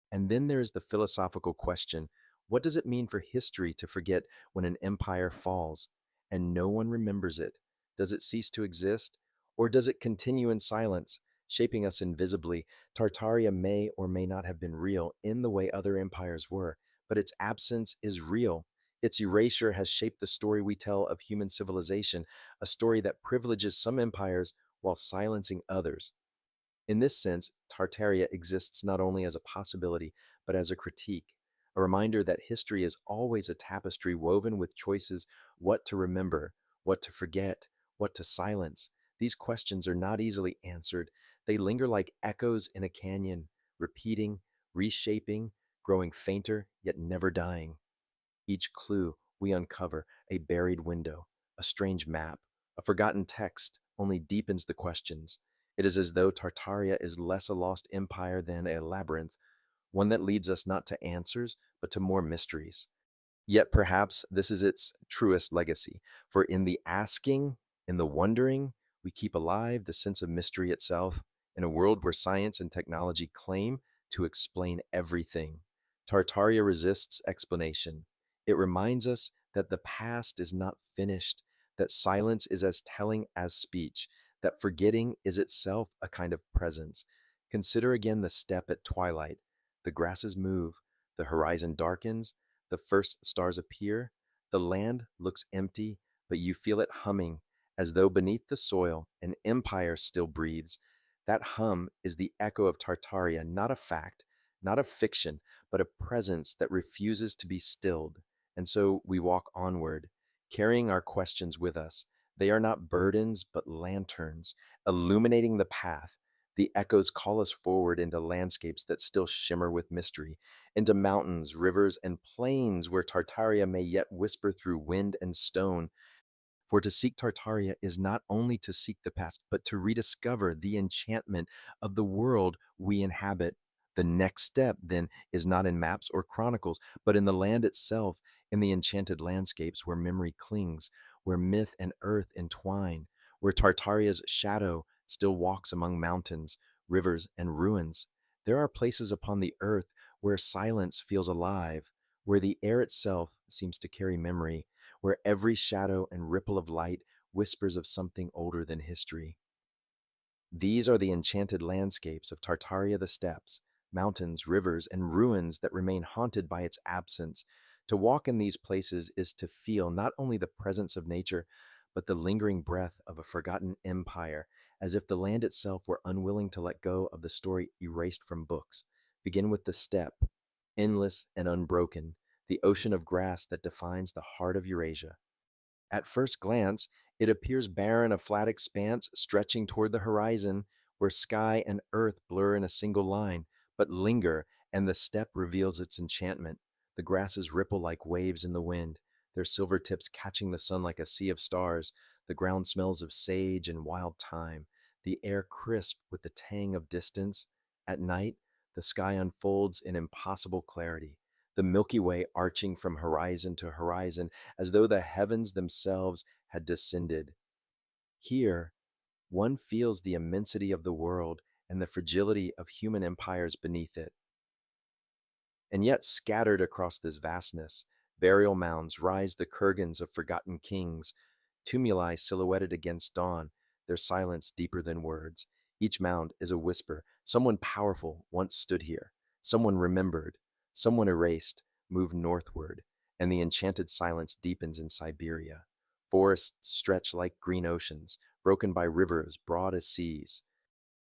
And then there is the philosophical question: what does it mean for history to forget when an empire falls and no one remembers it? Does it cease to exist? Or does it continue in silence, shaping us invisibly? Tartaria may or may not have been real in the way other empires were, but its absence is real. Its erasure has shaped the story we tell of human civilization, a story that privileges some empires while silencing others. In this sense, Tartaria exists not only as a possibility, but as a critique, a reminder that history is always a tapestry woven with choices: what to remember, what to forget, what to silence. These questions are not easily answered. They linger like echoes in a canyon, repeating, reshaping, growing fainter, yet never dying. Each clue we uncover, a buried window, a strange map, a forgotten text, only deepens the questions. It is as though Tartaria is less a lost empire than a labyrinth, one that leads us not to answers, but to more mysteries. Yet perhaps this is its truest legacy, for in the asking, in the wondering, we keep alive the sense of mystery itself. In a world where science and technology claim to explain everything, Tartaria resists explanation. It reminds us that the past is not finished, that silence is as telling as speech, that forgetting is itself a kind of presence. Consider again the step at twilight. The grasses move, the horizon darkens, the first stars appear, the land looks empty, but you feel it humming, as though beneath the soil an empire still breathes. That hum is the echo of Tartaria, not a fact, not a fiction, but a presence that refuses to be stilled. And so we walk onward, carrying our questions with us. They are not burdens, but lanterns, illuminating the path. The echoes call us forward into landscapes that still shimmer with mystery, into mountains, rivers, and plains where Tartaria may yet whisper through wind and stone. For to seek Tartaria is not only to seek the past, but to rediscover the enchantment of the world we inhabit. The next step, then, is not in maps or chronicles, but in the land itself, in the enchanted landscapes where memory clings, where myth and earth entwine, where Tartaria's shadow still walks among mountains, rivers, and ruins. There are places upon the earth where silence feels alive, where the air itself seems to carry memory, where every shadow and ripple of light whispers of something older than history. These are the enchanted landscapes of Tartaria, the steppes, mountains, rivers, and ruins that remain haunted by its absence. To walk in these places is to feel not only the presence of nature, but the lingering breath of a forgotten empire, as if the land itself were unwilling to let go of the story erased from books. Begin with the steppe, endless and unbroken, the ocean of grass that defines the heart of Eurasia. At first glance, it appears barren, a flat expanse stretching toward the horizon, where sky and earth blur in a single line, but linger, and the steppe reveals its enchantment. The grasses ripple like waves in the wind, their silver tips catching the sun like a sea of stars. The ground smells of sage and wild thyme, the air crisp with the tang of distance. At night, the sky unfolds in impossible clarity, the Milky Way arching from horizon to horizon as though the heavens themselves had descended. Here, one feels the immensity of the world and the fragility of human empires beneath it. And yet, scattered across this vastness, burial mounds rise the kurgans of forgotten kings, tumuli silhouetted against dawn, their silence deeper than words. Each mound is a whisper. Someone powerful once stood here. Someone remembered. Someone erased, moved northward, and the enchanted silence deepens in Siberia. Forests stretch like green oceans, broken by rivers broad as seas.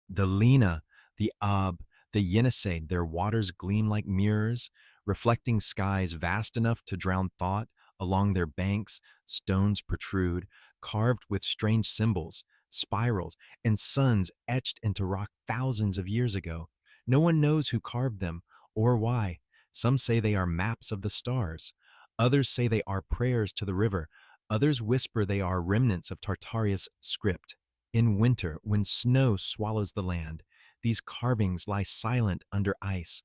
The Lena, the Ob, the Yenisei, their waters gleam like mirrors, reflecting skies vast enough to drown thought. Along their banks, stones protrude, carved with strange symbols, spirals, and suns etched into rock thousands of years ago. No one knows who carved them or why. Some say they are maps of the stars. Others say they are prayers to the river. Others whisper they are remnants of Tartaria's script. In winter, when snow swallows the land, these carvings lie silent under ice,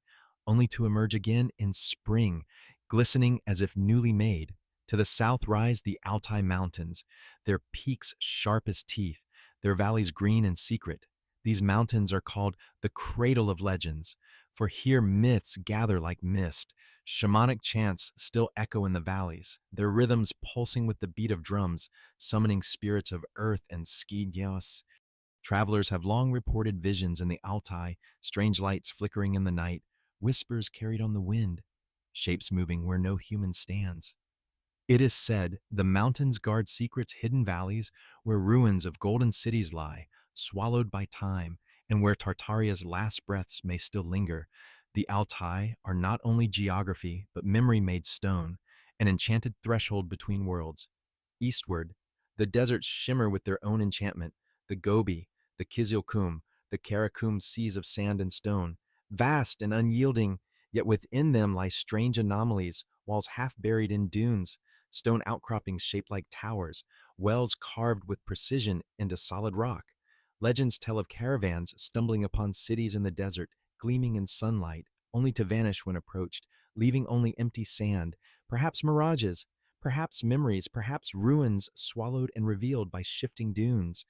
only to emerge again in spring, glistening as if newly made. To the south rise the Altai Mountains, their peaks sharp as teeth, their valleys green and secret. These mountains are called the cradle of legends, for here myths gather like mist. Shamanic chants still echo in the valleys, their rhythms pulsing with the beat of drums, summoning spirits of earth and skidios. Travelers have long reported visions in the Altai, strange lights flickering in the night, whispers carried on the wind, shapes moving where no human stands. It is said the mountains guard secrets hidden valleys where ruins of golden cities lie, swallowed by time, and where Tartaria's last breaths may still linger. The Altai are not only geography, but memory made stone, an enchanted threshold between worlds. Eastward, the deserts shimmer with their own enchantment, the Gobi, the Kizilkum, the Karakum seas of sand and stone, vast and unyielding, yet within them lie strange anomalies, walls half buried in dunes, stone outcroppings shaped like towers, wells carved with precision into solid rock. Legends tell of caravans stumbling upon cities in the desert, gleaming in sunlight, only to vanish when approached, leaving only empty sand, perhaps mirages, perhaps memories, perhaps ruins swallowed and revealed by shifting dunes.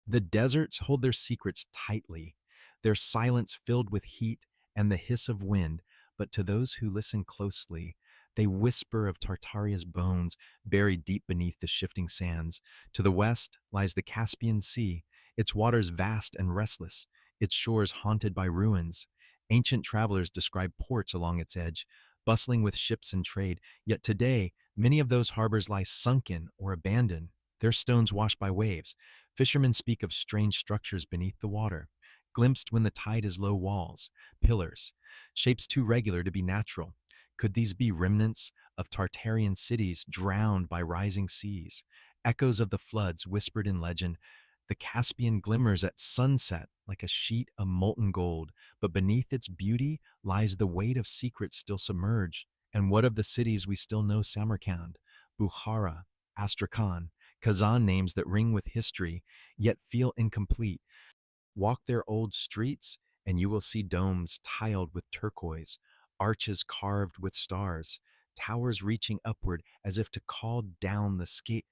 The deserts hold their secrets tightly, their silence filled with heat and the hiss of wind, but to those who listen closely, they whisper of Tartaria's bones buried deep beneath the shifting sands. To the west lies the Caspian Sea, its waters vast and restless, its shores haunted by ruins. Ancient travelers describe ports along its edge, bustling with ships and trade, yet today many of those harbors lie sunken or abandoned, their stones washed by waves. Fishermen speak of strange structures beneath the water, glimpsed when the tide is low walls, pillars, shapes too regular to be natural. Could these be remnants of Tartarian cities drowned by rising seas? Echoes of the floods whispered in legend. The Caspian glimmers at sunset like a sheet of molten gold, but beneath its beauty lies the weight of secrets still submerged. And what of the cities we still know: Samarkand, Bukhara, Astrakhan, Kazan, names that ring with history yet feel incomplete? Walk their old streets, and you will see domes tiled with turquoise, arches carved with stars, towers reaching upward as if to call down the sky.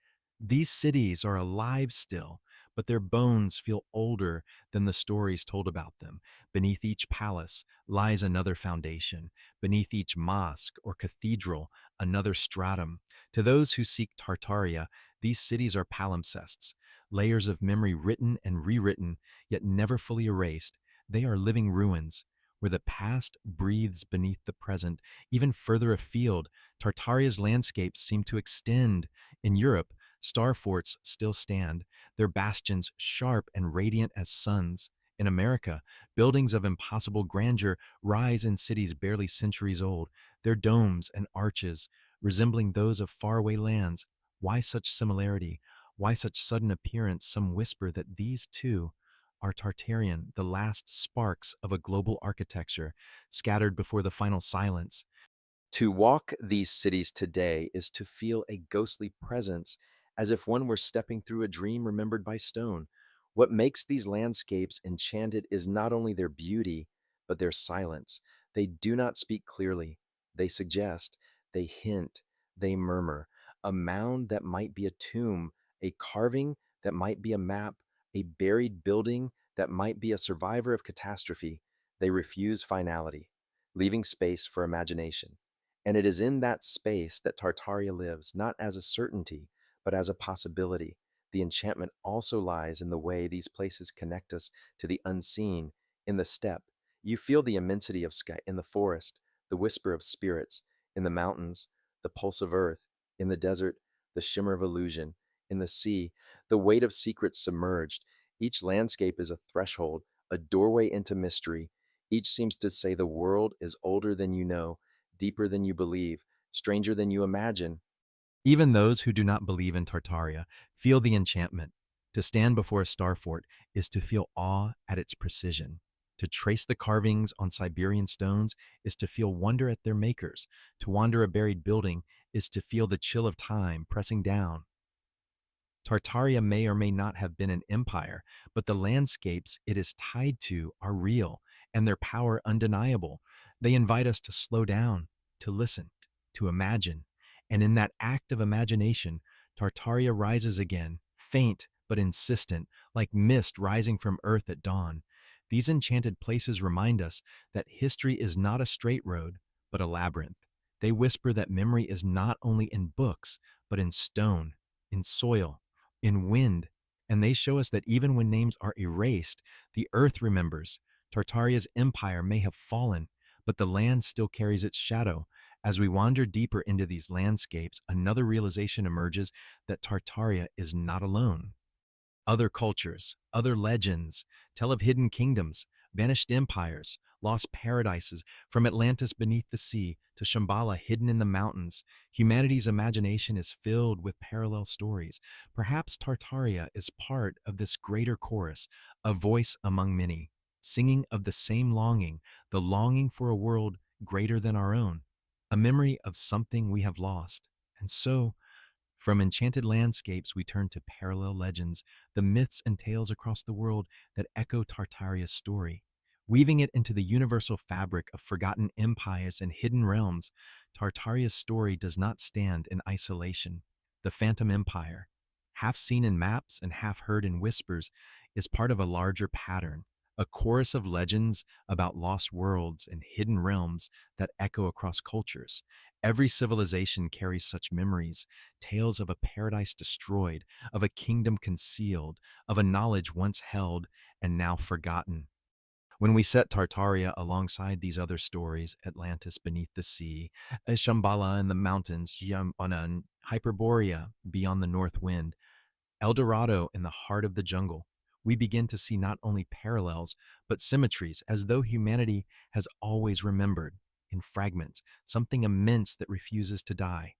These cities are alive still, but their bones feel older than the stories told about them. Beneath each palace lies another foundation. Beneath each mosque or cathedral, another stratum. To those who seek Tartaria, these cities are palimpsests, layers of memory written and rewritten, yet never fully erased. They are living ruins, where the past breathes beneath the present. Even further afield, Tartaria's landscapes seem to extend. In Europe, star forts still stand, their bastions sharp and radiant as suns. In America, buildings of impossible grandeur rise in cities barely centuries old, their domes and arches resembling those of faraway lands. Why such similarity? Why such sudden appearance? Some whisper that these too are Tartarian, the last sparks of a global architecture, scattered before the final silence. To walk these cities today is to feel a ghostly presence, as if one were stepping through a dream remembered by stone. What makes these landscapes enchanted is not only their beauty, but their silence. They do not speak clearly, they suggest, they hint, they murmur. A mound that might be a tomb, a carving that might be a map, a buried building that might be a survivor of catastrophe. They refuse finality, leaving space for imagination. And it is in that space that Tartaria lives, not as a certainty, but as a possibility. The enchantment also lies in the way these places connect us to the unseen. In the steppe, you feel the immensity of sky; in the forest, the whisper of spirits; in the mountains, the pulse of earth; in the desert, the shimmer of illusion; in the sea, the weight of secrets submerged. Each landscape is a threshold, a doorway into mystery. Each seems to say the world is older than you know, deeper than you believe, stranger than you imagine. Even those who do not believe in Tartaria feel the enchantment. To stand before a star fort is to feel awe at its precision. To trace the carvings on Siberian stones is to feel wonder at their makers. To wander a buried building is to feel the chill of time pressing down. Tartaria may or may not have been an empire, but the landscapes it is tied to are real and their power undeniable. They invite us to slow down, to listen, to imagine. And in that act of imagination, Tartaria rises again, faint but insistent, like mist rising from earth at dawn. These enchanted places remind us that history is not a straight road, but a labyrinth. They whisper that memory is not only in books, but in stone, in soil, in wind. And they show us that even when names are erased, the earth remembers. Tartaria's empire may have fallen, but the land still carries its shadow. As we wander deeper into these landscapes, another realization emerges: that Tartaria is not alone. Other cultures, other legends tell of hidden kingdoms, vanished empires, lost paradises. From Atlantis beneath the sea to Shambhala hidden in the mountains, humanity's imagination is filled with parallel stories. Perhaps Tartaria is part of this greater chorus, a voice among many, singing of the same longing, the longing for a world greater than our own, a memory of something we have lost. And so, from enchanted landscapes, we turn to parallel legends, the myths and tales across the world that echo Tartaria's story. Weaving it into the universal fabric of forgotten empires and hidden realms, Tartaria's story does not stand in isolation. The Phantom Empire, half seen in maps and half heard in whispers, is part of a larger pattern, a chorus of legends about lost worlds and hidden realms that echo across cultures. Every civilization carries such memories, tales of a paradise destroyed, of a kingdom concealed, of a knowledge once held and now forgotten. When we set Tartaria alongside these other stories, Atlantis beneath the sea, Shambhala in the mountains, Yamanan, Hyperborea beyond the north wind, El Dorado in the heart of the jungle, we begin to see not only parallels, but symmetries, as though humanity has always remembered, in fragments, something immense that refuses to die.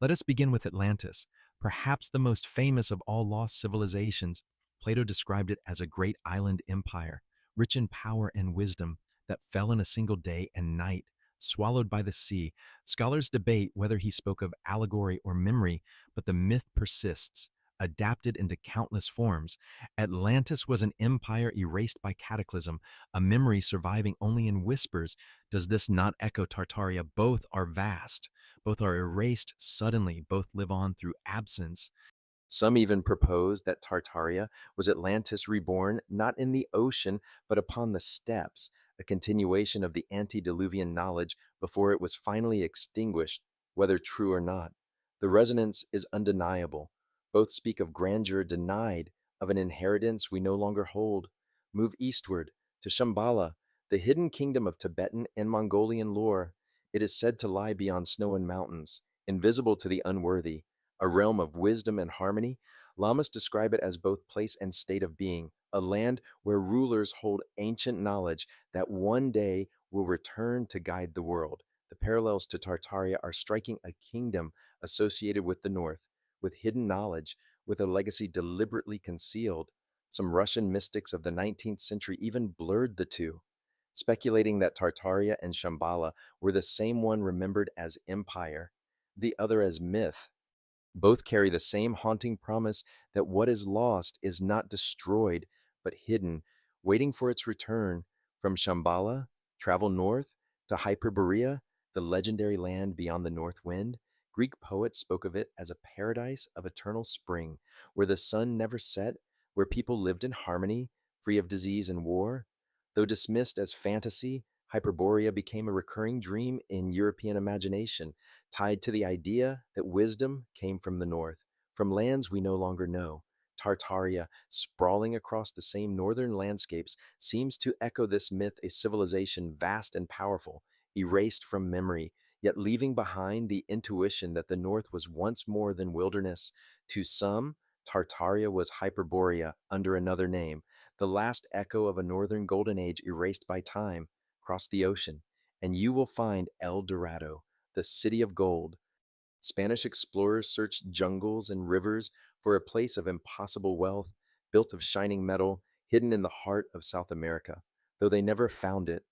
Let us begin with Atlantis, perhaps the most famous of all lost civilizations. Plato described it as a great island empire, rich in power and wisdom, that fell in a single day and night, swallowed by the sea. Scholars debate whether he spoke of allegory or memory, but the myth persists, adapted into countless forms. Atlantis was an empire erased by cataclysm, a memory surviving only in whispers. Does this not echo Tartaria? Both are vast. Both are erased suddenly, both live on through absence. Some even propose that Tartaria was Atlantis reborn not in the ocean, but upon the steppes, a continuation of the antediluvian knowledge before it was finally extinguished, whether true or not. The resonance is undeniable. Both speak of grandeur denied, of an inheritance we no longer hold. Move eastward to Shambhala, the hidden kingdom of Tibetan and Mongolian lore. It is said to lie beyond snow and mountains, invisible to the unworthy, a realm of wisdom and harmony. Lamas describe it as both place and state of being, a land where rulers hold ancient knowledge that one day will return to guide the world. The parallels to Tartaria are striking, a kingdom associated with the north, with hidden knowledge, with a legacy deliberately concealed. Some Russian mystics of the 19th century even blurred the two, speculating that Tartaria and Shambhala were the same one remembered as empire, the other as myth. Both carry the same haunting promise that what is lost is not destroyed, but hidden, waiting for its return. From Shambhala, travel north to Hyperborea, the legendary land beyond the north wind. Greek poets spoke of it as a paradise of eternal spring, where the sun never set, where people lived in harmony, free of disease and war. Though dismissed as fantasy, Hyperborea became a recurring dream in European imagination, tied to the idea that wisdom came from the north, from lands we no longer know. Tartaria, sprawling across the same northern landscapes, seems to echo this myth, a civilization vast and powerful, erased from memory, yet leaving behind the intuition that the north was once more than wilderness. To some, Tartaria was Hyperborea under another name, the last echo of a northern golden age erased by time. Cross the ocean, and you will find El Dorado, the city of gold. Spanish explorers searched jungles and rivers for a place of impossible wealth, built of shining metal, hidden in the heart of South America. Though they never found it,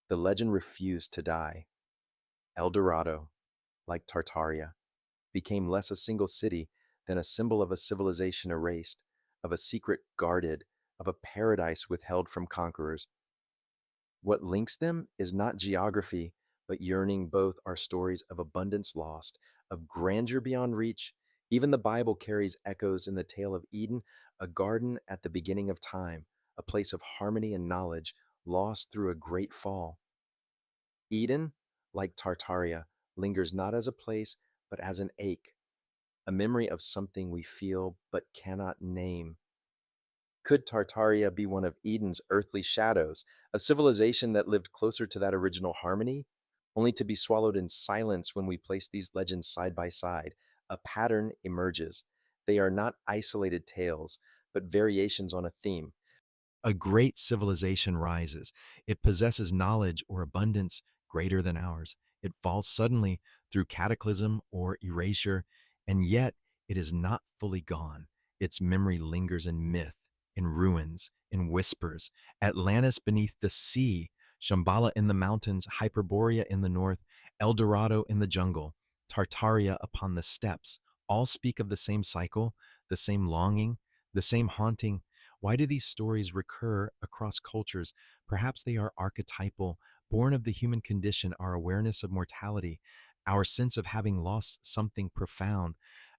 the legend refused to die. El Dorado, like Tartaria, became less a single city than a symbol of a civilization erased, of a secret guarded, of a paradise withheld from conquerors. What links them is not geography, but yearning. Both are stories of abundance lost, of grandeur beyond reach. Even the Bible carries echoes in the tale of Eden, a garden at the beginning of time, a place of harmony and knowledge, lost through a great fall. Eden, like Tartaria, lingers not as a place, but as an ache, a memory of something we feel but cannot name. Could Tartaria be one of Eden's earthly shadows, a civilization that lived closer to that original harmony, only to be swallowed in silence when we place these legends side by side? A pattern emerges. They are not isolated tales, but variations on a theme. A great civilization rises. It possesses knowledge or abundance greater than ours. It falls suddenly through cataclysm or erasure, and yet it is not fully gone. Its memory lingers in myth, in ruins, in whispers. Atlantis beneath the sea, Shambhala in the mountains, Hyperborea in the north, El Dorado in the jungle, Tartaria upon the steppes, all speak of the same cycle, the same longing, the same haunting. Why do these stories recur across cultures? Perhaps they are archetypal, born of the human condition, our awareness of mortality, our sense of having lost something profound,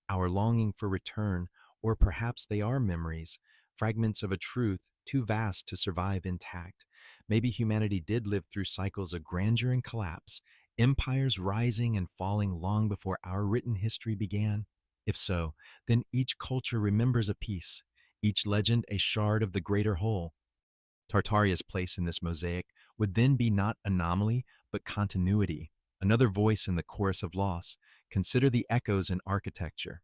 our longing for return, or perhaps they are memories, fragments of a truth too vast to survive intact. Maybe humanity did live through cycles of grandeur and collapse, empires rising and falling long before our written history began. If so, then each culture remembers a piece, each legend a shard of the greater whole. Tartaria's place in this mosaic would then be not anomaly, but continuity, another voice in the chorus of loss. Consider the echoes in architecture.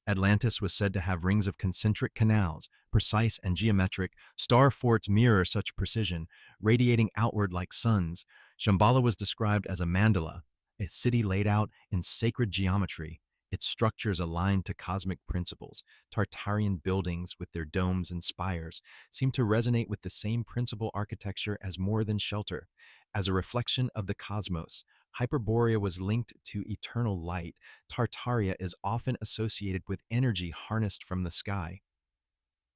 Atlantis was said to have rings of concentric canals, precise and geometric. Star forts mirror such precision, radiating outward like suns. Shambhala was described as a mandala, a city laid out in sacred geometry, its structures aligned to cosmic principles. Tartarian buildings, with their domes and spires, seem to resonate with the same principal architecture as more than shelter. As a reflection of the cosmos, Hyperborea was linked to eternal light. Tartaria is often associated with energy harnessed from the sky.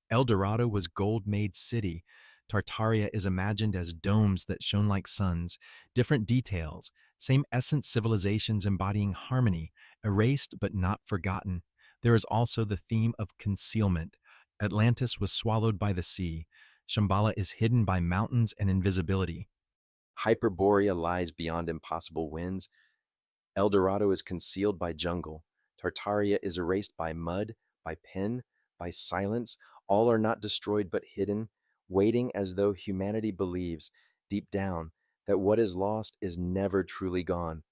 El Dorado was gold-made city. Tartaria is imagined as domes that shone like suns, different details, same essence civilizations embodying harmony, erased but not forgotten. There is also the theme of concealment. Atlantis was swallowed by the sea. Shambhala is hidden by mountains and invisibility. Hyperborea lies beyond impossible winds. El Dorado is concealed by jungle. Tartaria is erased by mud, by pen, by silence. All are not destroyed but hidden, waiting as though humanity believes, deep down, that what is lost is never truly gone,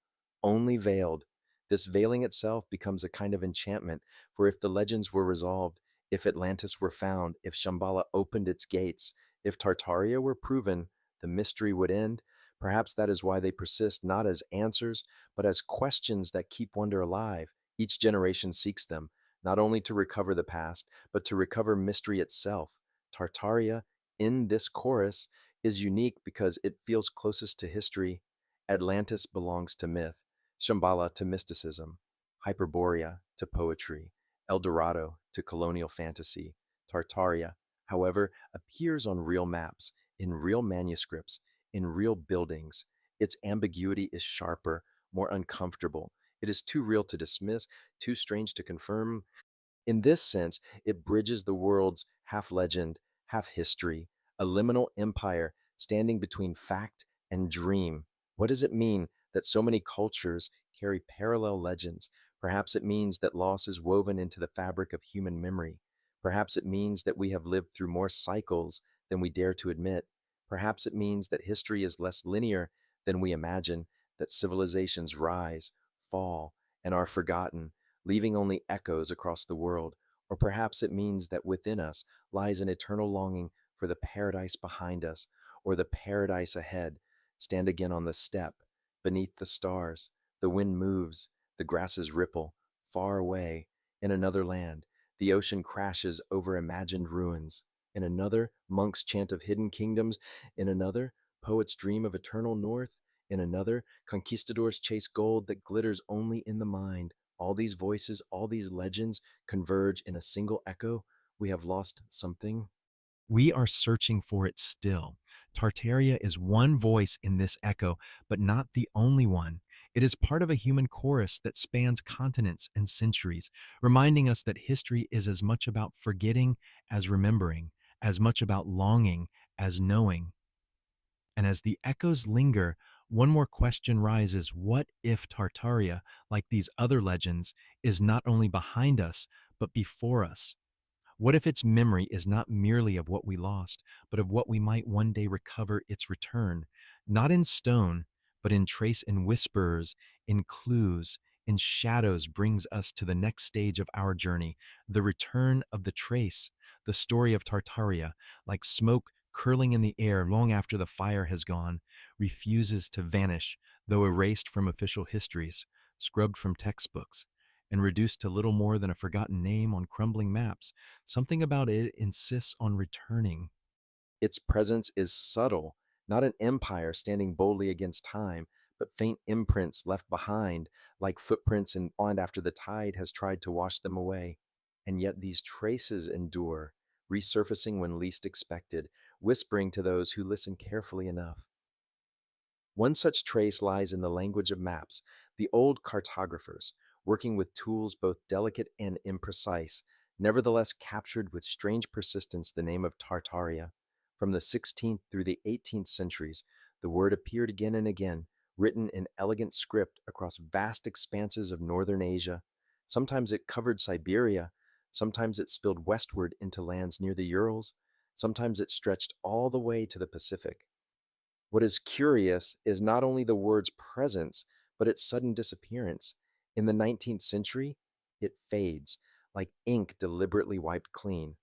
only veiled. This veiling itself becomes a kind of enchantment, for if the legends were resolved, if Atlantis were found, if Shambhala opened its gates, if Tartaria were proven, the mystery would end. Perhaps that is why they persist not as answers, but as questions that keep wonder alive. Each generation seeks them, not only to recover the past, but to recover mystery itself. Tartaria, in this chorus, is unique because it feels closest to history. Atlantis belongs to myth, Shambhala to mysticism, Hyperborea to poetry, El Dorado to colonial fantasy. Tartaria, however, appears on real maps, in real manuscripts, in real buildings. Its ambiguity is sharper, more uncomfortable. It is too real to dismiss, too strange to confirm. In this sense, it bridges the world's half legend, half history, a liminal empire standing between fact and dream. What does it mean that so many cultures carry parallel legends? Perhaps it means that loss is woven into the fabric of human memory. Perhaps it means that we have lived through more cycles than we dare to admit. Perhaps it means that history is less linear than we imagine, that civilizations rise, fall, and are forgotten, leaving only echoes across the world. Or perhaps it means that within us lies an eternal longing for the paradise behind us, or the paradise ahead. Stand again on the step, beneath the stars. The wind moves, the grasses ripple. Far away, in another land, the ocean crashes over imagined ruins. In another, monks chant of hidden kingdoms. In another, poets dream of eternal north. In another, conquistadors chase gold that glitters only in the mind. All these voices, all these legends converge in a single echo. We have lost something. We are searching for it still. Tartaria is one voice in this echo, but not the only one. It is part of a human chorus that spans continents and centuries, reminding us that history is as much about forgetting as remembering, as much about longing as knowing. And as the echoes linger, one more question rises. What if Tartaria, like these other legends, is not only behind us, but before us? What if its memory is not merely of what we lost, but of what we might one day recover its return, not in stone, but in trace, in whispers, in clues, in shadows, brings us to the next stage of our journey, the return of the trace, the story of Tartaria, like smoke curling in the air long after the fire has gone, refuses to vanish, though erased from official histories, scrubbed from textbooks, and reduced to little more than a forgotten name on crumbling maps. Something about it insists on returning. Its presence is subtle, not an empire standing boldly against time, but faint imprints left behind, like footprints in pond after the tide has tried to wash them away. And yet these traces endure, resurfacing when least expected, whispering to those who listen carefully enough. One such trace lies in the language of maps. The old cartographers, working with tools both delicate and imprecise, nevertheless captured with strange persistence the name of Tartaria. From the 16th through the 18th centuries, the word appeared again and again, written in elegant script across vast expanses of northern Asia. Sometimes it covered Siberia, sometimes it spilled westward into lands near the Urals, sometimes it stretched all the way to the Pacific. What is curious is not only the word's presence, but its sudden disappearance. In the 19th century, it fades, like ink deliberately wiped clean.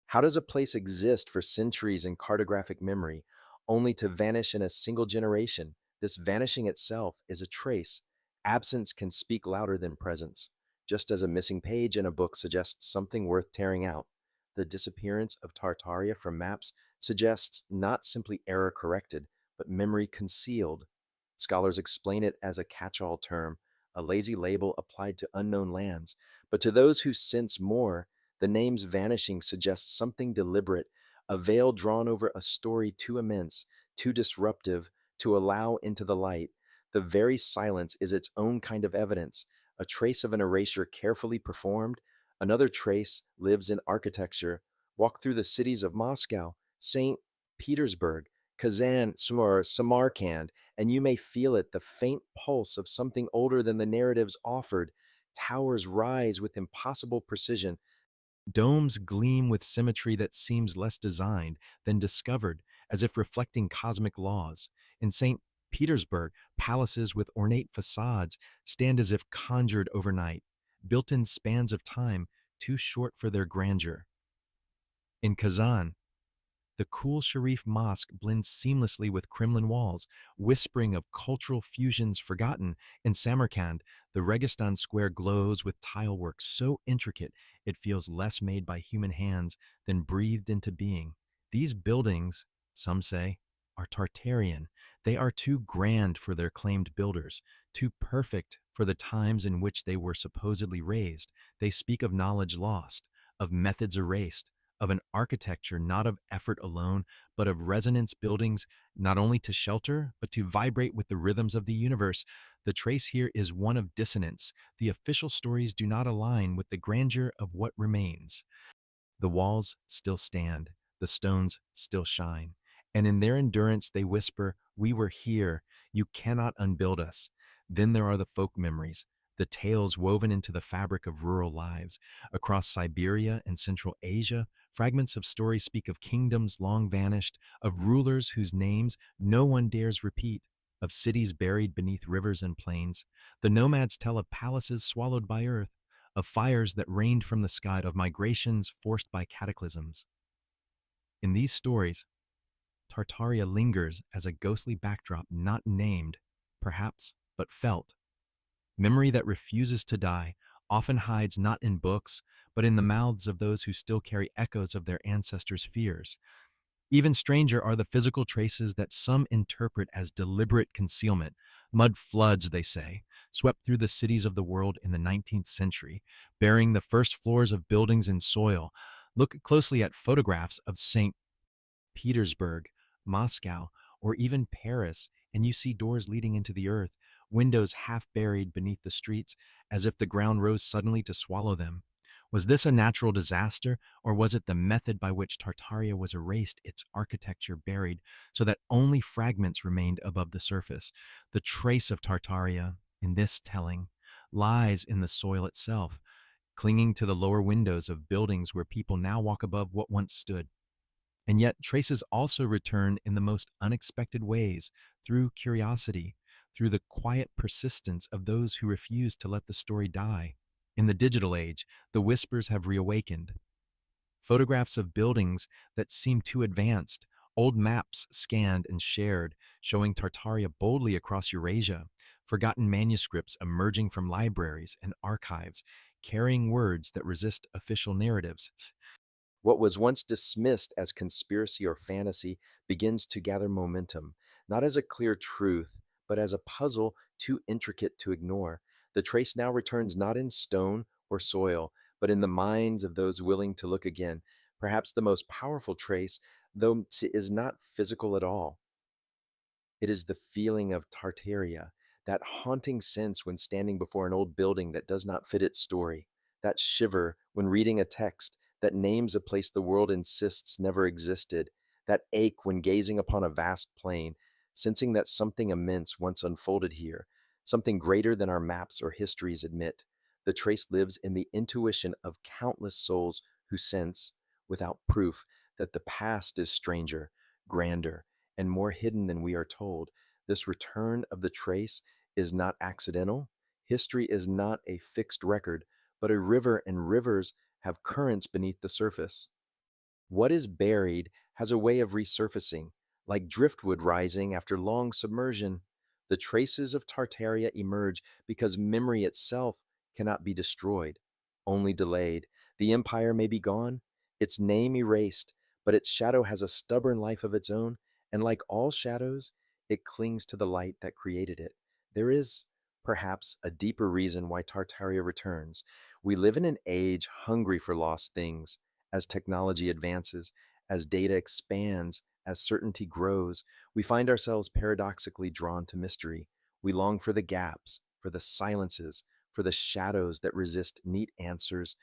How does a place exist for centuries in cartographic memory, only to vanish in a single generation? This vanishing itself is a trace. Absence can speak louder than presence, just as a missing page in a book suggests something worth tearing out. The disappearance of Tartaria from maps suggests not simply error corrected, but memory concealed. Scholars explain it as a catch all term, a lazy label applied to unknown lands. But to those who sense more, the name's vanishing suggests something deliberate, a veil drawn over a story too immense, too disruptive to allow into the light. The very silence is its own kind of evidence, a trace of an erasure carefully performed. Another trace lives in architecture. Walk through the cities of Moscow, St. Petersburg, Kazan, or Samarkand, and you may feel it, the faint pulse of something older than the narratives offered. Towers rise with impossible precision. Domes gleam with symmetry that seems less designed than discovered, as if reflecting cosmic laws. In St. Petersburg, palaces with ornate facades stand as if conjured overnight, built in spans of time too short for their grandeur. In Kazan, the cool Sharif Mosque blends seamlessly with Kremlin walls, whispering of cultural fusions forgotten. In Samarkand, the Registan Square glows with tilework so intricate it feels less made by human hands than breathed into being. These buildings, some say, are Tartarian. They are too grand for their claimed builders, too perfect for the times in which they were supposedly raised. They speak of knowledge lost, of methods erased, of an architecture not of effort alone, but of resonance buildings not only to shelter, but to vibrate with the rhythms of the universe. The trace here is one of dissonance. The official stories do not align with the grandeur of what remains. The walls still stand, the stones still shine, and in their endurance they whisper, "We were here, you cannot unbuild us." Then there are the folk memories, the tales woven into the fabric of rural lives. Across Siberia and Central Asia, fragments of stories speak of kingdoms long vanished, of rulers whose names no one dares repeat, of cities buried beneath rivers and plains. The nomads tell of palaces swallowed by earth, of fires that rained from the sky, of migrations forced by cataclysms. In these stories, Tartaria lingers as a ghostly backdrop not named, perhaps, but felt. Memory that refuses to die often hides not in books, but in the mouths of those who still carry echoes of their ancestors' fears. Even stranger are the physical traces that some interpret as deliberate concealment. Mud floods, they say, swept through the cities of the world in the 19th century, burying the first floors of buildings in soil. Look closely at photographs of St. Petersburg, Moscow, or even Paris, and you see doors leading into the earth, windows half buried beneath the streets, as if the ground rose suddenly to swallow them. Was this a natural disaster, or was it the method by which Tartaria was erased, its architecture buried, so that only fragments remained above the surface? The trace of Tartaria, in this telling, lies in the soil itself, clinging to the lower windows of buildings where people now walk above what once stood. And yet, traces also return in the most unexpected ways, through curiosity, through the quiet persistence of those who refuse to let the story die. In the digital age, the whispers have reawakened. Photographs of buildings that seem too advanced, old maps scanned and shared, showing Tartaria boldly across Eurasia, forgotten manuscripts emerging from libraries and archives, carrying words that resist official narratives. What was once dismissed as conspiracy or fantasy begins to gather momentum, not as a clear truth, but as a puzzle too intricate to ignore. The trace now returns not in stone or soil, but in the minds of those willing to look again. Perhaps the most powerful trace, is not physical at all. It is the feeling of Tartaria, that haunting sense when standing before an old building that does not fit its story, that shiver when reading a text that names a place the world insists never existed, that ache when gazing upon a vast plain, sensing that something immense once unfolded here, something greater than our maps or histories admit. The trace lives in the intuition of countless souls who sense, without proof, that the past is stranger, grander, and more hidden than we are told. This return of the trace is not accidental. History is not a fixed record, but a river, and rivers have currents beneath the surface. What is buried has a way of resurfacing, like driftwood rising after long submersion. The traces of Tartaria emerge because memory itself cannot be destroyed, only delayed. The empire may be gone, its name erased, but its shadow has a stubborn life of its own, and like all shadows, it clings to the light that created it. There is, perhaps, a deeper reason why Tartaria returns. We live in an age hungry for lost things. As technology advances, as data expands, as certainty grows, we find ourselves paradoxically drawn to mystery. We long for the gaps, for the silences, for the shadows that resist neat answers.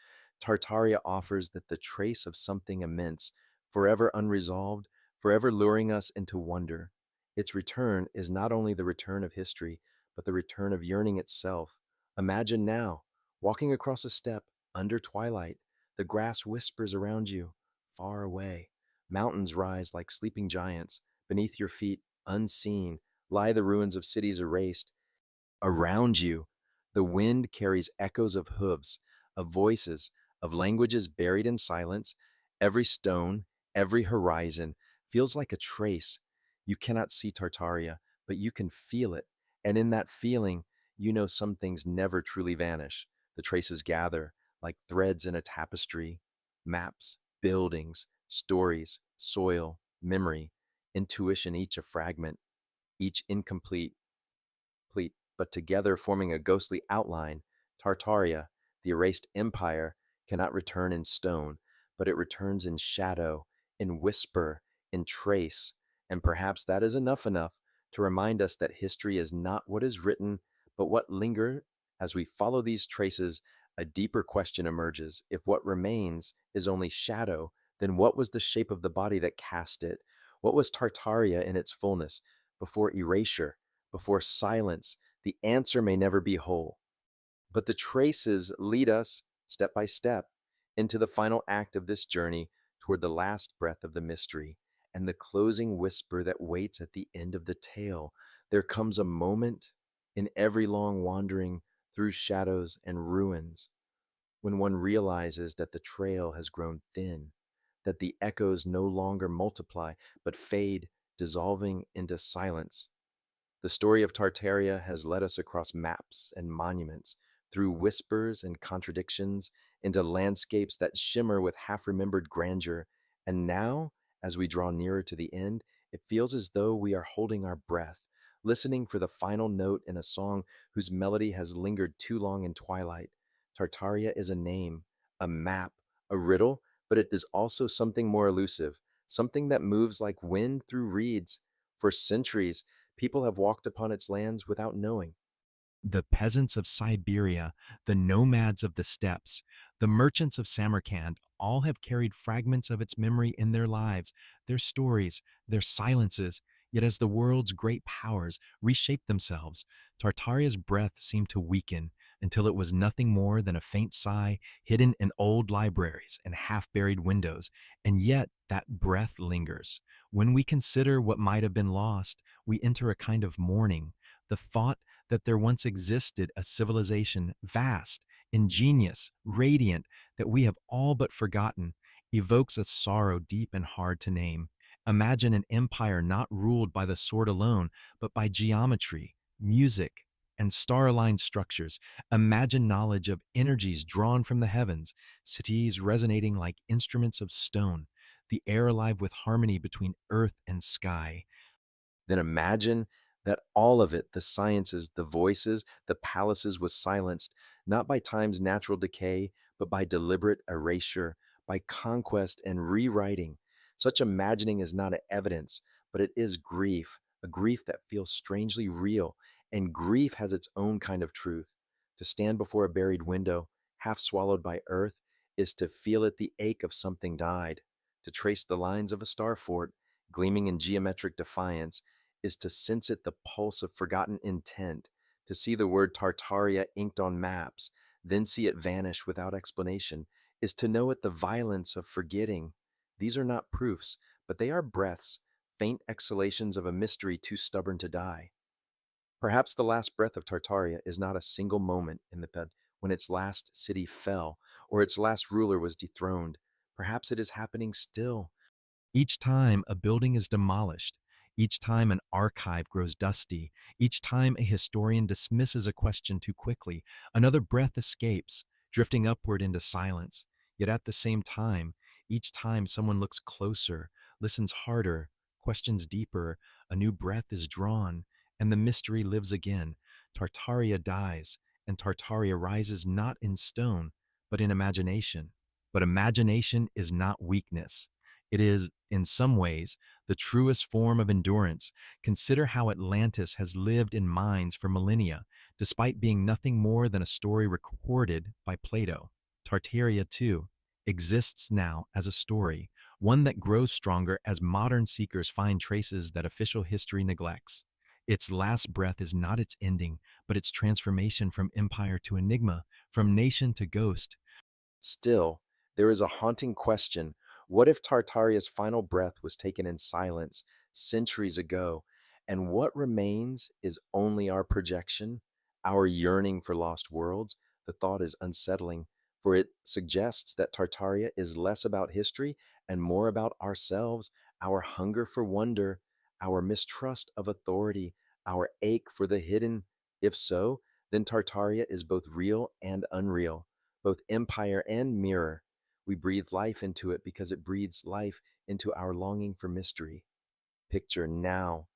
Tartaria offers that the trace of something immense, forever unresolved, forever luring us into wonder. Its return is not only the return of history, but the return of yearning itself. Imagine now, walking across a steppe under twilight. The grass whispers around you, far away. Mountains rise like sleeping giants. Beneath your feet, unseen, lie the ruins of cities erased. Around you, the wind carries echoes of hooves, of voices, of languages buried in silence. Every stone, every horizon feels like a trace. You cannot see Tartaria, but you can feel it. And in that feeling, you know some things never truly vanish. The traces gather like threads in a tapestry, maps, buildings, stories, soil, memory, intuition, each a fragment, each incomplete complete, but together forming a ghostly outline. Tartaria, the erased empire, cannot return in stone, but it returns in shadow, in whisper, in trace, and perhaps that is enough to remind us that history is not what is written, but what linger. As we follow these traces, a deeper question emerges. If what remains is only shadow, then what was the shape of the body that cast it? What was Tartaria in its fullness, before erasure, before silence? The answer may never be whole, but the traces lead us, step by step, into the final act of this journey toward the last breath of the mystery and the closing whisper that waits at the end of the tale. There comes a moment in every long wandering through shadows and ruins when one realizes that the trail has grown thin, that the echoes no longer multiply but fade, dissolving into silence. The story of Tartaria has led us across maps and monuments, through whispers and contradictions, into landscapes that shimmer with half remembered grandeur. And now, as we draw nearer to the end, it feels as though we are holding our breath, listening for the final note in a song whose melody has lingered too long in twilight. Tartaria is a name, a map, a riddle, but it is also something more elusive, something that moves like wind through reeds. For centuries, people have walked upon its lands without knowing. The peasants of Siberia, the nomads of the steppes, the merchants of Samarkand all have carried fragments of its memory in their lives, their stories, their silences. Yet as the world's great powers reshaped themselves, Tartaria's breath seemed to weaken until it was nothing more than a faint sigh hidden in old libraries and half-buried windows. And yet that breath lingers. When we consider what might have been lost, we enter a kind of mourning. The thought that there once existed a civilization vast, ingenious, radiant, that we have all but forgotten, evokes a sorrow deep and hard to name. Imagine an empire not ruled by the sword alone, but by geometry, music, and star-aligned structures. Imagine knowledge of energies drawn from the heavens, cities resonating like instruments of stone, the air alive with harmony between earth and sky. Then imagine that all of it, the sciences, the voices, the palaces, was silenced, not by time's natural decay, but by deliberate erasure, by conquest and rewriting. Such imagining is not evidence, but it is grief, a grief that feels strangely real. And grief has its own kind of truth. To stand before a buried window, half swallowed by earth, is to feel it the ache of something died. To trace the lines of a star fort, gleaming in geometric defiance, is to sense it the pulse of forgotten intent. To see the word Tartaria inked on maps, then see it vanish without explanation, is to know it the violence of forgetting. These are not proofs, but they are breaths, faint exhalations of a mystery too stubborn to die. Perhaps the last breath of Tartaria is not a single moment in the bed when its last city fell or its last ruler was dethroned. Perhaps it is happening still. Each time a building is demolished, each time an archive grows dusty, each time a historian dismisses a question too quickly, another breath escapes, drifting upward into silence. Yet at the same time, each time someone looks closer, listens harder, questions deeper, a new breath is drawn, and the mystery lives again. Tartaria dies, and Tartaria rises not in stone, but in imagination. But imagination is not weakness. It is, in some ways, the truest form of endurance. Consider how Atlantis has lived in minds for millennia, despite being nothing more than a story recorded by Plato. Tartaria, too, exists now as a story, one that grows stronger as modern seekers find traces that official history neglects. Its last breath is not its ending, but its transformation from empire to enigma, from nation to ghost. Still, there is a haunting question. What if Tartaria's final breath was taken in silence centuries ago, and what remains is only our projection, our yearning for lost worlds? The thought is unsettling, for it suggests that Tartaria is less about history and more about ourselves, our hunger for wonder, our mistrust of authority, our ache for the hidden. If so, then Tartaria is both real and unreal, both empire and mirror. We breathe life into it because it breathes life into our longing for mystery. Picture now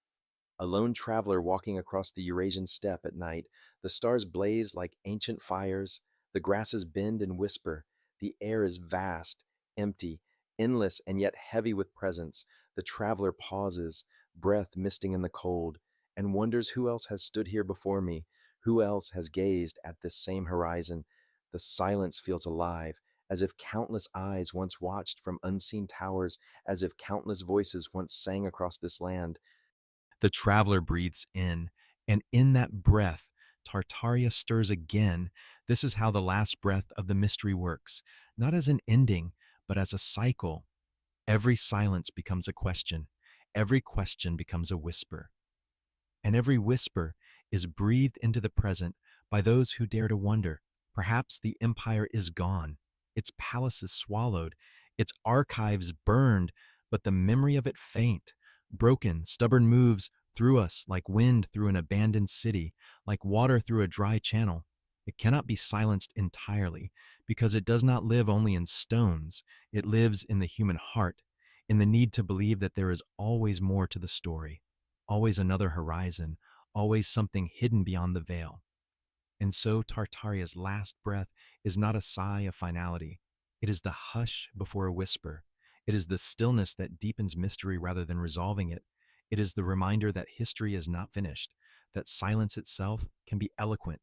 a lone traveler walking across the Eurasian steppe at night. The stars blaze like ancient fires. The grasses bend and whisper. The air is vast, empty, endless, and yet heavy with presence. The traveler pauses, breath misting in the cold, and wonders who else has stood here before me, who else has gazed at this same horizon. The silence feels alive, as if countless eyes once watched from unseen towers, as if countless voices once sang across this land. The traveler breathes in, and in that breath, Tartaria stirs again. This is how the last breath of the mystery works, not as an ending, but as a cycle. Every silence becomes a question, every question becomes a whisper, and every whisper is breathed into the present by those who dare to wonder. Perhaps the empire is gone, its palaces swallowed, its archives burned, but the memory of it faint, broken, stubborn moves through us like wind through an abandoned city, like water through a dry channel. It cannot be silenced entirely because it does not live only in stones. It lives in the human heart, in the need to believe that there is always more to the story, always another horizon, always something hidden beyond the veil. And so Tartaria's last breath is not a sigh of finality. It is the hush before a whisper. It is the stillness that deepens mystery rather than resolving it. It is the reminder that history is not finished, that silence itself can be eloquent.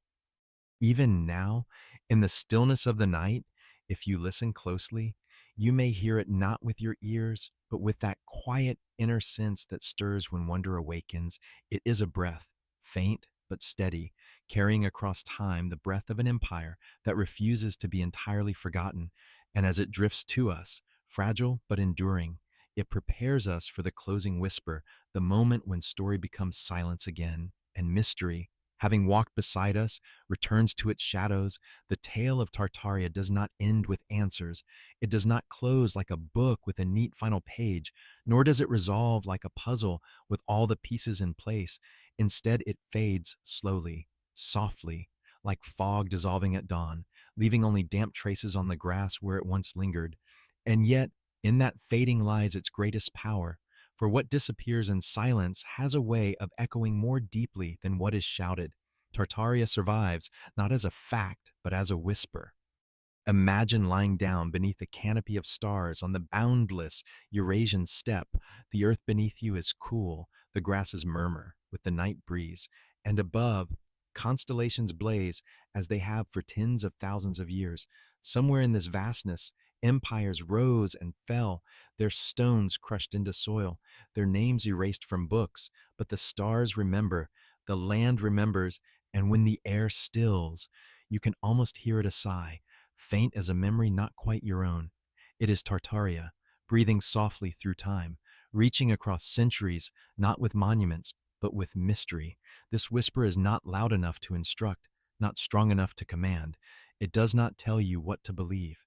Even now, in the stillness of the night, if you listen closely, you may hear it not with your ears, but with that quiet inner sense that stirs when wonder awakens. It is a breath, faint but steady, carrying across time the breath of an empire that refuses to be entirely forgotten. And as it drifts to us, fragile but enduring, it prepares us for the closing whisper, the moment when story becomes silence again, and mystery, having walked beside us, returns to its shadows. The tale of Tartaria does not end with answers. It does not close like a book with a neat final page, nor does it resolve like a puzzle with all the pieces in place. Instead, it fades slowly, softly, like fog dissolving at dawn, leaving only damp traces on the grass where it once lingered. And yet, in that fading lies its greatest power, for what disappears in silence has a way of echoing more deeply than what is shouted. Tartaria survives, not as a fact, but as a whisper. Imagine lying down beneath a canopy of stars on the boundless Eurasian steppe. The earth beneath you is cool, the grasses murmur with the night breeze, and above, constellations blaze as they have for tens of thousands of years. Somewhere in this vastness, empires rose and fell, their stones crushed into soil, their names erased from books, but the stars remember, the land remembers, and when the air stills, you can almost hear it a sigh, faint as a memory not quite your own. It is Tartaria, breathing softly through time, reaching across centuries, not with monuments, but with mystery. This whisper is not loud enough to instruct, not strong enough to command. It does not tell you what to believe.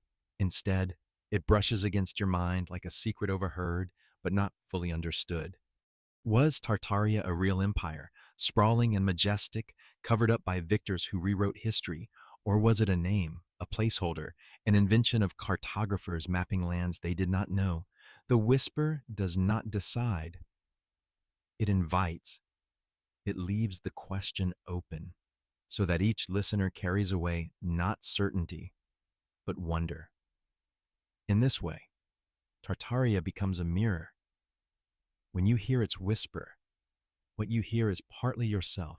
Instead, it brushes against your mind like a secret overheard, but not fully understood. Was Tartaria a real empire, sprawling and majestic, covered up by victors who rewrote history? Or was it a name, a placeholder, an invention of cartographers mapping lands they did not know? The whisper does not decide, it invites, it leaves the question open, so that each listener carries away not certainty, but wonder. In this way, Tartaria becomes a mirror. When you hear its whisper, what you hear is partly yourself.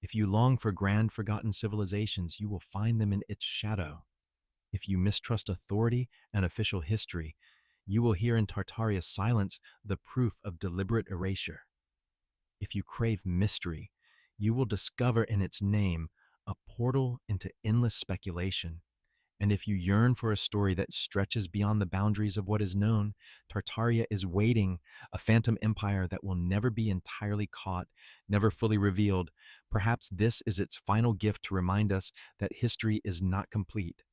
If you long for grand forgotten civilizations, you will find them in its shadow. If you mistrust authority and official history, you will hear in Tartaria's silence the proof of deliberate erasure. If you crave mystery, you will discover in its name a portal into endless speculation. And if you yearn for a story that stretches beyond the boundaries of what is known, Tartaria is waiting, a phantom empire that will never be entirely caught, never fully revealed. Perhaps this is its final gift to remind us that history is not complete.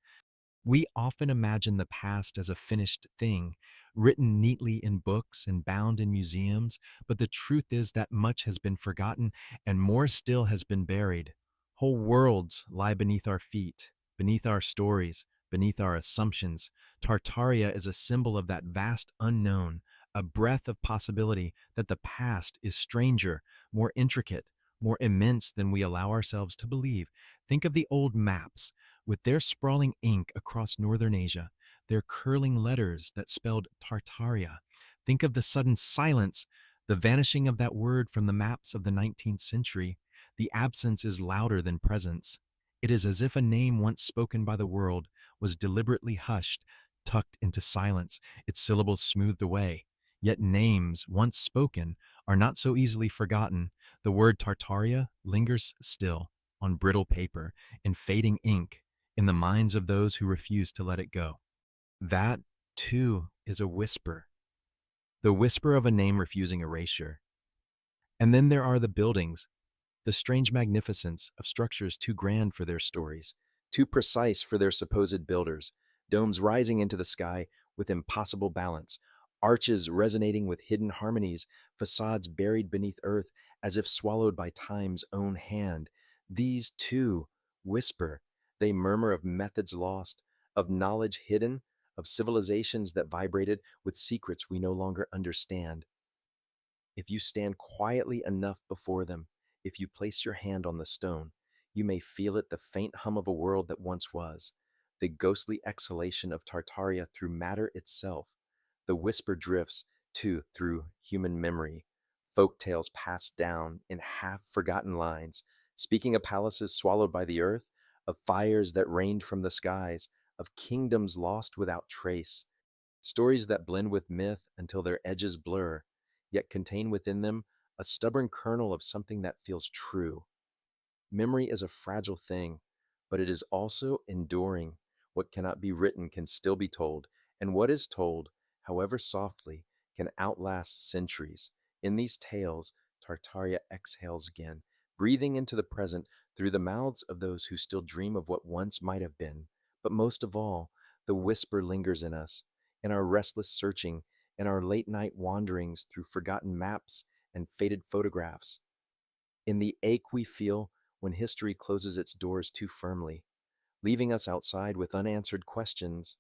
We often imagine the past as a finished thing, written neatly in books and bound in museums, but the truth is that much has been forgotten and more still has been buried. Whole worlds lie beneath our feet, beneath our stories, beneath our assumptions. Tartaria is a symbol of that vast unknown, a breath of possibility that the past is stranger, more intricate, more immense than we allow ourselves to believe. Think of the old maps with their sprawling ink across northern Asia, their curling letters that spelled Tartaria. Think of the sudden silence, the vanishing of that word from the maps of the 19th century. The absence is louder than presence. It is as if a name once spoken by the world was deliberately hushed, tucked into silence, its syllables smoothed away. Yet names, once spoken, are not so easily forgotten. The word Tartaria lingers still, on brittle paper, in fading ink, in the minds of those who refuse to let it go. That, too, is a whisper, the whisper of a name refusing erasure. And then there are the buildings, the strange magnificence of structures too grand for their stories, too precise for their supposed builders, domes rising into the sky with impossible balance, arches resonating with hidden harmonies, facades buried beneath earth as if swallowed by time's own hand. These, too, whisper. They murmur of methods lost, of knowledge hidden, of civilizations that vibrated with secrets we no longer understand. If you stand quietly enough before them, if you place your hand on the stone, you may feel it, the faint hum of a world that once was, the ghostly exhalation of Tartaria through matter itself. The whisper drifts, too, through human memory, folk tales passed down in half-forgotten lines, speaking of palaces swallowed by the earth, of fires that rained from the skies, of kingdoms lost without trace, stories that blend with myth until their edges blur, yet contain within them a stubborn kernel of something that feels true. Memory is a fragile thing, but it is also enduring. What cannot be written can still be told, and what is told, however softly, can outlast centuries. In these tales, Tartaria exhales again, breathing into the present through the mouths of those who still dream of what once might have been. But most of all, the whisper lingers in us, in our restless searching, in our late night wanderings through forgotten maps and faded photographs, in the ache we feel when history closes its doors too firmly, leaving us outside with unanswered questions.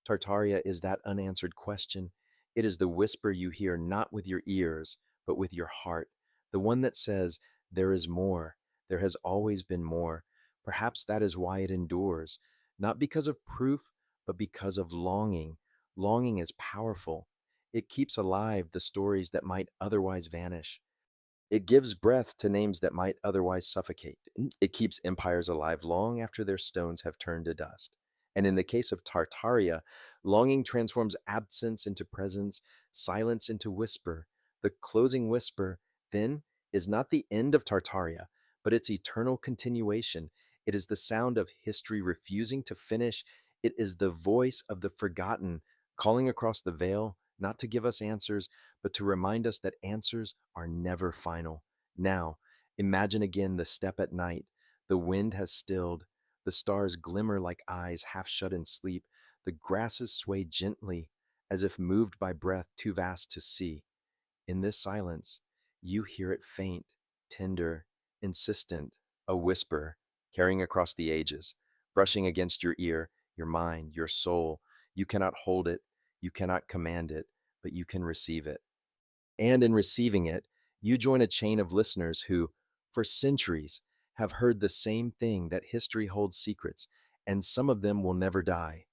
Tartaria is that unanswered question. It is the whisper you hear not with your ears, but with your heart, the one that says, there is more, there has always been more. Perhaps that is why it endures, not because of proof, but because of longing. Longing is powerful. It keeps alive the stories that might otherwise vanish. It gives breath to names that might otherwise suffocate. It keeps empires alive long after their stones have turned to dust. And in the case of Tartaria, longing transforms absence into presence, silence into whisper. The closing whisper, then, is not the end of Tartaria, but its eternal continuation. It is the sound of history refusing to finish. It is the voice of the forgotten calling across the veil, not to give us answers, but to remind us that answers are never final. Now, imagine again the step at night. The wind has stilled. The stars glimmer like eyes half shut in sleep. The grasses sway gently, as if moved by breath too vast to see. In this silence, you hear it faint, tender, insistent, a whisper carrying across the ages, brushing against your ear, your mind, your soul. You cannot hold it, you cannot command it, but you can receive it. And in receiving it, you join a chain of listeners who, for centuries, have heard the same thing, that history holds secrets, and some of them will never die.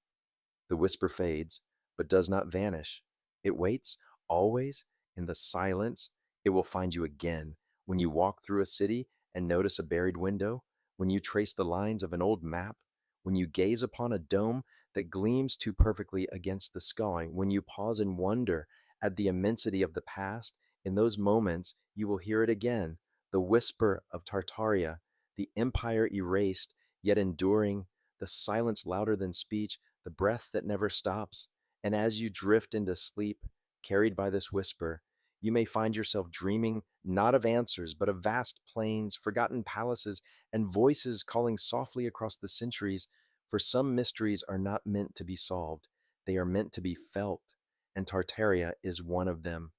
The whisper fades, but does not vanish. It waits, always, in the silence. It will find you again when you walk through a city and notice a buried window, when you trace the lines of an old map, when you gaze upon a dome that gleams too perfectly against the sky, when you pause in wonder at the immensity of the past. In those moments, you will hear it again, the whisper of Tartaria, the empire erased, yet enduring, the silence louder than speech, the breath that never stops. And as you drift into sleep, carried by this whisper, you may find yourself dreaming not of answers, but of vast plains, forgotten palaces, and voices calling softly across the centuries. For some mysteries are not meant to be solved, they are meant to be felt, and Tartaria is one of them.